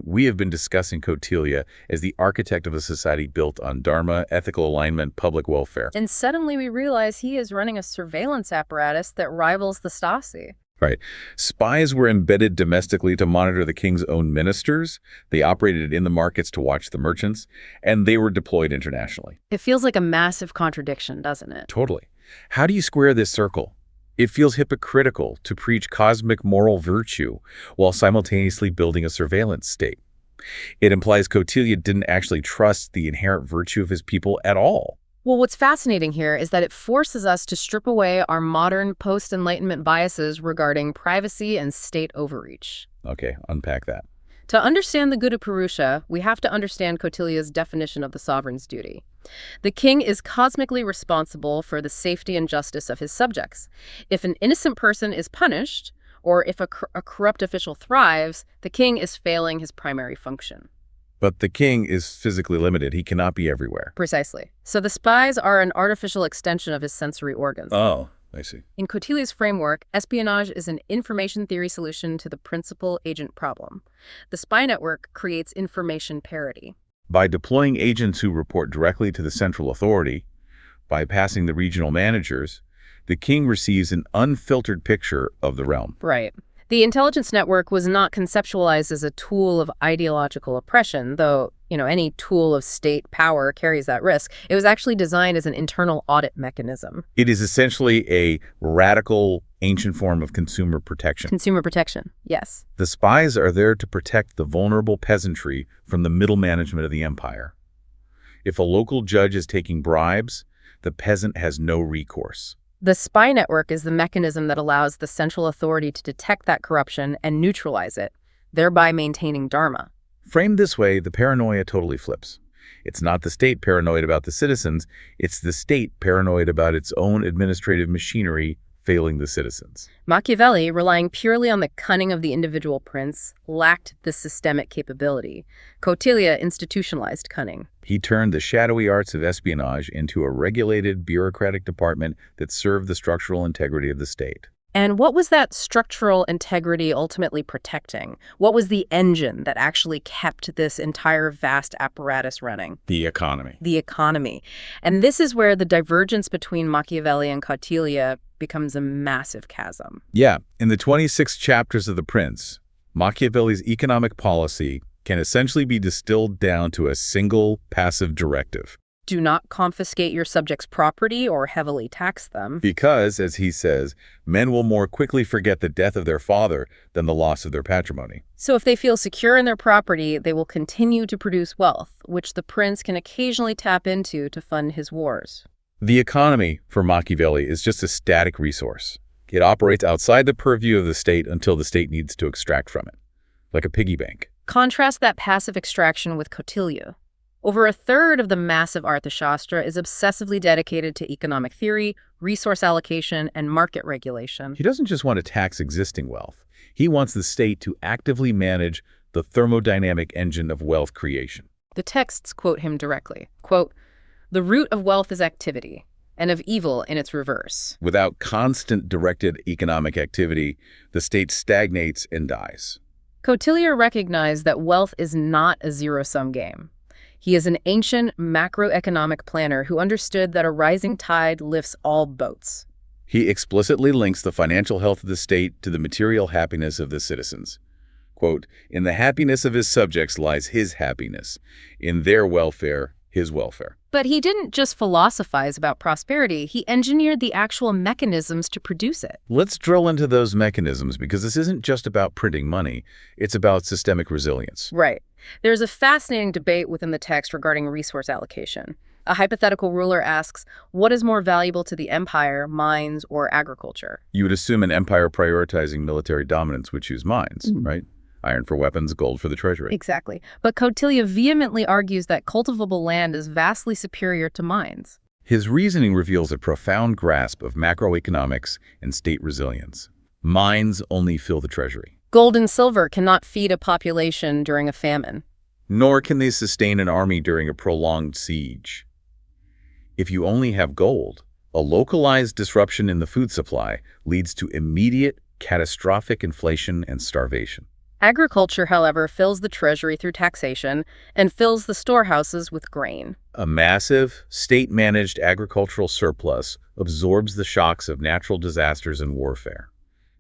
We have been discussing Kautilya as the architect of a society built on dharma, ethical alignment, public welfare. And suddenly we realize he is running a surveillance apparatus that rivals the Stasi. Right. Spies were embedded domestically to monitor the king's own ministers. They operated in the markets to watch the merchants, and they were deployed internationally. It feels like a massive contradiction, doesn't it? Totally. How do you square this circle? It feels hypocritical to preach cosmic moral virtue while simultaneously building a surveillance state. It implies Kautilya didn't actually trust the inherent virtue of his people at all. Well, what's fascinating here is that it forces us to strip away our modern post-Enlightenment biases regarding privacy and state overreach. Okay, unpack that. To understand the Guna Purusha, we have to understand Kautilya's definition of the sovereign's duty. The king is cosmically responsible for the safety and justice of his subjects. If an innocent person is punished, or if a corrupt official thrives, the king is failing his primary function. But the king is physically limited. He cannot be everywhere. Precisely. So the spies are an artificial extension of his sensory organs. Oh, I see. In Kautilya's framework, espionage is an information theory solution to the principal-agent problem. The spy network creates information parity. By deploying agents who report directly to the central authority, bypassing the regional managers, the king receives an unfiltered picture of the realm. Right. The intelligence network was not conceptualized as a tool of ideological oppression, though, any tool of state power carries that risk. It was actually designed as an internal audit mechanism. It is essentially a radical, ancient form of consumer protection. Consumer protection, yes. The spies are there to protect the vulnerable peasantry from the middle management of the empire. If a local judge is taking bribes, the peasant has no recourse. The spy network is the mechanism that allows the central authority to detect that corruption and neutralize it, thereby maintaining dharma. Framed this way, the paranoia totally flips. It's not the state paranoid about the citizens, it's the state paranoid about its own administrative machinery failing the citizens. Machiavelli, relying purely on the cunning of the individual prince, lacked the systemic capability. Kautilya institutionalized cunning. He turned the shadowy arts of espionage into a regulated bureaucratic department that served the structural integrity of the state. And what was that structural integrity ultimately protecting? What was the engine that actually kept this entire vast apparatus running? The economy. The economy. And this is where the divergence between Machiavelli and Kautilya becomes a massive chasm. Yeah, in the 26 chapters of The Prince, Machiavelli's economic policy can essentially be distilled down to a single passive directive. Do not confiscate your subjects' property or heavily tax them. Because, as he says, men will more quickly forget the death of their father than the loss of their patrimony. So if they feel secure in their property, they will continue to produce wealth, which the prince can occasionally tap into to fund his wars. The economy, for Machiavelli, is just a static resource. It operates outside the purview of the state until the state needs to extract from it, like a piggy bank. Contrast that passive extraction with Kautilya. Over a third of the massive arthashastra is obsessively dedicated to economic theory, resource allocation, and market regulation. He doesn't just want to tax existing wealth. He wants the state to actively manage the thermodynamic engine of wealth creation. The texts quote him directly. Quote, "The root of wealth is activity, and of evil in its reverse." Without constant directed economic activity, the state stagnates and dies. Kautilya recognized that wealth is not a zero-sum game. He is an ancient macroeconomic planner who understood that a rising tide lifts all boats. He explicitly links the financial health of the state to the material happiness of the citizens. Quote, "In the happiness of his subjects lies his happiness. In their welfare, his welfare." But he didn't just philosophize about prosperity, he engineered the actual mechanisms to produce it. Let's drill into those mechanisms, because this isn't just about printing money, it's about systemic resilience. Right. There's a fascinating debate within the text regarding resource allocation. A hypothetical ruler asks, what is more valuable to the empire, mines or agriculture? You would assume an empire prioritizing military dominance would choose mines, right? Iron for weapons, gold for the treasury. Exactly. But Kautilya vehemently argues that cultivable land is vastly superior to mines. His reasoning reveals a profound grasp of macroeconomics and state resilience. Mines only fill the treasury. Gold and silver cannot feed a population during a famine. Nor can they sustain an army during a prolonged siege. If you only have gold, a localized disruption in the food supply leads to immediate, catastrophic inflation and starvation. Agriculture, however, fills the treasury through taxation and fills the storehouses with grain. A massive, state-managed agricultural surplus absorbs the shocks of natural disasters and warfare.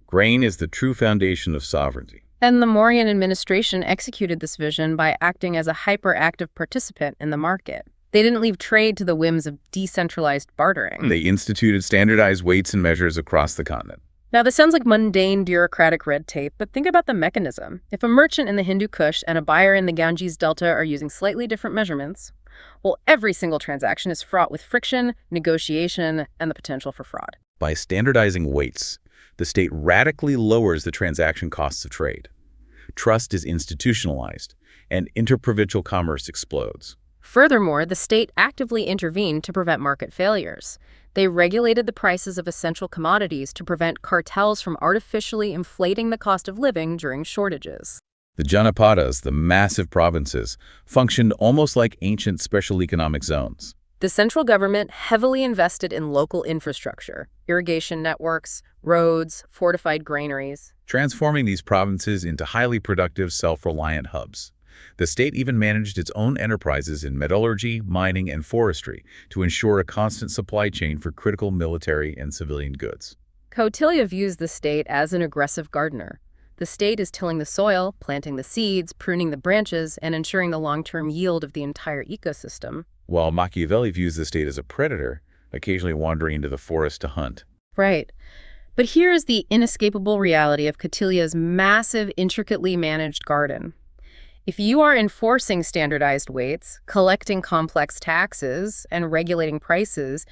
Grain is the true foundation of sovereignty. And the Mauryan administration executed this vision by acting as a hyperactive participant in the market. They didn't leave trade to the whims of decentralized bartering. They instituted standardized weights and measures across the continent. Now, this sounds like mundane bureaucratic red tape, but think about the mechanism. If a merchant in the Hindu Kush and a buyer in the Ganges Delta are using slightly different measurements, well, every single transaction is fraught with friction, negotiation, and the potential for fraud. By standardizing weights, the state radically lowers the transaction costs of trade. Trust is institutionalized, and interprovincial commerce explodes. Furthermore, the state actively intervened to prevent market failures. They regulated the prices of essential commodities to prevent cartels from artificially inflating the cost of living during shortages. The Janapadas, the massive provinces, functioned almost like ancient special economic zones. The central government heavily invested in local infrastructure, irrigation networks, roads, fortified granaries, transforming these provinces into highly productive, self-reliant hubs. The state even managed its own enterprises in metallurgy, mining, and forestry to ensure a constant supply chain for critical military and civilian goods. Kautilya views the state as an aggressive gardener. The state is tilling the soil, planting the seeds, pruning the branches, and ensuring the long-term yield of the entire ecosystem. While Machiavelli views the state as a predator, occasionally wandering into the forest to hunt. Right. But here is the inescapable reality of Kautilya's massive, intricately managed garden. If you are enforcing standardized weights, collecting complex taxes, and regulating prices,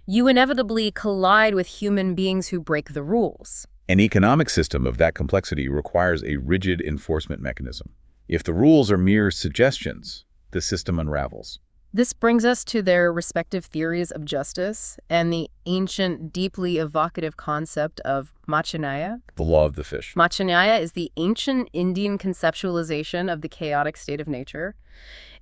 you inevitably collide with human beings who break the rules. An economic system of that complexity requires a rigid enforcement mechanism. If the rules are mere suggestions, the system unravels. This brings us to their respective theories of justice and the ancient, deeply evocative concept of chanakya. The law of the fish. Chanakya is the ancient Indian conceptualization of the chaotic state of nature.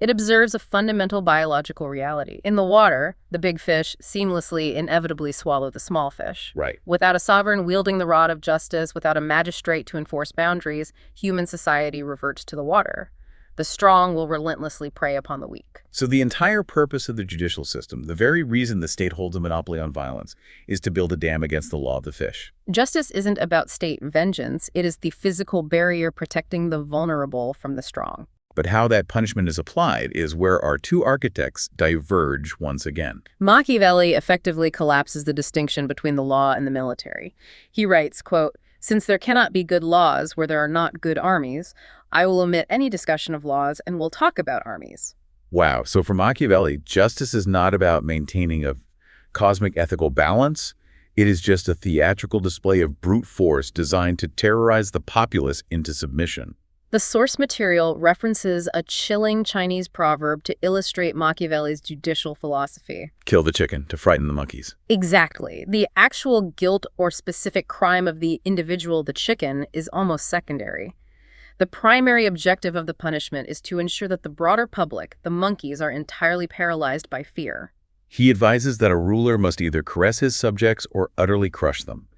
It observes a fundamental biological reality. In the water, the big fish seamlessly, inevitably swallow the small fish. Right. Without a sovereign wielding the rod of justice, without a magistrate to enforce boundaries, human society reverts to the water. The strong will relentlessly prey upon the weak. So the entire purpose of the judicial system, the very reason the state holds a monopoly on violence, is to build a dam against the law of the fish. Justice isn't about state vengeance. It is the physical barrier protecting the vulnerable from the strong. But how that punishment is applied is where our two architects diverge once again. Machiavelli effectively collapses the distinction between the law and the military. He writes, quote, "Since there cannot be good laws where there are not good armies, I will omit any discussion of laws and will talk about armies." Wow, so for Machiavelli, justice is not about maintaining a cosmic ethical balance. It is just a theatrical display of brute force designed to terrorize the populace into submission. The source material references a chilling Chinese proverb to illustrate Machiavelli's judicial philosophy. Kill the chicken to frighten the monkeys. Exactly. The actual guilt or specific crime of the individual, the chicken, is almost secondary. The primary objective of the punishment is to ensure that the broader public, the monkeys, are entirely paralyzed by fear. He advises that a ruler must either caress his subjects or utterly crush them.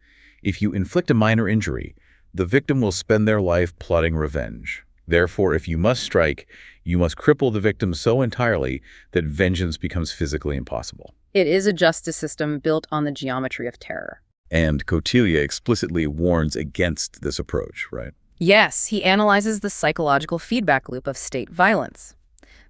If you inflict a minor injury, the victim will spend their life plotting revenge. Therefore, if you must strike, you must cripple the victim so entirely that vengeance becomes physically impossible. It is a justice system built on the geometry of terror. And Kautilya explicitly warns against this approach, right? Yes, he analyzes the psychological feedback loop of state violence.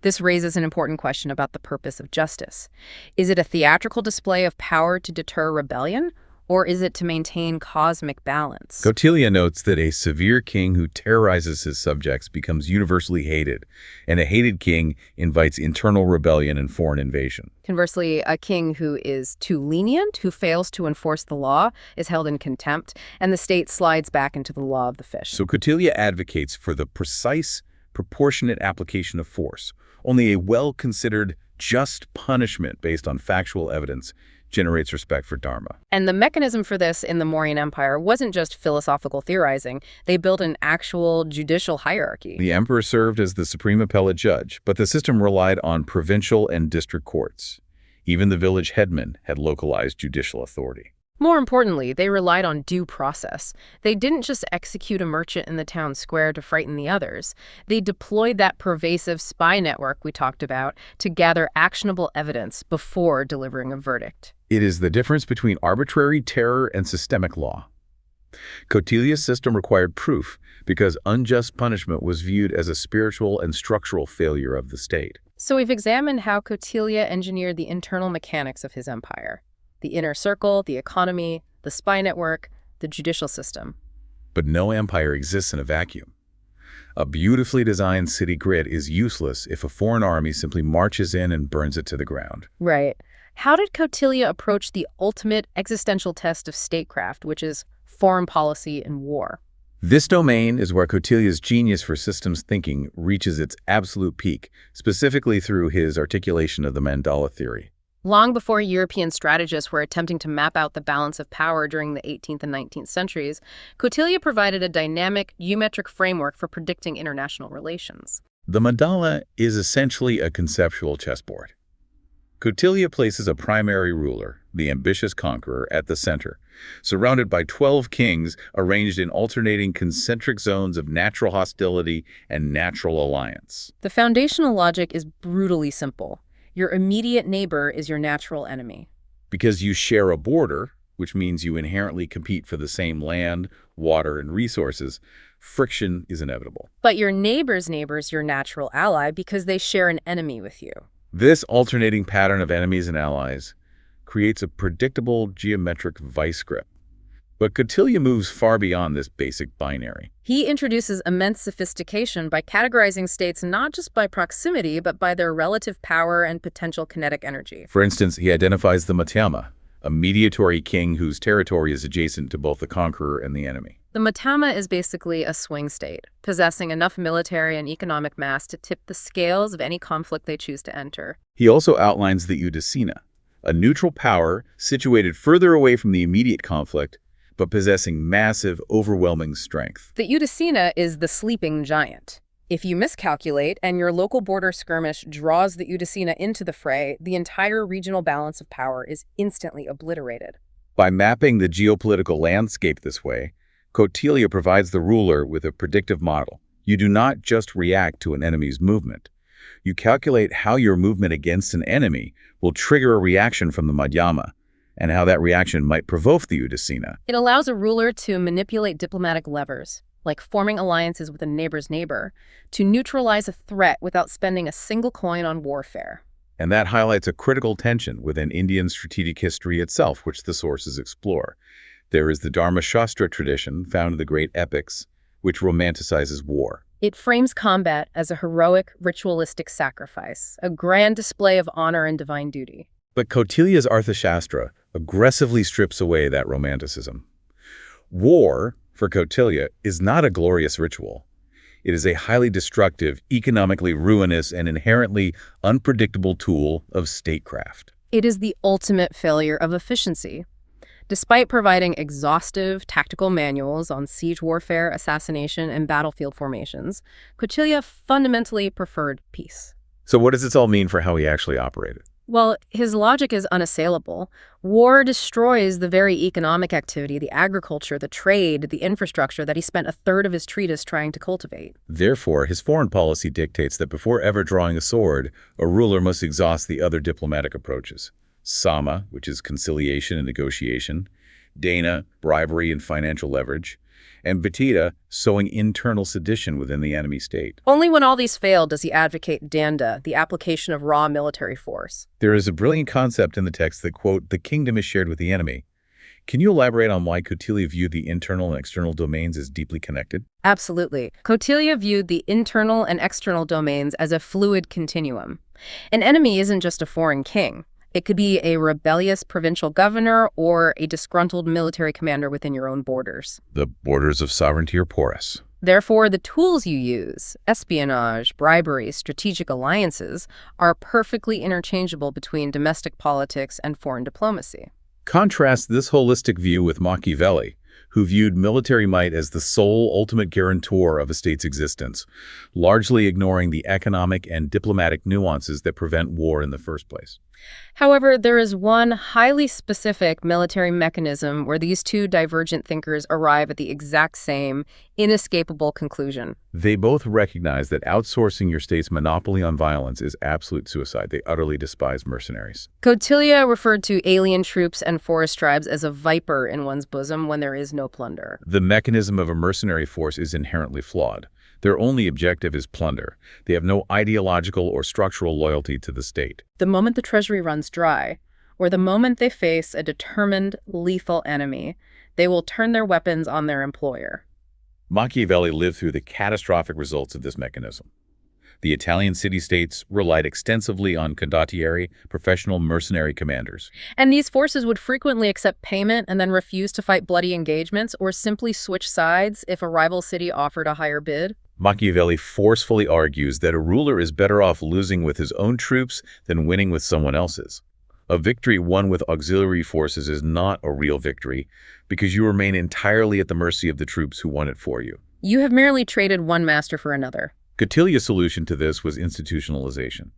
This raises an important question about the purpose of justice. Is it a theatrical display of power to deter rebellion, or is it to maintain cosmic balance? Kautilya notes that a severe king who terrorizes his subjects becomes universally hated, and a hated king invites internal rebellion and foreign invasion. Conversely, a king who is too lenient, who fails to enforce the law, is held in contempt, and the state slides back into the law of the fish. So Kautilya advocates for the precise, proportionate application of force. Only a well-considered, just punishment based on factual evidence generates respect for Dharma. And the mechanism for this in the Mauryan Empire wasn't just philosophical theorizing. They built an actual judicial hierarchy. The emperor served as the supreme appellate judge, but the system relied on provincial and district courts. Even the village headman had localized judicial authority. More importantly, they relied on due process. They didn't just execute a merchant in the town square to frighten the others. They deployed that pervasive spy network we talked about to gather actionable evidence before delivering a verdict. It is the difference between arbitrary terror and systemic law. Kautilya's system required proof because unjust punishment was viewed as a spiritual and structural failure of the state. So we've examined how Kautilya engineered the internal mechanics of his empire. The inner circle, the economy, the spy network, the judicial system. But no empire exists in a vacuum. A beautifully designed city grid is useless if a foreign army simply marches in and burns it to the ground. Right. How did Kautilya approach the ultimate existential test of statecraft, which is foreign policy and war? This domain is where Kautilya's genius for systems thinking reaches its absolute peak, specifically through his articulation of the mandala theory. Long before European strategists were attempting to map out the balance of power during the 18th and 19th centuries, Kautilya provided a dynamic, geometric framework for predicting international relations. The mandala is essentially a conceptual chessboard. Kautilya places a primary ruler, the ambitious conqueror, at the center, surrounded by 12 kings arranged in alternating concentric zones of natural hostility and natural alliance. The foundational logic is brutally simple. Your immediate neighbor is your natural enemy. Because you share a border, which means you inherently compete for the same land, water, and resources, friction is inevitable. But your neighbor's neighbor's your natural ally because they share an enemy with you. This alternating pattern of enemies and allies creates a predictable geometric vice grip. But Kautilya moves far beyond this basic binary. He introduces immense sophistication by categorizing states not just by proximity, but by their relative power and potential kinetic energy. For instance, he identifies the Matama, a mediatory king whose territory is adjacent to both the conqueror and the enemy. The Matama is basically a swing state, possessing enough military and economic mass to tip the scales of any conflict they choose to enter. He also outlines the Udacina, a neutral power situated further away from the immediate conflict, but possessing massive, overwhelming strength. The Udacina is the sleeping giant. If you miscalculate and your local border skirmish draws the Udacina into the fray, the entire regional balance of power is instantly obliterated. By mapping the geopolitical landscape this way, Kautilya provides the ruler with a predictive model. You do not just react to an enemy's movement. You calculate how your movement against an enemy will trigger a reaction from the Madhyama, and how that reaction might provoke the Udacina. It allows a ruler to manipulate diplomatic levers, like forming alliances with a neighbor's neighbor, to neutralize a threat without spending a single coin on warfare. And that highlights a critical tension within Indian strategic history itself, which the sources explore. There is the arthashastra tradition found in the great epics, which romanticizes war. It frames combat as a heroic, ritualistic sacrifice, a grand display of honor and divine duty. But Kautilya's arthashastra aggressively strips away that romanticism. War, for Kautilya, is not a glorious ritual. It is a highly destructive, economically ruinous, and inherently unpredictable tool of statecraft. It is the ultimate failure of efficiency. Despite providing exhaustive tactical manuals on siege warfare, assassination, and battlefield formations, Kautilya fundamentally preferred peace. So what does this all mean for how he actually operated? Well, his logic is unassailable. War destroys the very economic activity, the agriculture, the trade, the infrastructure that he spent a third of his treatise trying to cultivate. Therefore, his foreign policy dictates that before ever drawing a sword, a ruler must exhaust the other diplomatic approaches. Sama, which is conciliation and negotiation, Dana, bribery and financial leverage, and Batida, sowing internal sedition within the enemy state. Only when all these fail does he advocate danda, the application of raw military force. There is a brilliant concept in the text that, quote, the kingdom is shared with the enemy. Can you elaborate on why Kautilya viewed the internal and external domains as deeply connected? Absolutely. Kautilya viewed the internal and external domains as a fluid continuum. An enemy isn't just a foreign king. It could be a rebellious provincial governor or a disgruntled military commander within your own borders. The borders of sovereignty are porous. Therefore, the tools you use, espionage, bribery, strategic alliances, are perfectly interchangeable between domestic politics and foreign diplomacy. Contrast this holistic view with Machiavelli, who viewed military might as the sole ultimate guarantor of a state's existence, largely ignoring the economic and diplomatic nuances that prevent war in the first place. However, there is one highly specific military mechanism where these two divergent thinkers arrive at the exact same, inescapable conclusion. They both recognize that outsourcing your state's monopoly on violence is absolute suicide. They utterly despise mercenaries. Kautilya referred to alien troops and forest tribes as a viper in one's bosom when there is no plunder. The mechanism of a mercenary force is inherently flawed. Their only objective is plunder. They have no ideological or structural loyalty to the state. The moment the treasury runs dry, or the moment they face a determined, lethal enemy, they will turn their weapons on their employer. Machiavelli lived through the catastrophic results of this mechanism. The Italian city-states relied extensively on condottieri, professional mercenary commanders. And these forces would frequently accept payment and then refuse to fight bloody engagements or simply switch sides if a rival city offered a higher bid. Machiavelli forcefully argues that a ruler is better off losing with his own troops than winning with someone else's. A victory won with auxiliary forces is not a real victory because you remain entirely at the mercy of the troops who won it for you. You have merely traded one master for another. Kautilya's solution to this was institutionalization.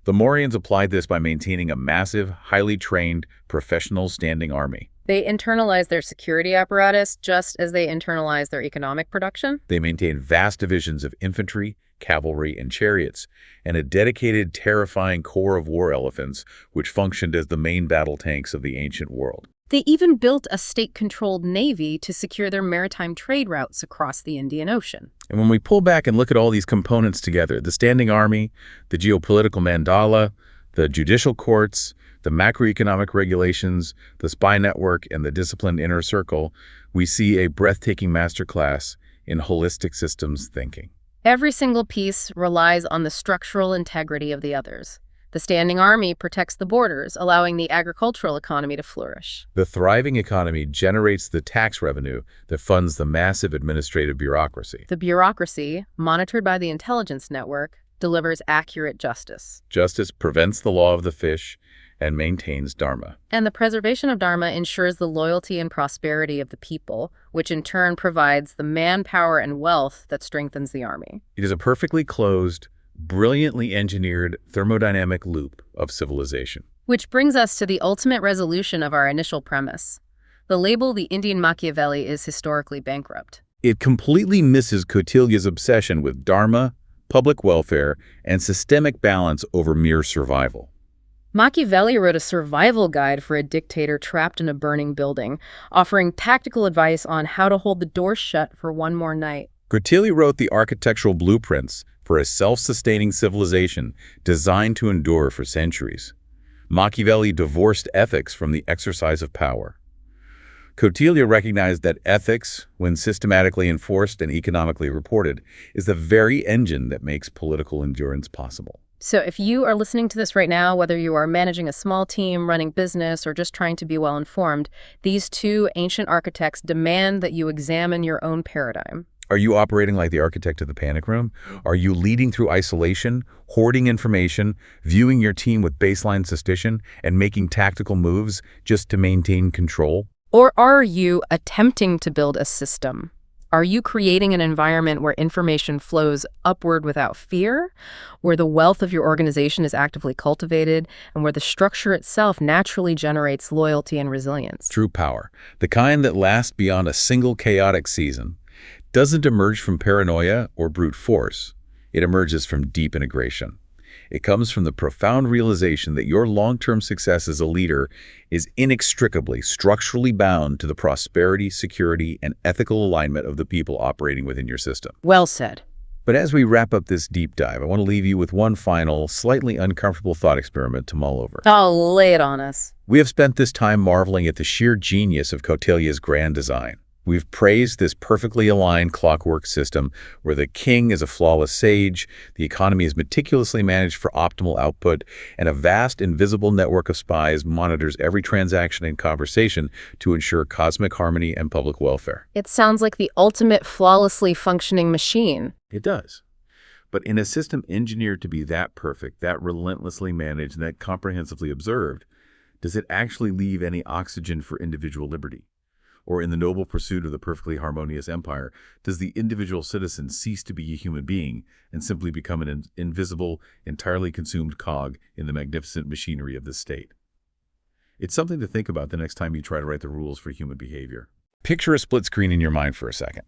The Mauryans applied this by maintaining a massive, highly trained, professional standing army. They internalized their security apparatus just as they internalized their economic production. They maintained vast divisions of infantry, cavalry, and chariots, and a dedicated, terrifying corps of war elephants which functioned as the main battle tanks of the ancient world. They even built a state-controlled navy to secure their maritime trade routes across the Indian Ocean. And when we pull back and look at all these components together, the standing army, the geopolitical mandala, the judicial courts, the macroeconomic regulations, the spy network, and the disciplined inner circle, we see a breathtaking masterclass in holistic systems thinking. Every single piece relies on the structural integrity of the others. The standing army protects the borders, allowing the agricultural economy to flourish. The thriving economy generates the tax revenue that funds the massive administrative bureaucracy. The bureaucracy, monitored by the intelligence network, delivers accurate justice. Justice prevents the law of the fish and maintains Dharma. And the preservation of Dharma ensures the loyalty and prosperity of the people, which in turn provides the manpower and wealth that strengthens the army. It is a perfectly closed, brilliantly engineered thermodynamic loop of civilization. Which brings us to the ultimate resolution of our initial premise. The label the Indian Machiavelli is historically bankrupt. It completely misses Kautilya's obsession with Dharma, public welfare, and systemic balance over mere survival. Machiavelli wrote a survival guide for a dictator trapped in a burning building, offering tactical advice on how to hold the door shut for one more night. Kautilya wrote the architectural blueprints for a self-sustaining civilization designed to endure for centuries. Machiavelli divorced ethics from the exercise of power. Kautilya recognized that ethics, when systematically enforced and economically reported, is the very engine that makes political endurance possible. So if you are listening to this right now, whether you are managing a small team, running business, or just trying to be well-informed, these two ancient architects demand that you examine your own paradigm. Are you operating like the architect of the panic room? Are you leading through isolation, hoarding information, viewing your team with baseline suspicion, and making tactical moves just to maintain control? Or are you attempting to build a system? Are you creating an environment where information flows upward without fear, where the wealth of your organization is actively cultivated, and where the structure itself naturally generates loyalty and resilience? True power, the kind that lasts beyond a single chaotic season, doesn't emerge from paranoia or brute force. It emerges from deep integration. It comes from the profound realization that your long-term success as a leader is inextricably, structurally bound to the prosperity, security, and ethical alignment of the people operating within your system. Well said. But as we wrap up this deep dive, I want to leave you with one final, slightly uncomfortable thought experiment to mull over. Oh, lay it on us. We have spent this time marveling at the sheer genius of Kautilya's grand design. We've praised this perfectly aligned clockwork system where the king is a flawless sage, the economy is meticulously managed for optimal output, and a vast invisible network of spies monitors every transaction and conversation to ensure cosmic harmony and public welfare. It sounds like the ultimate flawlessly functioning machine. It does. But in a system engineered to be that perfect, that relentlessly managed, and that comprehensively observed, does it actually leave any oxygen for individual liberty? Or in the noble pursuit of the perfectly harmonious empire, does the individual citizen cease to be a human being and simply become an invisible, entirely consumed cog in the magnificent machinery of the state? It's something to think about the next time you try to write the rules for human behavior. Picture a split screen in your mind for a second.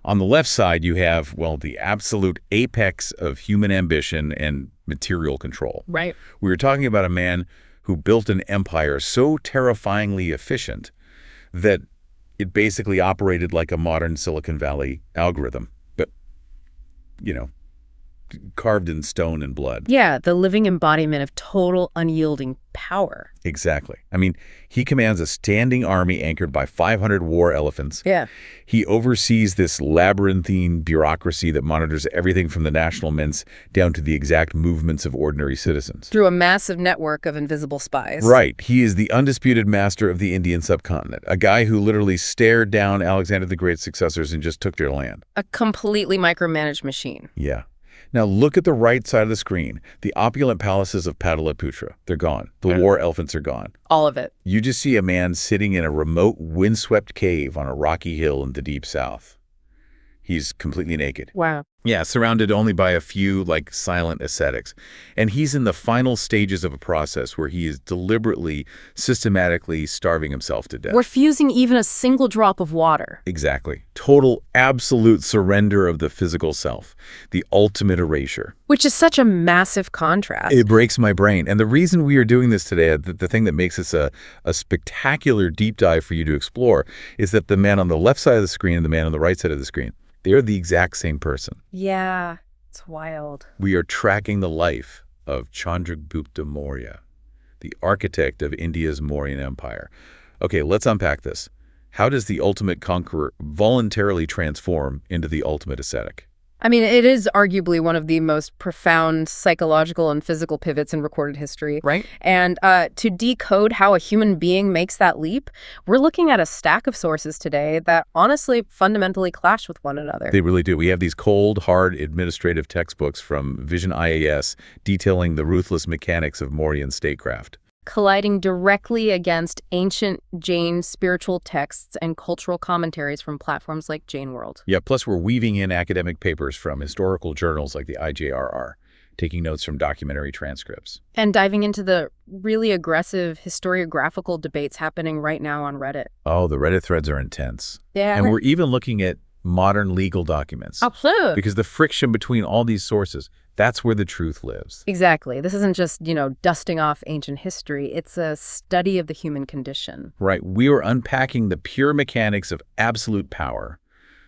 On the left side, you have, well, the absolute apex of human ambition and material control. Right. We were talking about a man who built an empire so terrifyingly efficient that it basically operated like a modern Silicon Valley algorithm, but, carved in stone and blood. Yeah, the living embodiment of total unyielding power. Exactly. I mean, he commands a standing army anchored by 500 war elephants. Yeah. He oversees this labyrinthine bureaucracy that monitors everything from the national mints down to the exact movements of ordinary citizens. Through a massive network of invisible spies. Right. He is the undisputed master of the Indian subcontinent, a guy who literally stared down Alexander the Great's successors and just took their land. A completely micromanaged machine. Yeah. Now look at the right side of the screen. The opulent palaces of Pataliputra, they're gone. The war elephants are gone. All of it. You just see a man sitting in a remote, windswept cave on a rocky hill in the deep south. He's completely naked. Wow. Yeah, surrounded only by a few, like, silent ascetics. And he's in the final stages of a process where he is deliberately, systematically starving himself to death. Refusing even a single drop of water. Exactly. Total, absolute surrender of the physical self. The ultimate erasure. Which is such a massive contrast. It breaks my brain. And the reason we are doing this today, the thing that makes this a spectacular deep dive for you to explore, is that the man on the left side of the screen and the man on the right side of the screen, they're the exact same person. Yeah, it's wild. We are tracking the life of Chandragupta Maurya, the architect of India's Mauryan Empire. Okay, let's unpack this. How does the ultimate conqueror voluntarily transform into the ultimate ascetic? I mean, it is arguably one of the most profound psychological and physical pivots in recorded history. Right. And to decode how a human being makes that leap, we're looking at a stack of sources today that honestly fundamentally clash with one another. They really do. We have these cold, hard administrative textbooks from Vision IAS detailing the ruthless mechanics of Mauryan statecraft, Colliding directly against ancient Jain spiritual texts and cultural commentaries from platforms like Jain World. Yeah, plus we're weaving in academic papers from historical journals like the IJRR, taking notes from documentary transcripts. And diving into the really aggressive historiographical debates happening right now on Reddit. Oh, the Reddit threads are intense. Yeah. And we're even looking at modern legal documents. Absolutely. Because the friction between all these sources, that's where the truth lives. Exactly. This isn't just, dusting off ancient history. It's a study of the human condition. Right. We are unpacking the pure mechanics of absolute power,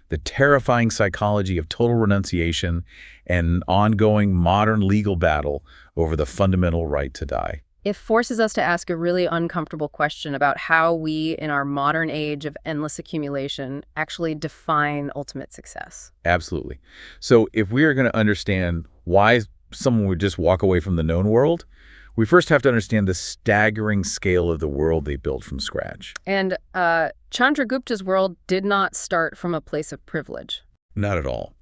the terrifying psychology of total renunciation, and an ongoing modern legal battle over the fundamental right to die. It forces us to ask a really uncomfortable question about how we, in our modern age of endless accumulation, actually define ultimate success. Absolutely. So if we are going to understand why someone would just walk away from the known world, we first have to understand the staggering scale of the world they built from scratch. And Chandragupta's world did not start from a place of privilege. Not at all.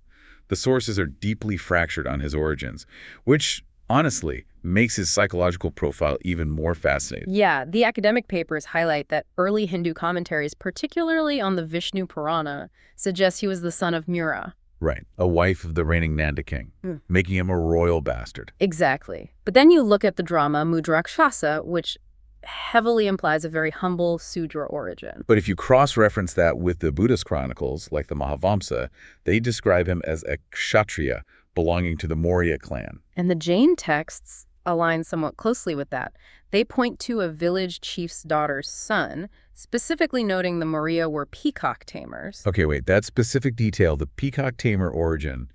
The sources are deeply fractured on his origins, which honestly makes his psychological profile even more fascinating. Yeah, the academic papers highlight that early Hindu commentaries, particularly on the Vishnu Purana, suggest he was the son of Mura. Right, a wife of the reigning Nanda king, making him a royal bastard. Exactly. But then you look at the drama Mudrakshasa, which heavily implies a very humble Sudra origin. But if you cross-reference that with the Buddhist chronicles, like the Mahavamsa, they describe him as a kshatriya, belonging to the Maurya clan. And the Jain texts align somewhat closely with that. They point to a village chief's daughter's son, specifically noting the Maurya were peacock tamers. Okay, wait, that specific detail, the peacock tamer origin,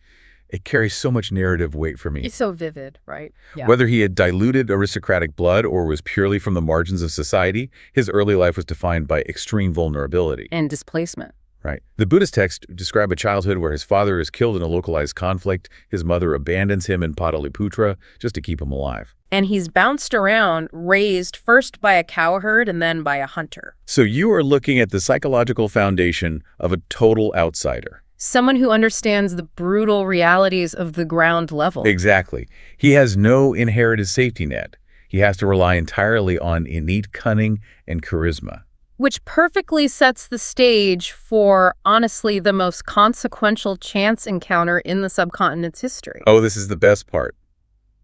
it carries so much narrative weight for me. It's so vivid, right? Yeah. Whether he had diluted aristocratic blood or was purely from the margins of society, his early life was defined by extreme vulnerability. And displacement. Right. The Buddhist texts describe a childhood where his father is killed in a localized conflict, his mother abandons him in Pataliputra just to keep him alive. And he's bounced around, raised first by a cowherd and then by a hunter. So you are looking at the psychological foundation of a total outsider. Someone who understands the brutal realities of the ground level. Exactly. He has no inherited safety net. He has to rely entirely on innate cunning and charisma. Which perfectly sets the stage for, honestly, the most consequential chance encounter in the subcontinent's history. Oh, this is the best part.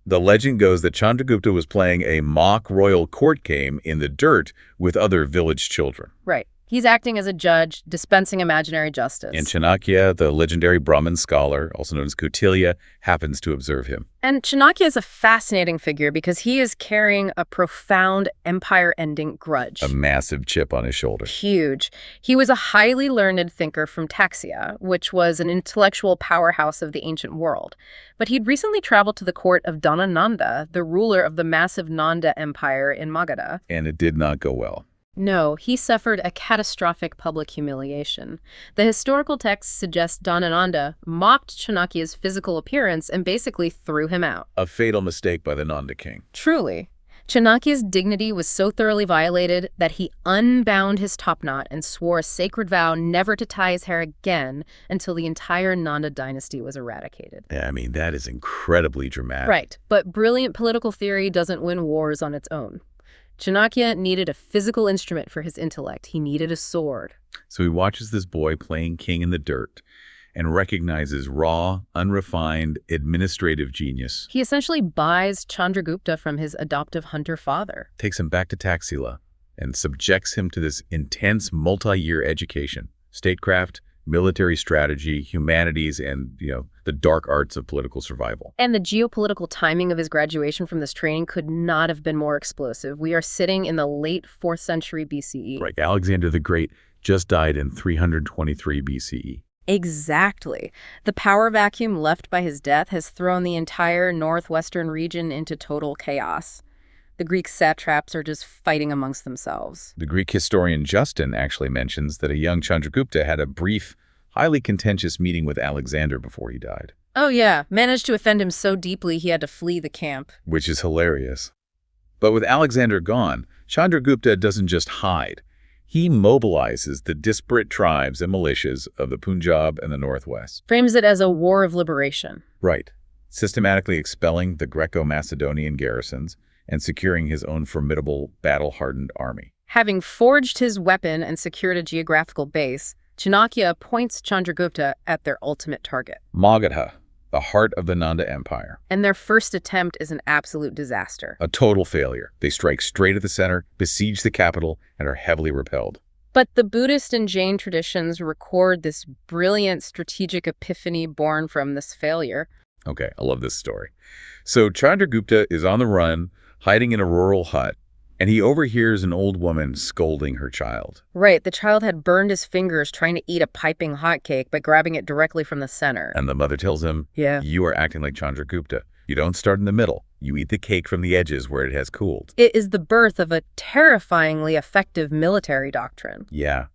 The legend goes that Chandragupta was playing a mock royal court game in the dirt with other village children. Right. He's acting as a judge, dispensing imaginary justice. And Chanakya, the legendary Brahmin scholar, also known as kautilya, happens to observe him. And Chanakya is a fascinating figure because he is carrying a profound empire-ending grudge. A massive chip on his shoulder. Huge. He was a highly learned thinker from Taxia, which was an intellectual powerhouse of the ancient world. But he'd recently traveled to the court of Dhanananda, the ruler of the massive Nanda Empire in Magadha. And it did not go well. No, he suffered a catastrophic public humiliation. The historical texts suggest Dhanananda mocked Chanakya's physical appearance and basically threw him out. A fatal mistake by the Nanda king. Truly. Chanakya's dignity was so thoroughly violated that he unbound his topknot and swore a sacred vow never to tie his hair again until the entire Nanda dynasty was eradicated. Yeah, I mean, that is incredibly dramatic. Right, but brilliant political theory doesn't win wars on its own. Chanakya needed a physical instrument for his intellect. He needed a sword. So he watches this boy playing king in the dirt, and recognizes raw, unrefined administrative genius. He essentially buys Chandragupta from his adoptive hunter father. Takes him back to Taxila and subjects him to this intense multi-year education, statecraft, military strategy, humanities, and, the dark arts of political survival. And the geopolitical timing of his graduation from this training could not have been more explosive. We are sitting in the late 4th century BCE. Right. Alexander the Great just died in 323 BCE. Exactly. The power vacuum left by his death has thrown the entire northwestern region into total chaos. The Greek satraps are just fighting amongst themselves. The Greek historian Justin actually mentions that a young Chandragupta had a brief, highly contentious meeting with Alexander before he died. Oh yeah, managed to offend him so deeply he had to flee the camp. Which is hilarious. But with Alexander gone, Chandragupta doesn't just hide. He mobilizes the disparate tribes and militias of the Punjab and the Northwest. Frames it as a war of liberation. Right. Systematically expelling the Greco-Macedonian garrisons and securing his own formidable, battle-hardened army. Having forged his weapon and secured a geographical base, Chanakya appoints Chandragupta at their ultimate target. Magadha, the heart of the Nanda Empire. And their first attempt is an absolute disaster. A total failure. They strike straight at the center, besiege the capital, and are heavily repelled. But the Buddhist and Jain traditions record this brilliant strategic epiphany born from this failure. Okay, I love this story. So Chandragupta is on the run, hiding in a rural hut, and he overhears an old woman scolding her child. Right, the child had burned his fingers trying to eat a piping hot cake by grabbing it directly from the center. And the mother tells him, Yeah. You are acting like Chandragupta. You don't start in the middle. You eat the cake from the edges where it has cooled. It is the birth of a terrifyingly effective military doctrine. Yeah.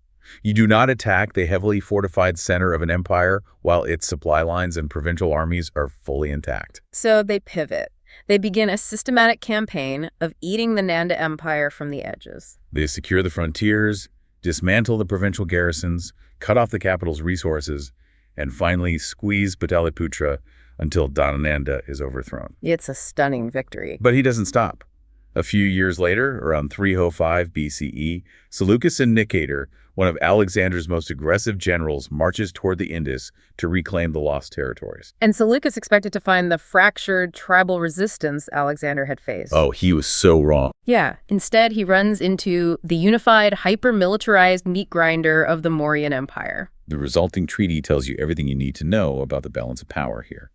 You do not attack the heavily fortified center of an empire while its supply lines and provincial armies are fully intact. So they pivot. They begin a systematic campaign of eating the Nanda Empire from the edges. They secure the frontiers, dismantle the provincial garrisons, cut off the capital's resources, and finally squeeze Pataliputra until Dhanananda is overthrown. It's a stunning victory. But he doesn't stop. A few years later, around 305 BCE, Seleucus and Nicator, one of Alexander's most aggressive generals, marches toward the Indus to reclaim the lost territories. And Seleucus expected to find the fractured tribal resistance Alexander had faced. Oh, he was so wrong. Yeah. Instead, he runs into the unified, hyper-militarized meat grinder of the Mauryan Empire. The resulting treaty tells you everything you need to know about the balance of power here.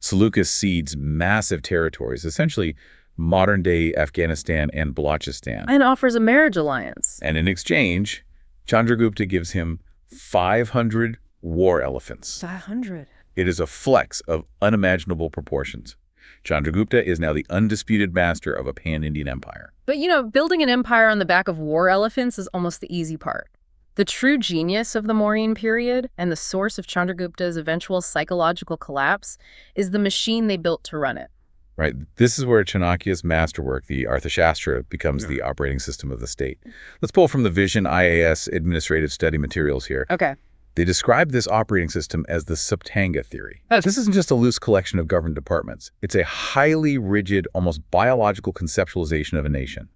Seleucus cedes massive territories, essentially modern-day Afghanistan and Balochistan. And offers a marriage alliance. And in exchange, Chandragupta gives him 500 war elephants. 500. It is a flex of unimaginable proportions. Chandragupta is now the undisputed master of a pan-Indian empire. But, building an empire on the back of war elephants is almost the easy part. The true genius of the Mauryan period and the source of Chandragupta's eventual psychological collapse is the machine they built to run it. Right. This is where Chanakya's masterwork, the arthashastra, becomes the operating system of the state. Let's pull from the Vision IAS administrative study materials here. Okay. They describe this operating system as the Saptanga theory. This isn't just a loose collection of government departments. It's a highly rigid, almost biological conceptualization of a nation.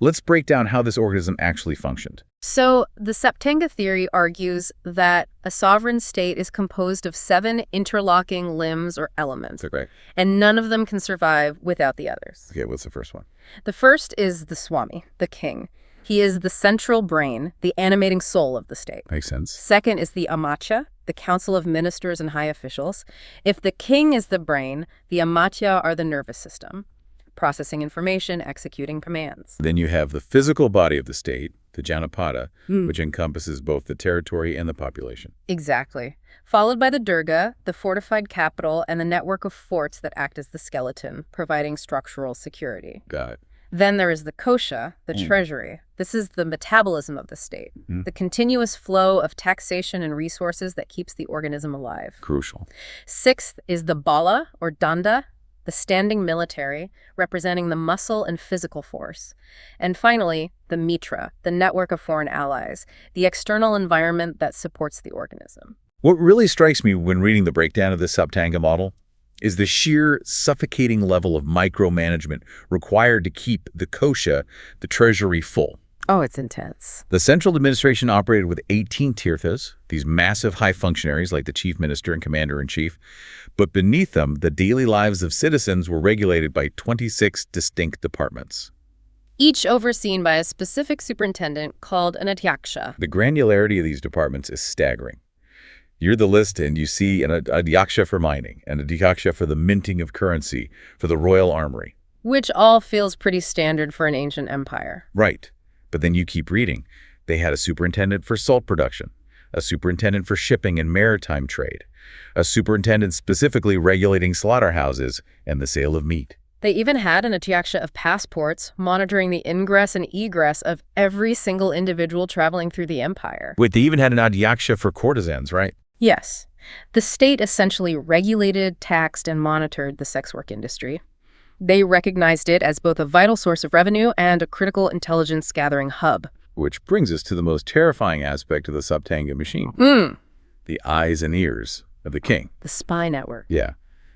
Let's break down how this organism actually functioned. So the Saptanga theory argues that a sovereign state is composed of 7 interlocking limbs or elements, Okay. and none of them can survive without the others. Okay, what's the first one? The first is the Swami, the king. He is the central brain, the animating soul of the state. Makes sense. Second is the Amatya, the council of ministers and high officials. If the king is the brain, the Amatya are the nervous system, processing information, executing commands. Then you have the physical body of the state, the Janapada, which encompasses both the territory and the population. Exactly. Followed by the Durga, the fortified capital, and the network of forts that act as the skeleton, providing structural security. Got it. Then there is the Kosha, the treasury. This is the metabolism of the state, the continuous flow of taxation and resources that keeps the organism alive. Crucial. Sixth is the Bala, or Danda, the standing military, representing the muscle and physical force. And finally, the Mitra, the network of foreign allies, the external environment that supports the organism. What really strikes me when reading the breakdown of this Saptanga model is the sheer suffocating level of micromanagement required to keep the kosha, the treasury, full. Oh, it's intense. The central administration operated with 18 tirthas, these massive high functionaries like the chief minister and commander-in-chief, but beneath them, the daily lives of citizens were regulated by 26 distinct departments, Each overseen by a specific superintendent called an adhyaksha. The granularity of these departments is staggering. You're the list and you see an adhyaksha for mining, an adhyaksha for the minting of currency, for the royal armory. Which all feels pretty standard for an ancient empire. Right. But then you keep reading. They had a superintendent for salt production, a superintendent for shipping and maritime trade, a superintendent specifically regulating slaughterhouses and the sale of meat. They even had an adhyaksha of passports, monitoring the ingress and egress of every single individual traveling through the empire. Wait, they even had an adhyaksha for courtesans, right? Yes. The state essentially regulated, taxed, and monitored the sex work industry. They recognized it as both a vital source of revenue and a critical intelligence-gathering hub. Which brings us to the most terrifying aspect of the Saptanga machine. The eyes and ears of the king. The spy network. Yeah.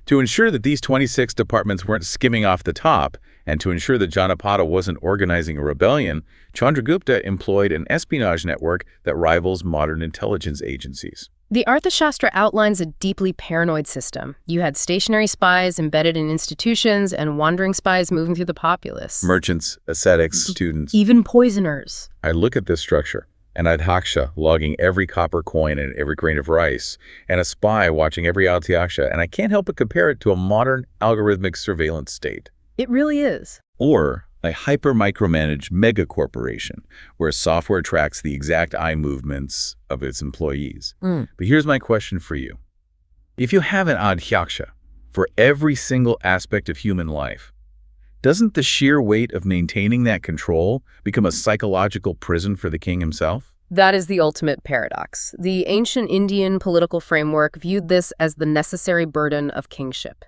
To ensure that these 26 departments weren't skimming off the top, and to ensure that Janapada wasn't organizing a rebellion, Chandragupta employed an espionage network that rivals modern intelligence agencies. The Arthashastra outlines a deeply paranoid system. You had stationary spies embedded in institutions and wandering spies moving through the populace. Merchants, ascetics, students. Even poisoners. I look at this structure, an adhyaksha logging every copper coin and every grain of rice, and a spy watching every adhyaksha, and I can't help but compare it to a modern algorithmic surveillance state. It really is. Or a hyper-micromanaged megacorporation where software tracks the exact eye movements of its employees. But here's my question for you. If you have an adhyaksha for every single aspect of human life, doesn't the sheer weight of maintaining that control become a psychological prison for the king himself? That is the ultimate paradox. The ancient Indian political framework viewed this as the necessary burden of kingship.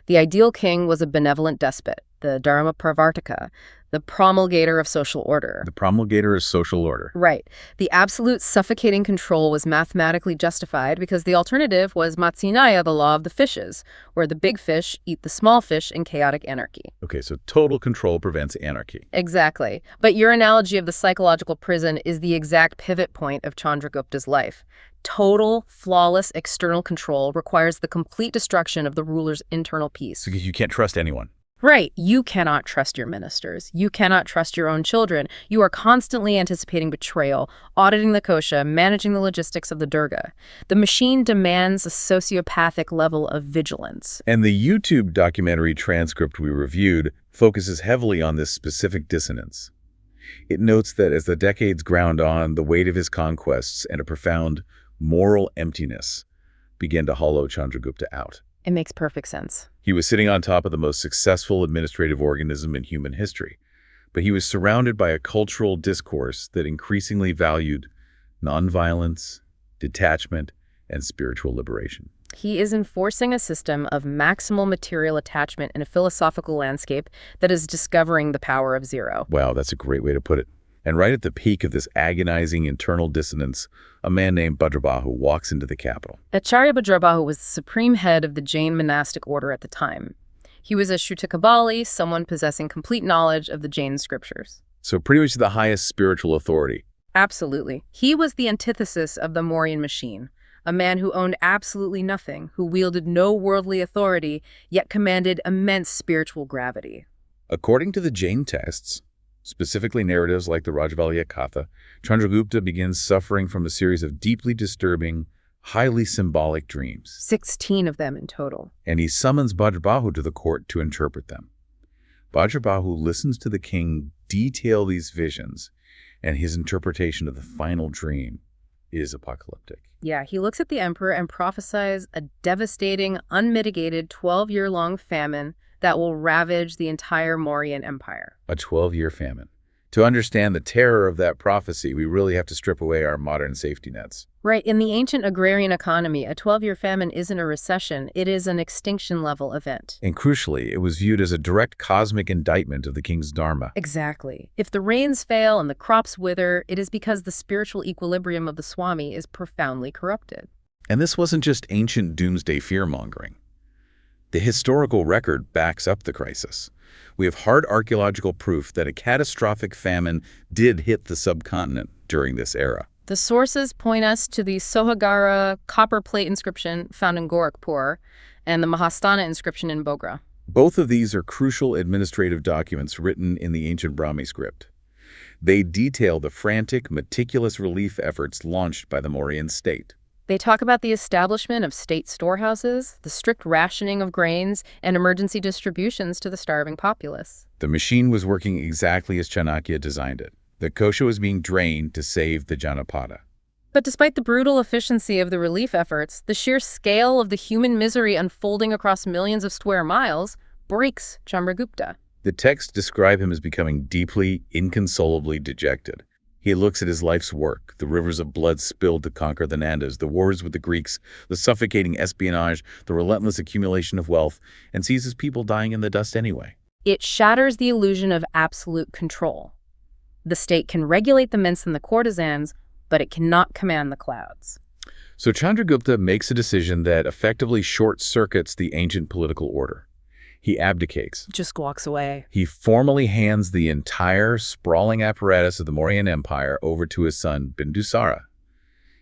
The ideal king was a benevolent despot, the Dharma Pravartaka, the promulgator of social order. The promulgator of social order. Right. The absolute suffocating control was mathematically justified because the alternative was Matsinaya, the law of the fishes, where the big fish eat the small fish in chaotic anarchy. Okay, so total control prevents anarchy. Exactly. But your analogy of the psychological prison is the exact pivot point of Chandragupta's life. Total, flawless external control requires the complete destruction of the ruler's internal peace. Because you can't trust anyone. Right. You cannot trust your ministers. You cannot trust your own children. You are constantly anticipating betrayal, auditing the kosha, managing the logistics of the durga. The machine demands a sociopathic level of vigilance. And the YouTube documentary transcript we reviewed focuses heavily on this specific dissonance. It notes that as the decades ground on, the weight of his conquests and a profound moral emptiness began to hollow Chandragupta out. It makes perfect sense. He was sitting on top of the most successful administrative organism in human history, but he was surrounded by a cultural discourse that increasingly valued nonviolence, detachment, and spiritual liberation. He is enforcing a system of maximal material attachment in a philosophical landscape that is discovering the power of zero. Wow, that's a great way to put it. And right at the peak of this agonizing internal dissonance, a man named Bhadrabahu walks into the capital. Acharya Bhadrabahu was the supreme head of the Jain monastic order at the time. He was a Shrutakabali, someone possessing complete knowledge of the Jain scriptures. So pretty much the highest spiritual authority. Absolutely. He was the antithesis of the Mauryan machine, a man who owned absolutely nothing, who wielded no worldly authority, yet commanded immense spiritual gravity. According to the Jain texts, specifically narratives like the Rajvalya Katha, Chandragupta begins suffering from a series of deeply disturbing, highly symbolic dreams. 16 of them in total. And he summons Bhadrabahu to the court to interpret them. Bhadrabahu listens to the king detail these visions, and his interpretation of the final dream is apocalyptic. Yeah, he looks at the emperor and prophesies a devastating, unmitigated 12-year-long famine that will ravage the entire Mauryan Empire. A 12-year famine. To understand the terror of that prophecy, we really have to strip away our modern safety nets. Right. In the ancient agrarian economy, a 12-year famine isn't a recession. It is an extinction-level event. And crucially, it was viewed as a direct cosmic indictment of the king's dharma. Exactly. If the rains fail and the crops wither, it is because the spiritual equilibrium of the Swami is profoundly corrupted. And this wasn't just ancient doomsday fear-mongering. The historical record backs up the crisis. We have hard archaeological proof that a catastrophic famine did hit the subcontinent during this era. The sources point us to the Sohagara copper plate inscription found in Gorakhpur and the Mahastana inscription in Bogra. Both of these are crucial administrative documents written in the ancient Brahmi script. They detail the frantic, meticulous relief efforts launched by the Mauryan state. They talk about the establishment of state storehouses, the strict rationing of grains, and emergency distributions to the starving populace. The machine was working exactly as Chanakya designed it. The kosha was being drained to save the Janapada. But despite the brutal efficiency of the relief efforts, the sheer scale of the human misery unfolding across millions of square miles breaks Chandragupta. The texts describe him as becoming deeply, inconsolably dejected. He looks at his life's work, the rivers of blood spilled to conquer the Nandas, the wars with the Greeks, the suffocating espionage, the relentless accumulation of wealth, and sees his people dying in the dust anyway. It shatters the illusion of absolute control. The state can regulate the mints and the courtesans, but it cannot command the clouds. So Chandragupta makes a decision that effectively short-circuits the ancient political order. He abdicates. Just walks away. He formally hands the entire sprawling apparatus of the Mauryan Empire over to his son, Bindusara.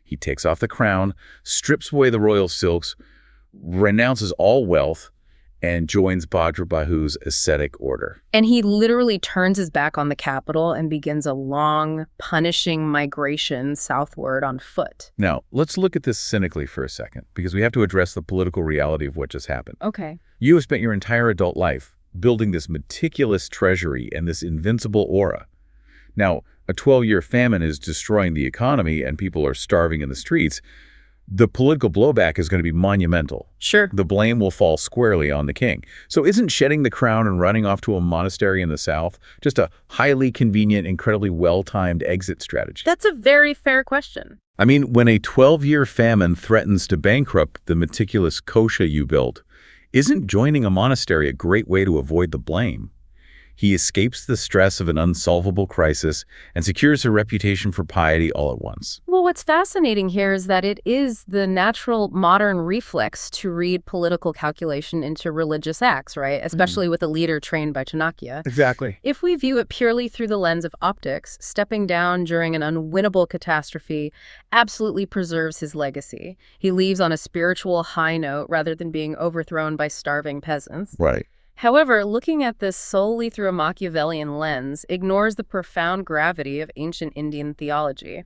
He takes off the crown, strips away the royal silks, renounces all wealth, and joins Bhadrabahu's ascetic order. And he literally turns his back on the capital and begins a long, punishing migration southward on foot. Now, let's look at this cynically for a second, because we have to address the political reality of what just happened. Okay. You have spent your entire adult life building this meticulous treasury and this invincible aura. Now, a 12-year famine is destroying the economy and people are starving in the streets. The political blowback is going to be monumental. Sure. The blame will fall squarely on the king. So isn't shedding the crown and running off to a monastery in the south just a highly convenient, incredibly well-timed exit strategy? That's a very fair question. I mean, when a 12-year famine threatens to bankrupt the meticulous kosha you built, isn't joining a monastery a great way to avoid the blame? He escapes the stress of an unsolvable crisis and secures a reputation for piety all at once. Well, what's fascinating here is that it is the natural modern reflex to read political calculation into religious acts, right? Especially with a leader trained by Chanakya. Exactly. If we view it purely through the lens of optics, stepping down during an unwinnable catastrophe absolutely preserves his legacy. He leaves on a spiritual high note rather than being overthrown by starving peasants. Right. However, looking at this solely through a Machiavellian lens ignores the profound gravity of ancient Indian theology.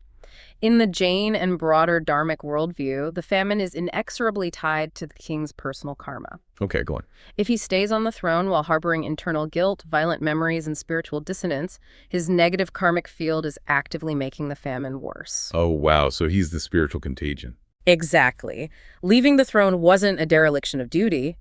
In the Jain and broader Dharmic worldview, the famine is inexorably tied to the king's personal karma. Okay, go on. If he stays on the throne while harboring internal guilt, violent memories, and spiritual dissonance, his negative karmic field is actively making the famine worse. Oh, wow. So he's the spiritual contagion. Exactly. Leaving the throne wasn't a dereliction of duty.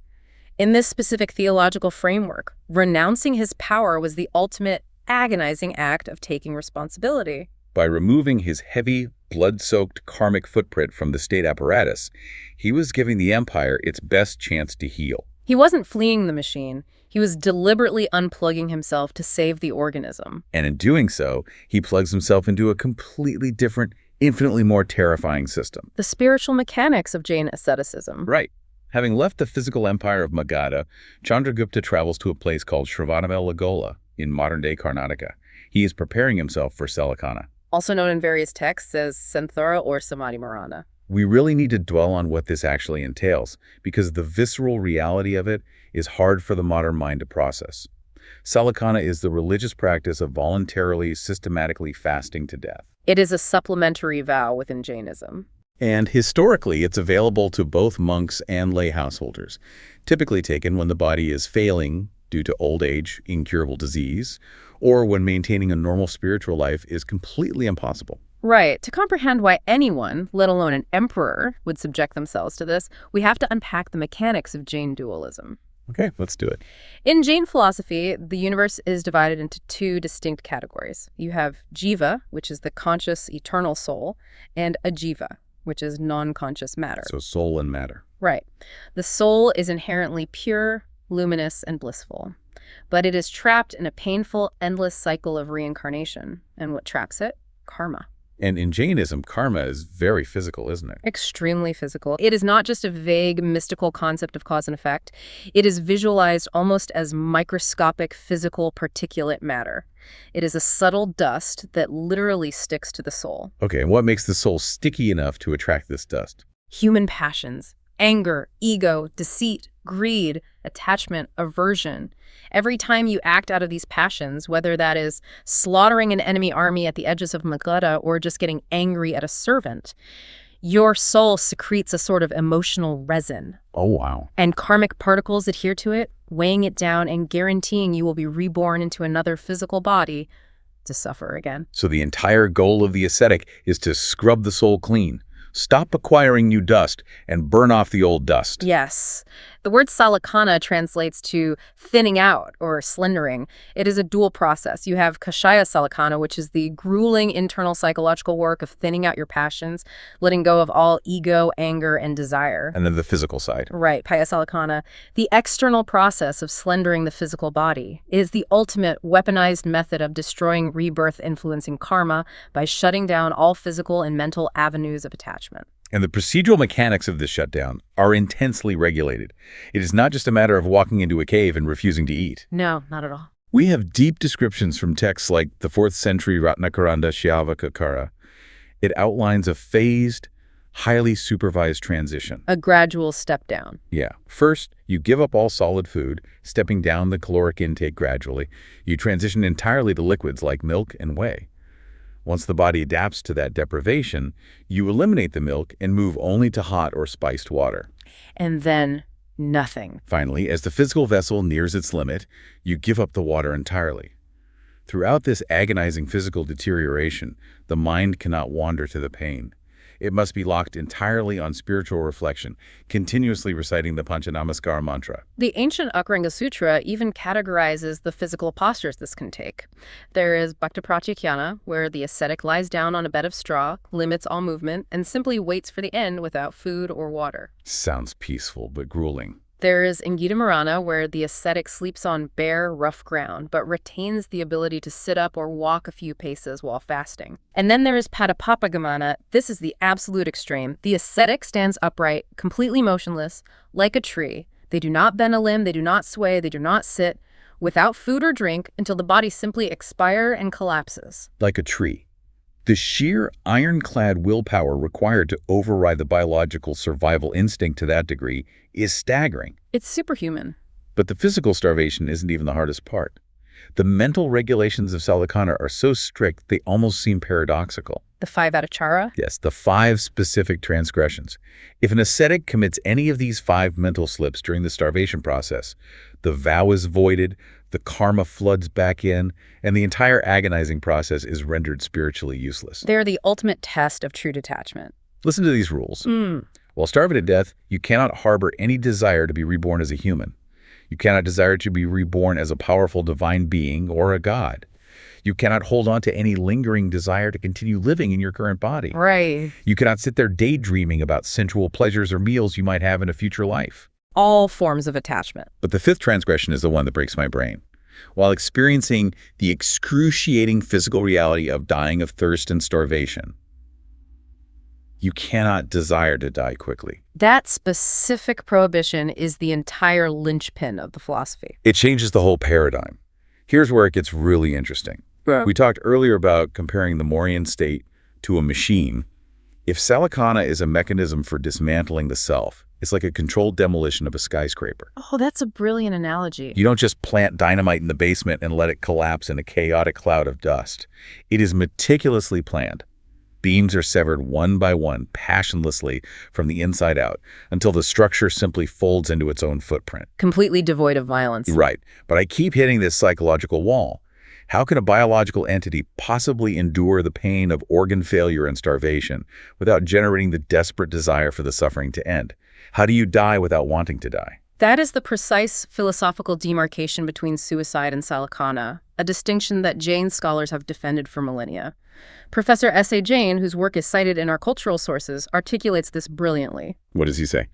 In this specific theological framework, renouncing his power was the ultimate agonizing act of taking responsibility. By removing his heavy, blood-soaked karmic footprint from the state apparatus, he was giving the empire its best chance to heal. He wasn't fleeing the machine. He was deliberately unplugging himself to save the organism. And in doing so, he plugs himself into a completely different, infinitely more terrifying system. The spiritual mechanics of Jain asceticism. Right. Having left the physical empire of Magadha, Chandragupta travels to a place called Shravanabelagola in modern-day Karnataka. He is preparing himself for Seleucana, also known in various texts as Santhara or Samadhi Marana. We really need to dwell on what this actually entails, because the visceral reality of it is hard for the modern mind to process. Seleucana is the religious practice of voluntarily, systematically fasting to death. It is a supplementary vow within Jainism. And historically, it's available to both monks and lay householders, typically taken when the body is failing due to old age, incurable disease, or when maintaining a normal spiritual life is completely impossible. Right. To comprehend why anyone, let alone an emperor, would subject themselves to this, we have to unpack the mechanics of Jain dualism. Okay, let's do it. In Jain philosophy, the universe is divided into two distinct categories. You have Jiva, which is the conscious, eternal soul, and Ajiva, which is non-conscious matter. So soul and matter. Right. The soul is inherently pure, luminous, and blissful. But it is trapped in a painful, endless cycle of reincarnation. And what traps it? Karma. And in Jainism, karma is very physical, isn't it? Extremely physical. It is not just a vague, mystical concept of cause and effect. It is visualized almost as microscopic physical particulate matter. It is a subtle dust that literally sticks to the soul. Okay, and what makes the soul sticky enough to attract this dust? Human passions, anger, ego, deceit, greed, attachment, aversion. Every time you act out of these passions, whether that is slaughtering an enemy army at the edges of Magadha or just getting angry at a servant, your soul secretes a sort of emotional resin. Oh, wow. And karmic particles adhere to it, weighing it down and guaranteeing you will be reborn into another physical body to suffer again. So the entire goal of the ascetic is to scrub the soul clean, stop acquiring new dust, and burn off the old dust. Yes. The word salakana translates to thinning out or slendering. It is a dual process. You have kashaya salakana, which is the grueling internal psychological work of thinning out your passions, letting go of all ego, anger, and desire. And then the physical side. Right, paya salakana. The external process of slendering the physical body is the ultimate weaponized method of destroying rebirth influencing karma by shutting down all physical and mental avenues of attachment. And the procedural mechanics of this shutdown are intensely regulated. It is not just a matter of walking into a cave and refusing to eat. No, not at all. We have deep descriptions from texts like the 4th century Ratnakaranda Shyavakakara. It outlines a phased, highly supervised transition. A gradual step down. Yeah. First, you give up all solid food, stepping down the caloric intake gradually. You transition entirely to liquids like milk and whey. Once the body adapts to that deprivation, you eliminate the milk and move only to hot or spiced water. And then nothing. Finally, as the physical vessel nears its limit, you give up the water entirely. Throughout this agonizing physical deterioration, the mind cannot wander to the pain. It must be locked entirely on spiritual reflection, continuously reciting the Panchanamaskara mantra. The ancient Akaranga Sutra even categorizes the physical postures this can take. There is Bhakta Pratyakhyana, where the ascetic lies down on a bed of straw, limits all movement, and simply waits for the end without food or water. Sounds peaceful, but grueling. There is Ingita Marana, where the ascetic sleeps on bare, rough ground, but retains the ability to sit up or walk a few paces while fasting. And then there is Padapapagamana. This is the absolute extreme. The ascetic stands upright, completely motionless, like a tree. They do not bend a limb, they do not sway, they do not sit, without food or drink, until the body simply expires and collapses. Like a tree. The sheer ironclad willpower required to override the biological survival instinct to that degree is staggering. It's superhuman. But the physical starvation isn't even the hardest part. The mental regulations of Salakana are so strict they almost seem paradoxical. The 5 Adachara? Yes, the 5 specific transgressions. If an ascetic commits any of these 5 mental slips during the starvation process, the vow is voided, the karma floods back in, and the entire agonizing process is rendered spiritually useless. They're the ultimate test of true detachment. Listen to these rules. While starving to death, you cannot harbor any desire to be reborn as a human. You cannot desire to be reborn as a powerful divine being or a god. You cannot hold on to any lingering desire to continue living in your current body. Right. You cannot sit there daydreaming about sensual pleasures or meals you might have in a future life. All forms of attachment. But the 5th transgression is the one that breaks my brain. While experiencing the excruciating physical reality of dying of thirst and starvation, you cannot desire to die quickly. That specific prohibition is the entire linchpin of the philosophy. It changes the whole paradigm. Here's where it gets really interesting. We talked earlier about comparing the Mauryan state to a machine. If Salakana is a mechanism for dismantling the self, it's like a controlled demolition of a skyscraper. Oh, that's a brilliant analogy. You don't just plant dynamite in the basement and let it collapse in a chaotic cloud of dust. It is meticulously planned. Beams are severed one by one, passionlessly from the inside out, until the structure simply folds into its own footprint. Completely devoid of violence. Right. But I keep hitting this psychological wall. How can a biological entity possibly endure the pain of organ failure and starvation without generating the desperate desire for the suffering to end? How do you die without wanting to die? That is the precise philosophical demarcation between suicide and salakana, a distinction that Jain scholars have defended for millennia. Professor S.A. Jain, whose work is cited in our cultural sources, articulates this brilliantly. What does he say?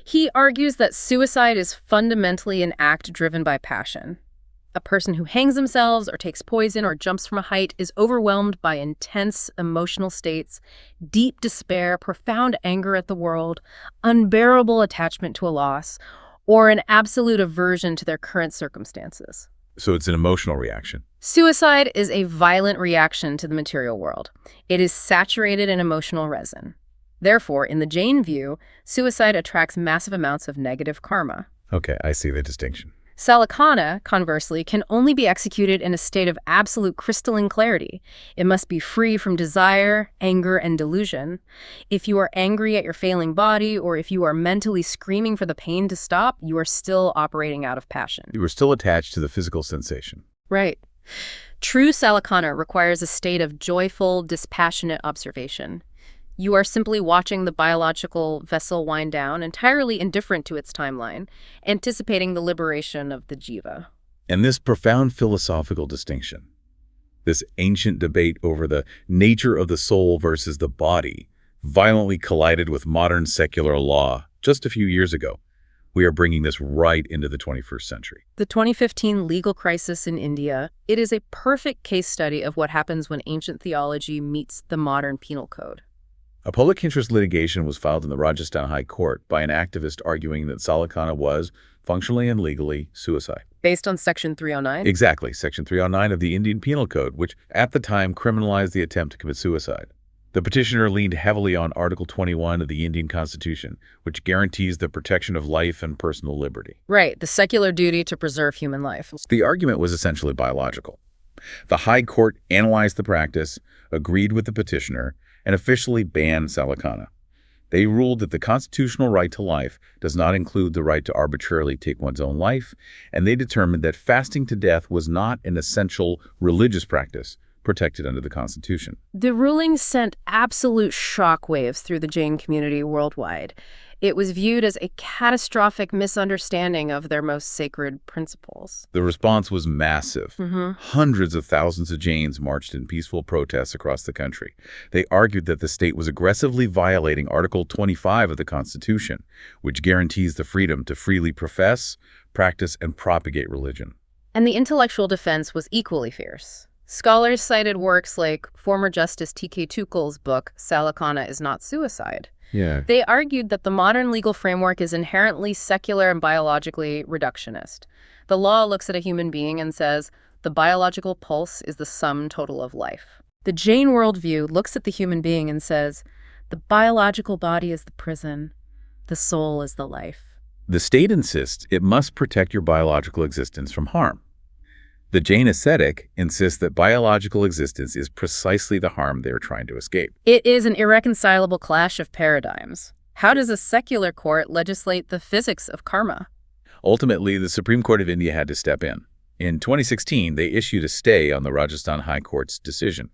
He argues that suicide is fundamentally an act driven by passion. A person who hangs themselves or takes poison or jumps from a height is overwhelmed by intense emotional states, deep despair, profound anger at the world, unbearable attachment to a loss, or an absolute aversion to their current circumstances. So it's an emotional reaction. Suicide is a violent reaction to the material world. It is saturated in emotional resin. Therefore, in the Jain view, suicide attracts massive amounts of negative karma. Okay, I see the distinction. Salakana, conversely, can only be executed in a state of absolute crystalline clarity. It must be free from desire, anger, and delusion. If you are angry at your failing body, or if you are mentally screaming for the pain to stop, you are still operating out of passion. You were still attached to the physical sensation. Right. True Salakana requires a state of joyful, dispassionate observation. You are simply watching the biological vessel wind down, entirely indifferent to its timeline, anticipating the liberation of the jiva. And this profound philosophical distinction, this ancient debate over the nature of the soul versus the body, violently collided with modern secular law just a few years ago. We are bringing this right into the 21st century. The 2015 legal crisis in India, it is a perfect case study of what happens when ancient theology meets the modern penal code. A public interest litigation was filed in the Rajasthan High Court by an activist arguing that Salakana was, functionally and legally, suicide. Based on Section 309? Exactly, Section 309 of the Indian Penal Code, which at the time criminalized the attempt to commit suicide. The petitioner leaned heavily on Article 21 of the Indian Constitution, which guarantees the protection of life and personal liberty. Right, the secular duty to preserve human life. The argument was essentially biological. The High Court analyzed the practice, agreed with the petitioner, and officially banned Salakana. They ruled that the constitutional right to life does not include the right to arbitrarily take one's own life, and they determined that fasting to death was not an essential religious practice protected under the Constitution. The ruling sent absolute shockwaves through the Jain community worldwide. It was viewed as a catastrophic misunderstanding of their most sacred principles. The response was massive. Hundreds of thousands of Jains marched in peaceful protests across the country. They argued that the state was aggressively violating Article 25 of the Constitution, which guarantees the freedom to freely profess, practice, and propagate religion. And the intellectual defense was equally fierce. Scholars cited works like former Justice T.K. Tukul's book, Salakana is Not Suicide. Yeah. They argued that the modern legal framework is inherently secular and biologically reductionist. The law looks at a human being and says, the biological pulse is the sum total of life. The Jain worldview looks at the human being and says, the biological body is the prison, the soul is the life. The state insists it must protect your biological existence from harm. The Jain ascetic insists that biological existence is precisely the harm they are trying to escape. It is an irreconcilable clash of paradigms. How does a secular court legislate the physics of karma? Ultimately, the Supreme Court of India had to step in. In 2016, they issued a stay on the Rajasthan High Court's decision,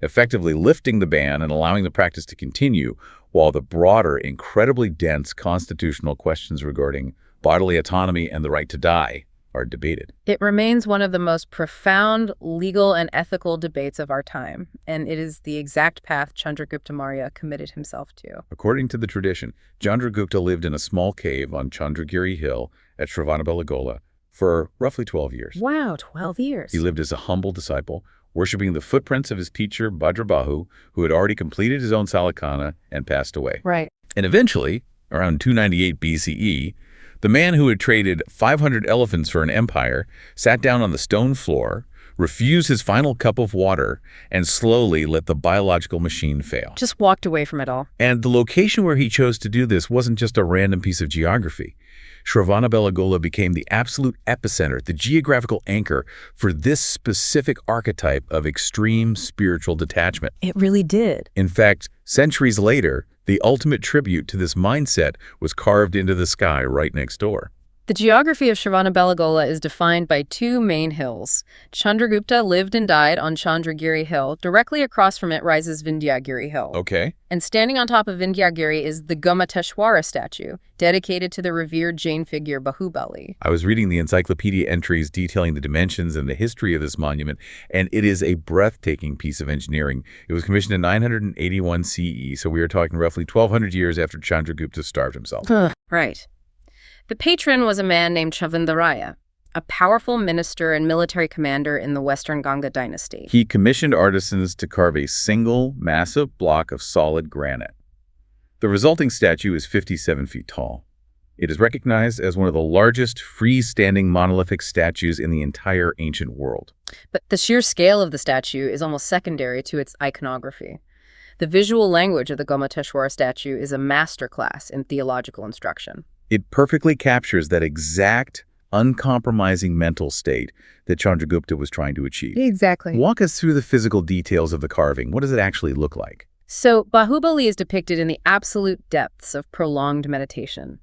effectively lifting the ban and allowing the practice to continue, while the broader, incredibly dense constitutional questions regarding bodily autonomy and the right to die are debated. It remains one of the most profound legal and ethical debates of our time, and it is the exact path Chandragupta Maurya committed himself to. According to the tradition, Chandragupta lived in a small cave on Chandragiri Hill at Shravanabelagola for roughly 12 years. Wow, 12 years. He lived as a humble disciple, worshiping the footprints of his teacher Bhadrabahu, who had already completed his own Salakana and passed away. Right. And eventually, around 298 BCE, the man who had traded 500 elephants for an empire sat down on the stone floor, refused his final cup of water, and slowly let the biological machine fail. Just walked away from it all. And the location where he chose to do this wasn't just a random piece of geography. Shravanabelagola became the absolute epicenter, the geographical anchor for this specific archetype of extreme spiritual detachment. It really did. In fact, centuries later, the ultimate tribute to this mindset was carved into the sky right next door. The geography of Shravanabelagola is defined by two main hills. Chandragupta lived and died on Chandragiri Hill. Directly across from it rises Vindhyagiri Hill. Okay. And standing on top of Vindhyagiri is the Gomateshwara statue, dedicated to the revered Jain figure Bahubali. I was reading the encyclopedia entries detailing the dimensions and the history of this monument, and it is a breathtaking piece of engineering. It was commissioned in 981 CE, so we are talking roughly 1,200 years after Chandragupta starved himself. Right. The patron was a man named Chavandaraya. a powerful minister and military commander in the Western Ganga dynasty. He commissioned artisans to carve a single, massive block of solid granite. The resulting statue is 57 feet tall. It is recognized as one of the largest freestanding monolithic statues in the entire ancient world. But the sheer scale of the statue is almost secondary to its iconography. The visual language of the Gomateshwara statue is a masterclass in theological instruction. It perfectly captures that exact, uncompromising mental state that Chandragupta was trying to achieve. Exactly. Walk us through the physical details of the carving. What does it actually look like? So, Bahubali is depicted in the absolute depths of prolonged meditation.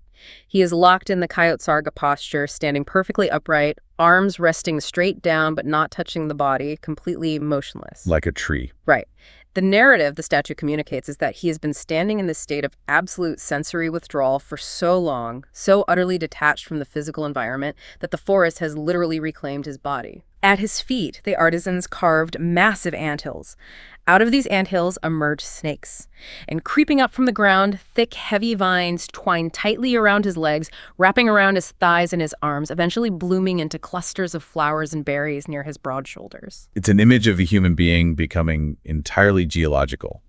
He is locked in the Kayotsarga posture, standing perfectly upright, arms resting straight down but not touching the body, completely motionless. Like a tree. Right. The narrative the statue communicates is that he has been standing in this state of absolute sensory withdrawal for so long, so utterly detached from the physical environment, that the forest has literally reclaimed his body. At his feet, the artisans carved massive anthills. Out of these anthills emerged snakes. And creeping up from the ground, thick, heavy vines twined tightly around his legs, wrapping around his thighs and his arms, eventually blooming into clusters of flowers and berries near his broad shoulders. It's an image of a human being becoming entirely geological,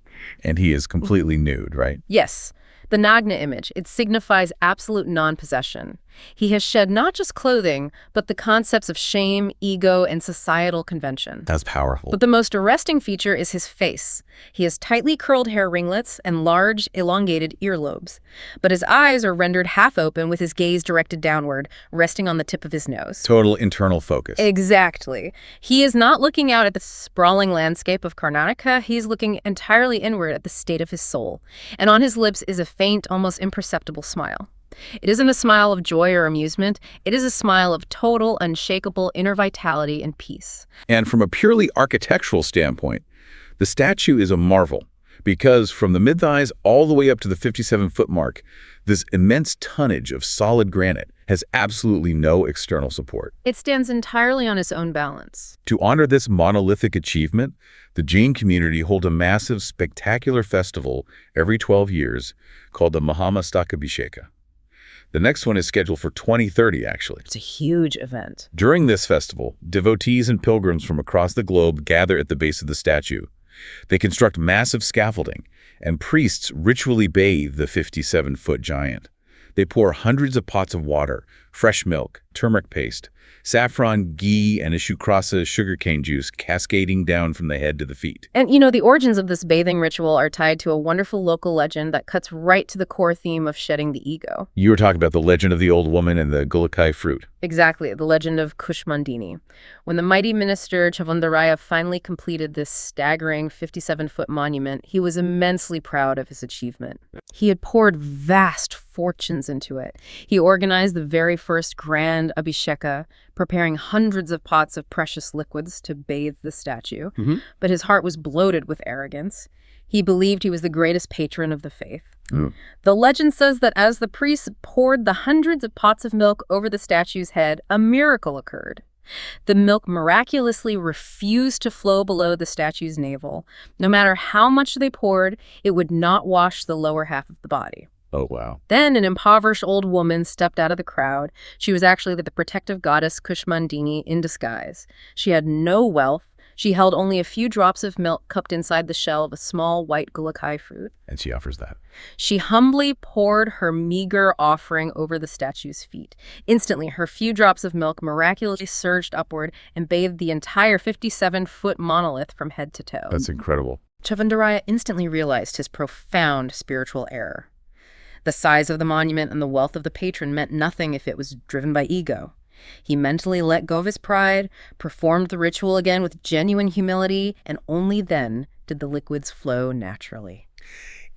and he is completely nude, right? Yes. The Nagna image, it signifies absolute non-possession. He has shed not just clothing, but the concepts of shame, ego, and societal convention. That's powerful. But the most arresting feature is his face. He has tightly curled hair ringlets and large, elongated earlobes. But his eyes are rendered half open with his gaze directed downward, resting on the tip of his nose. Total internal focus. Exactly. He is not looking out at the sprawling landscape of Karnataka. He's looking entirely inward at the state of his soul. And on his lips is a faint, almost imperceptible smile. It isn't a smile of joy or amusement. It is a smile of total, unshakable inner vitality and peace. And from a purely architectural standpoint, the statue is a marvel because from the mid-thighs all the way up to the 57-foot mark, this immense tonnage of solid granite has absolutely no external support. It stands entirely on its own balance. To honor this monolithic achievement, the Jain community holds a massive, spectacular festival every 12 years called the Mahamastakabhisheka. The next one is scheduled for 2030, actually. It's a huge event. During this festival, devotees and pilgrims from across the globe gather at the base of the statue. They construct massive scaffolding, and priests ritually bathe the 57-foot giant. They pour hundreds of pots of water, fresh milk, turmeric paste, saffron, ghee, and ishukrasa sugarcane juice cascading down from the head to the feet. And, the origins of this bathing ritual are tied to a wonderful local legend that cuts right to the core theme of shedding the ego. You were talking about the legend of the old woman and the gulakai fruit. Exactly, the legend of Kushmandini. When the mighty minister Chavandaraya finally completed this staggering 57-foot monument, he was immensely proud of his achievement. He had poured vast fortunes into it. He organized the very first grand abhisheka, preparing hundreds of pots of precious liquids to bathe the statue. But his heart was bloated with arrogance. He believed he was the greatest patron of the faith. The legend says that as the priests poured the hundreds of pots of milk over the statue's head, a miracle occurred. The milk miraculously refused to flow below the statue's navel. No matter how much they poured, it would not wash the lower half of the body. Oh, wow. Then an impoverished old woman stepped out of the crowd. She was actually the protective goddess Kushmandini in disguise. She had no wealth. She held only a few drops of milk cupped inside the shell of a small white gulakai fruit. And she offers that. She humbly poured her meager offering over the statue's feet. Instantly, her few drops of milk miraculously surged upward and bathed the entire 57-foot monolith from head to toe. That's incredible. Chavandaraya instantly realized his profound spiritual error. The size of the monument and the wealth of the patron meant nothing if it was driven by ego. He mentally let go of his pride, performed the ritual again with genuine humility, and only then did the liquids flow naturally.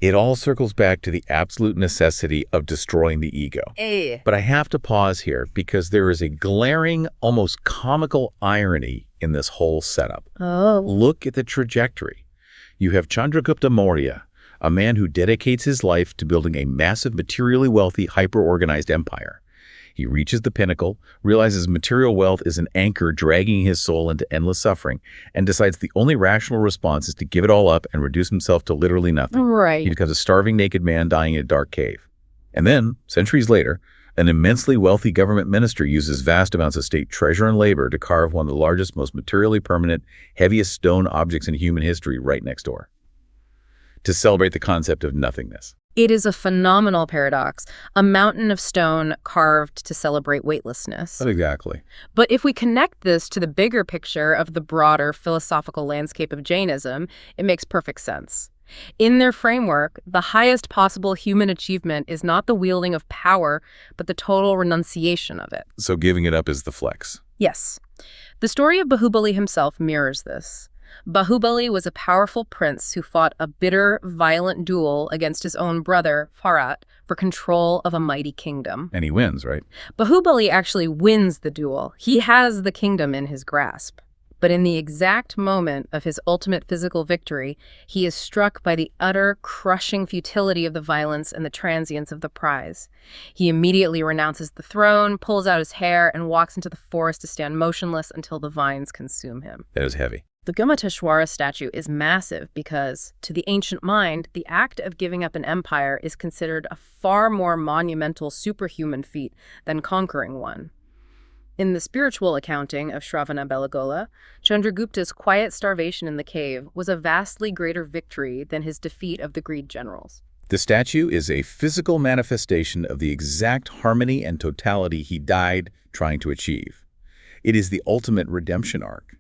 It all circles back to the absolute necessity of destroying the ego. But I have to pause here because there is a glaring, almost comical irony in this whole setup. Look at the trajectory. You have Chandragupta Maurya, a man who dedicates his life to building a massive, materially wealthy, hyper-organized empire. He reaches the pinnacle, realizes material wealth is an anchor dragging his soul into endless suffering, and decides the only rational response is to give it all up and reduce himself to literally nothing. Right. He becomes a starving naked man dying in a dark cave. And then, centuries later, An immensely wealthy government minister uses vast amounts of state treasure and labor to carve one of the largest, most materially permanent, heaviest stone objects in human history right next door, to celebrate the concept of nothingness. It is a phenomenal paradox, a mountain of stone carved to celebrate weightlessness. Exactly. But if we connect this to the bigger picture of the broader philosophical landscape of Jainism, it makes perfect sense. In their framework, the highest possible human achievement is not the wielding of power, but the total renunciation of it. So giving it up is the flex. Yes. The story of Bahubali himself mirrors this. Bahubali was a powerful prince who fought a bitter, violent duel against his own brother, Bharat, for control of a mighty kingdom. And he wins, right? Bahubali actually wins the duel. He has the kingdom in his grasp. But in the exact moment of his ultimate physical victory, he is struck by the utter, crushing futility of the violence and the transience of the prize. He immediately renounces the throne, pulls out his hair, and walks into the forest to stand motionless until the vines consume him. That is heavy. The Gomateshwara statue is massive because, to the ancient mind, the act of giving up an empire is considered a far more monumental superhuman feat than conquering one. In the spiritual accounting of Shravana-Belagola, Chandragupta's quiet starvation in the cave was a vastly greater victory than his defeat of the Greek generals. The statue is a physical manifestation of the exact harmony and totality he died trying to achieve. It is the ultimate redemption arc,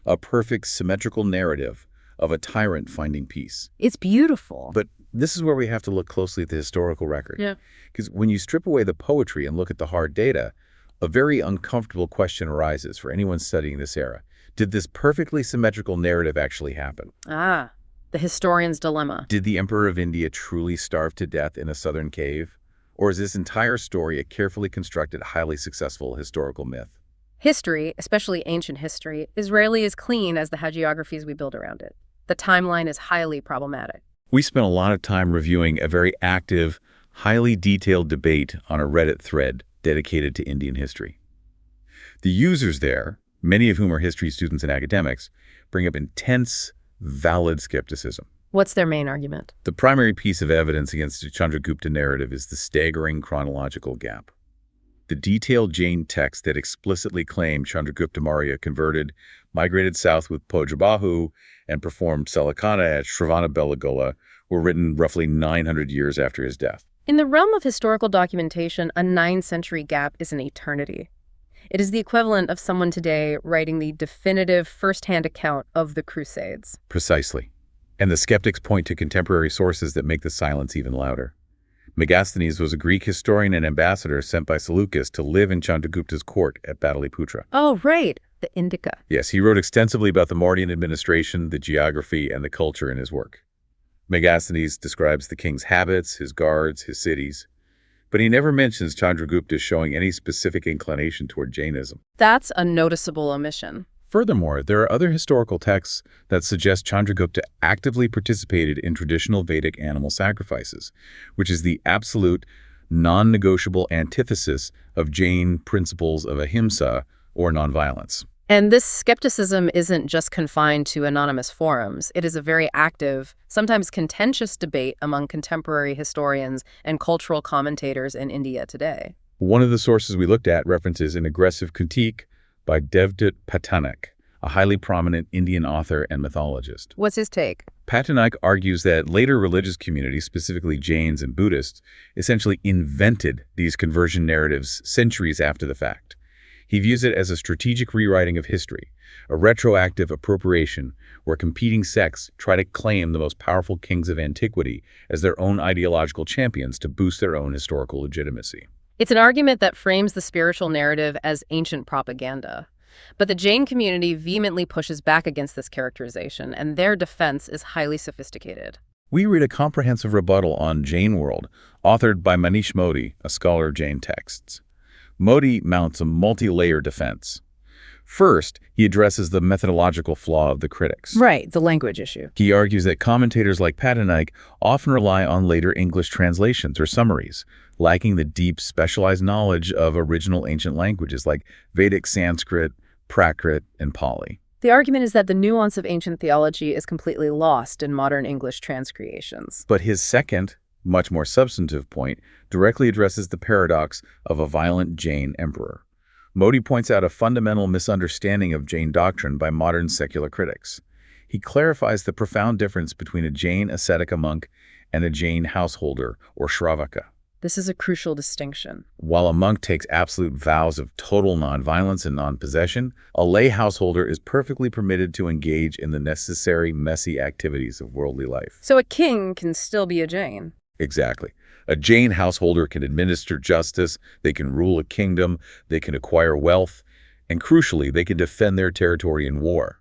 a perfect symmetrical narrative of a tyrant finding peace. It's beautiful. But this is where we have to look closely at the historical record. Yeah. Because when you strip away the poetry and look at the hard data, a very uncomfortable question arises for anyone studying this era. Did this perfectly symmetrical narrative actually happen? Ah, the historian's dilemma. Did the Emperor of India truly starve to death in a southern cave? Or is this entire story a carefully constructed, highly successful historical myth? History, especially ancient history, is rarely as clean as the hagiographies we build around it. The timeline is highly problematic. We spent a lot of time reviewing a very active, highly detailed debate on a Reddit thread dedicated to Indian history. The users there, many of whom are history students and academics, bring up intense, valid skepticism. What's their main argument? The primary piece of evidence against the Chandragupta narrative is the staggering chronological gap. The detailed Jain texts that explicitly claim Chandragupta Maurya converted, migrated south with Pojabahu, and performed Seleucana at Shravana-Belagola were written roughly 900 years after his death. In the realm of historical documentation, a 9-century gap is an eternity. It is the equivalent of someone today writing the definitive first-hand account of the Crusades. Precisely. And the skeptics point to contemporary sources that make the silence even louder. Megasthenes was a Greek historian and ambassador sent by Seleucus to live in Chandragupta's court at Pataliputra. Oh, right, the Indica. Yes, he wrote extensively about the Mauryan administration, the geography, and the culture in his work. Megasthenes describes the king's habits, his guards, his cities, but he never mentions Chandragupta showing any specific inclination toward Jainism. That's a noticeable omission. Furthermore, there are other historical texts that suggest Chandragupta actively participated in traditional Vedic animal sacrifices, which is the absolute, non-negotiable antithesis of Jain principles of ahimsa, or nonviolence. And this skepticism isn't just confined to anonymous forums. It is a very active, sometimes contentious debate among contemporary historians and cultural commentators in India today. One of the sources we looked at references an aggressive critique by Devdutt Patnaik, a highly prominent Indian author and mythologist. What's his take? Patnaik argues that later religious communities, specifically Jains and Buddhists, essentially invented these conversion narratives centuries after the fact. He views it as a strategic rewriting of history, a retroactive appropriation where competing sects try to claim the most powerful kings of antiquity as their own ideological champions to boost their own historical legitimacy. It's an argument that frames the spiritual narrative as ancient propaganda. But the Jain community vehemently pushes back against this characterization, and their defense is highly sophisticated. We read a comprehensive rebuttal on Jain World, authored by Manish Modi, a scholar of Jain texts. Modi mounts a multi-layer defense. First, he addresses the methodological flaw of the critics. Right, the language issue. He argues that commentators like Patnaik often rely on later English translations or summaries, lacking the deep, specialized knowledge of original ancient languages like Vedic Sanskrit, Prakrit, and Pali. The argument is that the nuance of ancient theology is completely lost in modern English transcreations. But his second, much more substantive point directly addresses the paradox of a violent Jain emperor. Modi points out a fundamental misunderstanding of Jain doctrine by modern secular critics. He clarifies the profound difference between a Jain ascetica monk and a Jain householder or Shravaka. This is a crucial distinction. While a monk takes absolute vows of total nonviolence and non-possession, a lay householder is perfectly permitted to engage in the necessary messy activities of worldly life. So a king can still be a Jain. Exactly. A Jain householder can administer justice, they can rule a kingdom, they can acquire wealth, and crucially, they can defend their territory in war,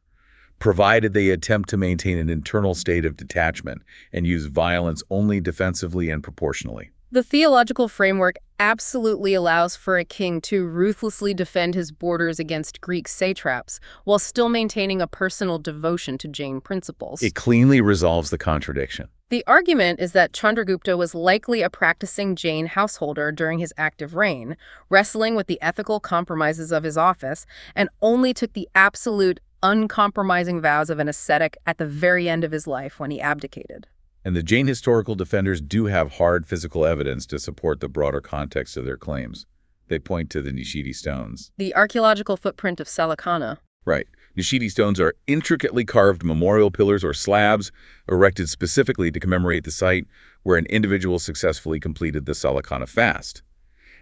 provided they attempt to maintain an internal state of detachment and use violence only defensively and proportionally. The theological framework absolutely allows for a king to ruthlessly defend his borders against Greek satraps while still maintaining a personal devotion to Jain principles. It cleanly resolves the contradiction. The argument is that Chandragupta was likely a practicing Jain householder during his active reign, wrestling with the ethical compromises of his office, and only took the absolute, uncompromising vows of an ascetic at the very end of his life when he abdicated. And the Jain historical defenders do have hard physical evidence to support the broader context of their claims. They point to the Nishiti stones. The archaeological footprint of Salakana. Right. Nishiti stones are intricately carved memorial pillars or slabs erected specifically to commemorate the site where an individual successfully completed the Salakana fast.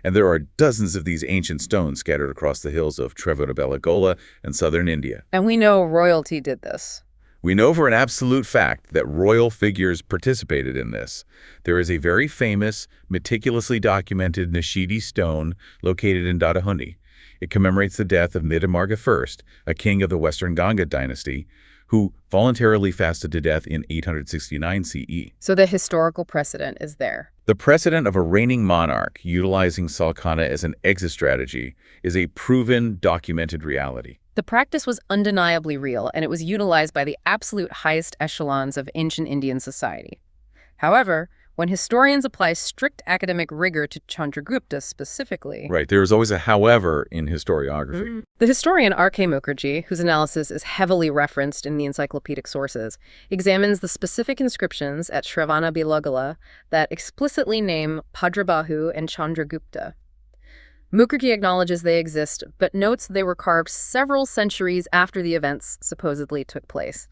And there are dozens of these ancient stones scattered across the hills of Trivandrum and southern India. And we know royalty did this. We know for an absolute fact that royal figures participated in this. There is a very famous, meticulously documented Nishiti stone located in Dadahundi. It commemorates the death of Midamarga I, a king of the Western Ganga dynasty, who voluntarily fasted to death in 869 CE. So the historical precedent is there. The precedent of a reigning monarch utilizing Salakana as an exit strategy is a proven, documented reality. The practice was undeniably real, and it was utilized by the absolute highest echelons of ancient Indian society. However, when historians apply strict academic rigor to Chandragupta specifically... Right, there is always a however in historiography. The historian R.K. Mukherjee, whose analysis is heavily referenced in the encyclopedic sources, examines the specific inscriptions at Shravanabelagala that explicitly name Bhadrabahu and Chandragupta. Mukherjee acknowledges they exist, but notes they were carved several centuries after the events supposedly took place.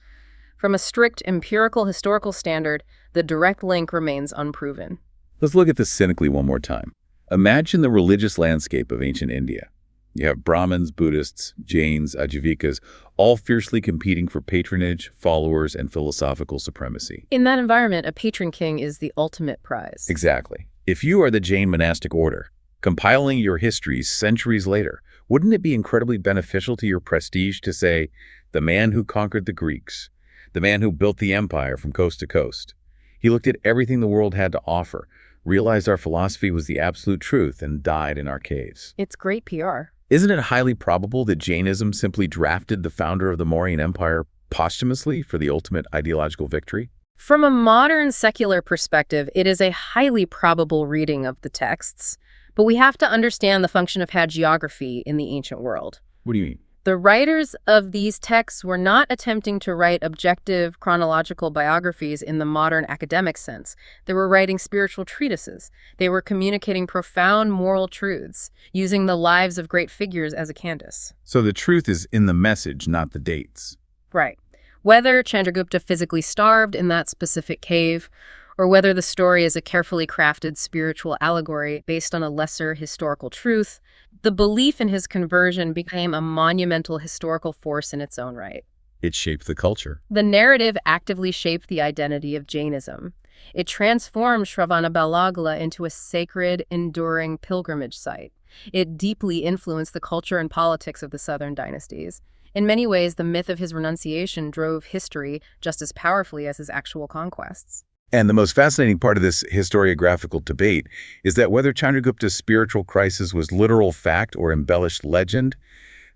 From a strict empirical historical standard, the direct link remains unproven. Let's look at this cynically one more time. Imagine the religious landscape of ancient India. You have Brahmins, Buddhists, Jains, Ajivikas, all fiercely competing for patronage, followers, and philosophical supremacy. In that environment, a patron king is the ultimate prize. Exactly. If you are the Jain monastic order, compiling your histories centuries later, wouldn't it be incredibly beneficial to your prestige to say, the man who conquered the Greeks, the man who built the empire from coast to coast? He looked at everything the world had to offer, realized our philosophy was the absolute truth, and died in our caves. It's great PR. Isn't it highly probable that Jainism simply drafted the founder of the Mauryan Empire posthumously for the ultimate ideological victory? From a modern secular perspective, it is a highly probable reading of the texts. But we have to understand the function of hagiography in the ancient world. What do you mean? The writers of these texts were not attempting to write objective chronological biographies in the modern academic sense. They were writing spiritual treatises. They were communicating profound moral truths, using the lives of great figures as a canvas. So the truth is in the message, not the dates. Right. Whether Chandragupta physically starved in that specific cave, or whether the story is a carefully crafted spiritual allegory based on a lesser historical truth, the belief in his conversion became a monumental historical force in its own right. It shaped the culture. The narrative actively shaped the identity of Jainism. It transformed Shravanabelagala into a sacred, enduring pilgrimage site. It deeply influenced the culture and politics of the southern dynasties. In many ways, the myth of his renunciation drove history just as powerfully as his actual conquests. And the most fascinating part of this historiographical debate is that whether Chandragupta's spiritual crisis was literal fact or embellished legend,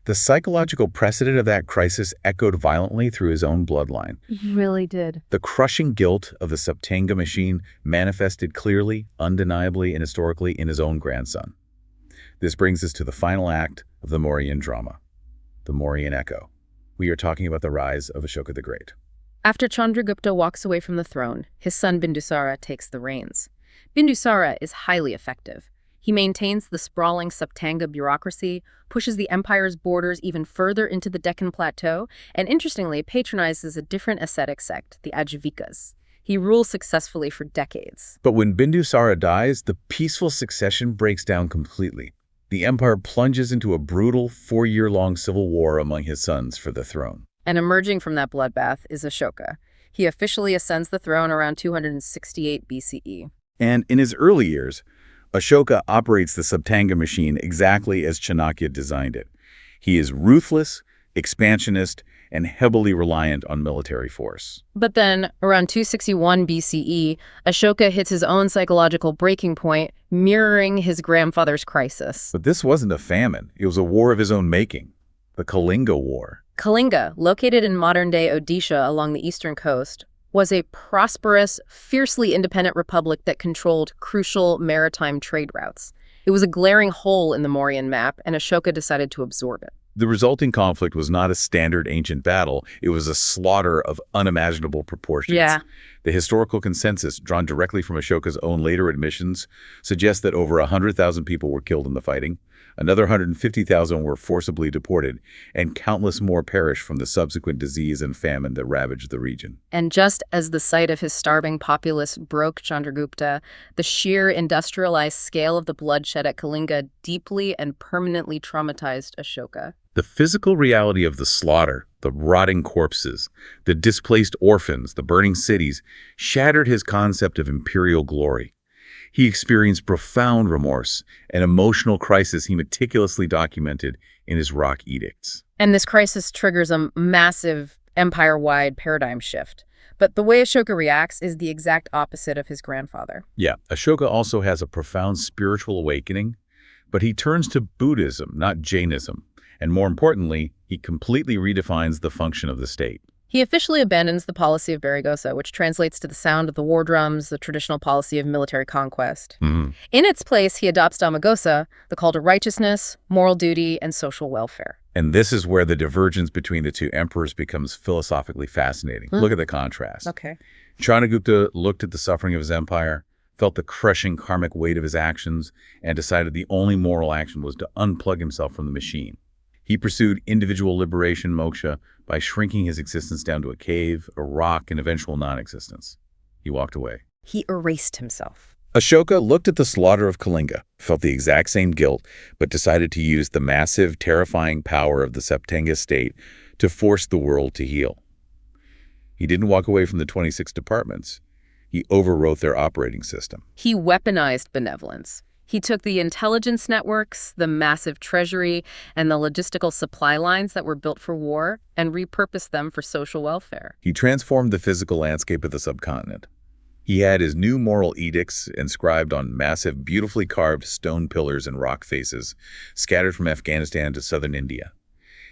the psychological precedent of that crisis echoed violently through his own bloodline. It really did. The crushing guilt of the Saptanga machine manifested clearly, undeniably, and historically in his own grandson. This brings us to the final act of the Mauryan drama, the Mauryan Echo. We are talking about the rise of Ashoka the Great. After Chandragupta walks away from the throne, his son Bindusara takes the reins. Bindusara is highly effective. He maintains the sprawling Saptanga bureaucracy, pushes the empire's borders even further into the Deccan Plateau, and interestingly patronizes a different ascetic sect, the Ajivikas. He rules successfully for decades. But when Bindusara dies, the peaceful succession breaks down completely. The empire plunges into a brutal 4-year-long civil war among his sons for the throne. And emerging from that bloodbath is Ashoka. He officially ascends the throne around 268 BCE. And in his early years, Ashoka operates the Saptanga machine exactly as Chanakya designed it. He is ruthless, expansionist, and heavily reliant on military force. But then, around 261 BCE, Ashoka hits his own psychological breaking point, mirroring his grandfather's crisis. But this wasn't a famine. It was a war of his own making, the Kalinga War. Kalinga, located in modern-day Odisha along the eastern coast, was a prosperous, fiercely independent republic that controlled crucial maritime trade routes. It was a glaring hole in the Mauryan map, and Ashoka decided to absorb it. The resulting conflict was not a standard ancient battle. It was a slaughter of unimaginable proportions. Yeah. The historical consensus, drawn directly from Ashoka's own later admissions, suggests that over 100,000 people were killed in the fighting, another 150,000 were forcibly deported, and countless more perished from the subsequent disease and famine that ravaged the region. And just as the sight of his starving populace broke Chandragupta, the sheer industrialized scale of the bloodshed at Kalinga deeply and permanently traumatized Ashoka. The physical reality of the slaughter, the rotting corpses, the displaced orphans, the burning cities, shattered his concept of imperial glory. He experienced profound remorse, an emotional crisis he meticulously documented in his rock edicts. And this crisis triggers a massive empire-wide paradigm shift. But the way Ashoka reacts is the exact opposite of his grandfather. Yeah, Ashoka also has a profound spiritual awakening, but he turns to Buddhism, not Jainism. And more importantly, he completely redefines the function of the state. He officially abandons the policy of Barigosa, which translates to the sound of the war drums, the traditional policy of military conquest. In its place, he adopts Dhammagosa, the call to righteousness, moral duty, and social welfare. And this is where the divergence between the two emperors becomes philosophically fascinating. Look at the contrast. Okay. Chandragupta looked at the suffering of his empire, felt the crushing karmic weight of his actions, and decided the only moral action was to unplug himself from the machine. He pursued individual liberation, moksha, by shrinking his existence down to a cave, a rock, and eventual non-existence. He walked away. He erased himself. Ashoka looked at the slaughter of Kalinga, felt the exact same guilt, but decided to use the massive, terrifying power of the Saptanga state to force the world to heal. He didn't walk away from the 26 departments. He overwrote their operating system. He weaponized benevolence. He took the intelligence networks, the massive treasury, and the logistical supply lines that were built for war and repurposed them for social welfare. He transformed the physical landscape of the subcontinent. He had his new moral edicts inscribed on massive, beautifully carved stone pillars and rock faces, scattered from Afghanistan to southern India.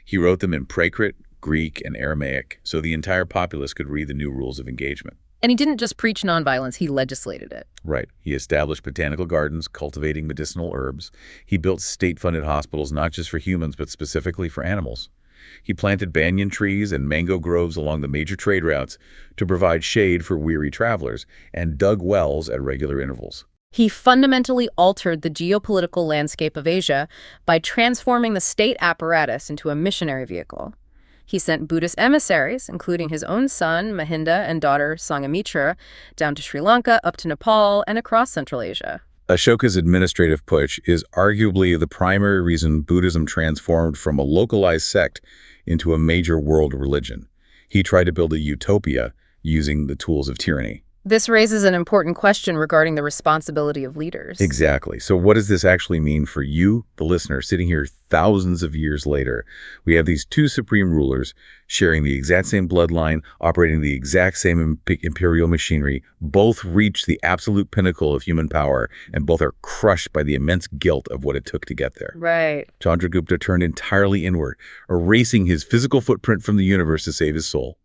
He wrote them in Prakrit, Greek, and Aramaic, so the entire populace could read the new rules of engagement. And he didn't just preach nonviolence, he legislated it. Right. He established botanical gardens, cultivating medicinal herbs. He built state-funded hospitals, not just for humans, but specifically for animals. He planted banyan trees and mango groves along the major trade routes to provide shade for weary travelers, and dug wells at regular intervals. He fundamentally altered the geopolitical landscape of Asia by transforming the state apparatus into a missionary vehicle. He sent Buddhist emissaries, including his own son, Mahinda, and daughter, Sanghamitra, down to Sri Lanka, up to Nepal, and across Central Asia. Ashoka's administrative push is arguably the primary reason Buddhism transformed from a localized sect into a major world religion. He tried to build a utopia using the tools of tyranny. This raises an important question regarding the responsibility of leaders. Exactly. So what does this actually mean for you, the listener, sitting here thousands of years later? We have these two supreme rulers sharing the exact same bloodline, operating the exact same imperial machinery. Both reach the absolute pinnacle of human power, and both are crushed by the immense guilt of what it took to get there. Right. Chandragupta turned entirely inward, erasing his physical footprint from the universe to save his soul.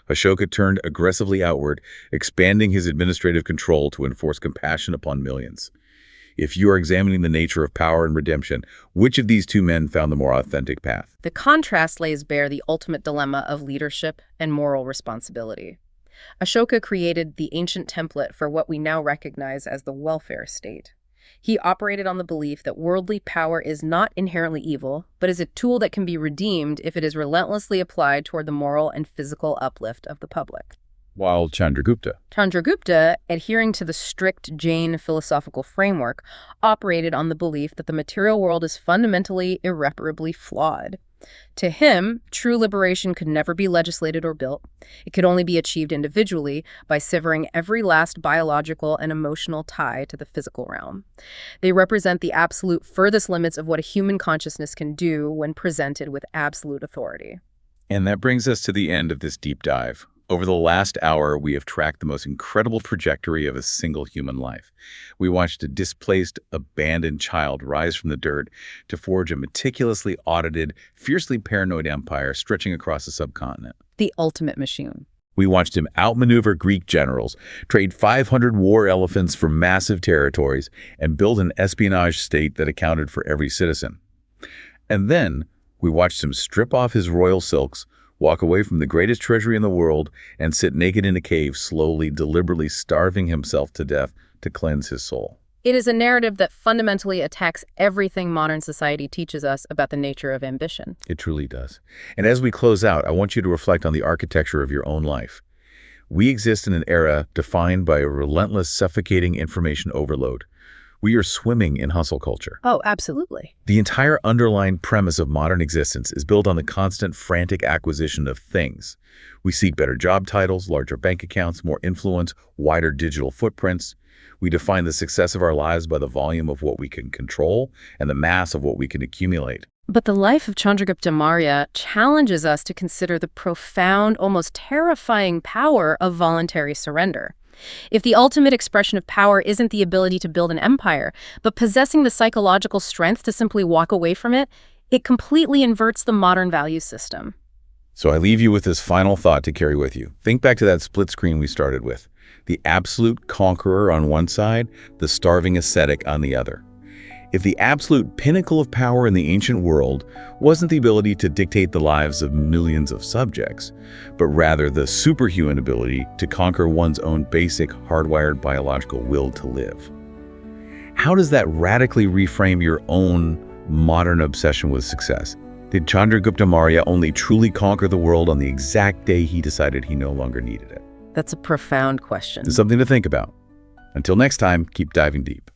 Ashoka turned aggressively outward, expanding his administrative control to enforce compassion upon millions. If you are examining the nature of power and redemption, which of these two men found the more authentic path? The contrast lays bare the ultimate dilemma of leadership and moral responsibility. Ashoka created the ancient template for what we now recognize as the welfare state. He operated on the belief that worldly power is not inherently evil, but is a tool that can be redeemed if it is relentlessly applied toward the moral and physical uplift of the public. While Chandragupta, adhering to the strict Jain philosophical framework, operated on the belief that the material world is fundamentally, irreparably flawed. To him, true liberation could never be legislated or built. It could only be achieved individually by severing every last biological and emotional tie to the physical realm. They represent the absolute furthest limits of what a human consciousness can do when presented with absolute authority. And that brings us to the end of this deep dive. Over the last hour, we have tracked the most incredible trajectory of a single human life. We watched a displaced, abandoned child rise from the dirt to forge a meticulously audited, fiercely paranoid empire stretching across the subcontinent. The ultimate machine. We watched him outmaneuver Greek generals, trade 500 war elephants for massive territories, and build an espionage state that accounted for every citizen. And then, we watched him strip off his royal silks, walk away from the greatest treasury in the world, and sit naked in a cave, slowly, deliberately starving himself to death to cleanse his soul. It is a narrative that fundamentally attacks everything modern society teaches us about the nature of ambition. It truly does. And as we close out, I want you to reflect on the architecture of your own life. We exist in an era defined by a relentless, suffocating information overload. We are swimming in hustle culture. Oh, absolutely. The entire underlying premise of modern existence is built on the constant, frantic acquisition of things. We seek better job titles, larger bank accounts, more influence, wider digital footprints. We define the success of our lives by the volume of what we can control and the mass of what we can accumulate. But the life of Chandragupta Maurya challenges us to consider the profound, almost terrifying power of voluntary surrender. If the ultimate expression of power isn't the ability to build an empire, but possessing the psychological strength to simply walk away from it, it completely inverts the modern value system. So I leave you with this final thought to carry with you. Think back to that split screen we started with. The absolute conqueror on one side, the starving ascetic on the other. If the absolute pinnacle of power in the ancient world wasn't the ability to dictate the lives of millions of subjects, but rather the superhuman ability to conquer one's own basic, hardwired biological will to live. How does that radically reframe your own modern obsession with success? Did Chandragupta Maurya only truly conquer the world on the exact day he decided he no longer needed it? That's a profound question. It's something to think about. Until next time, keep diving deep.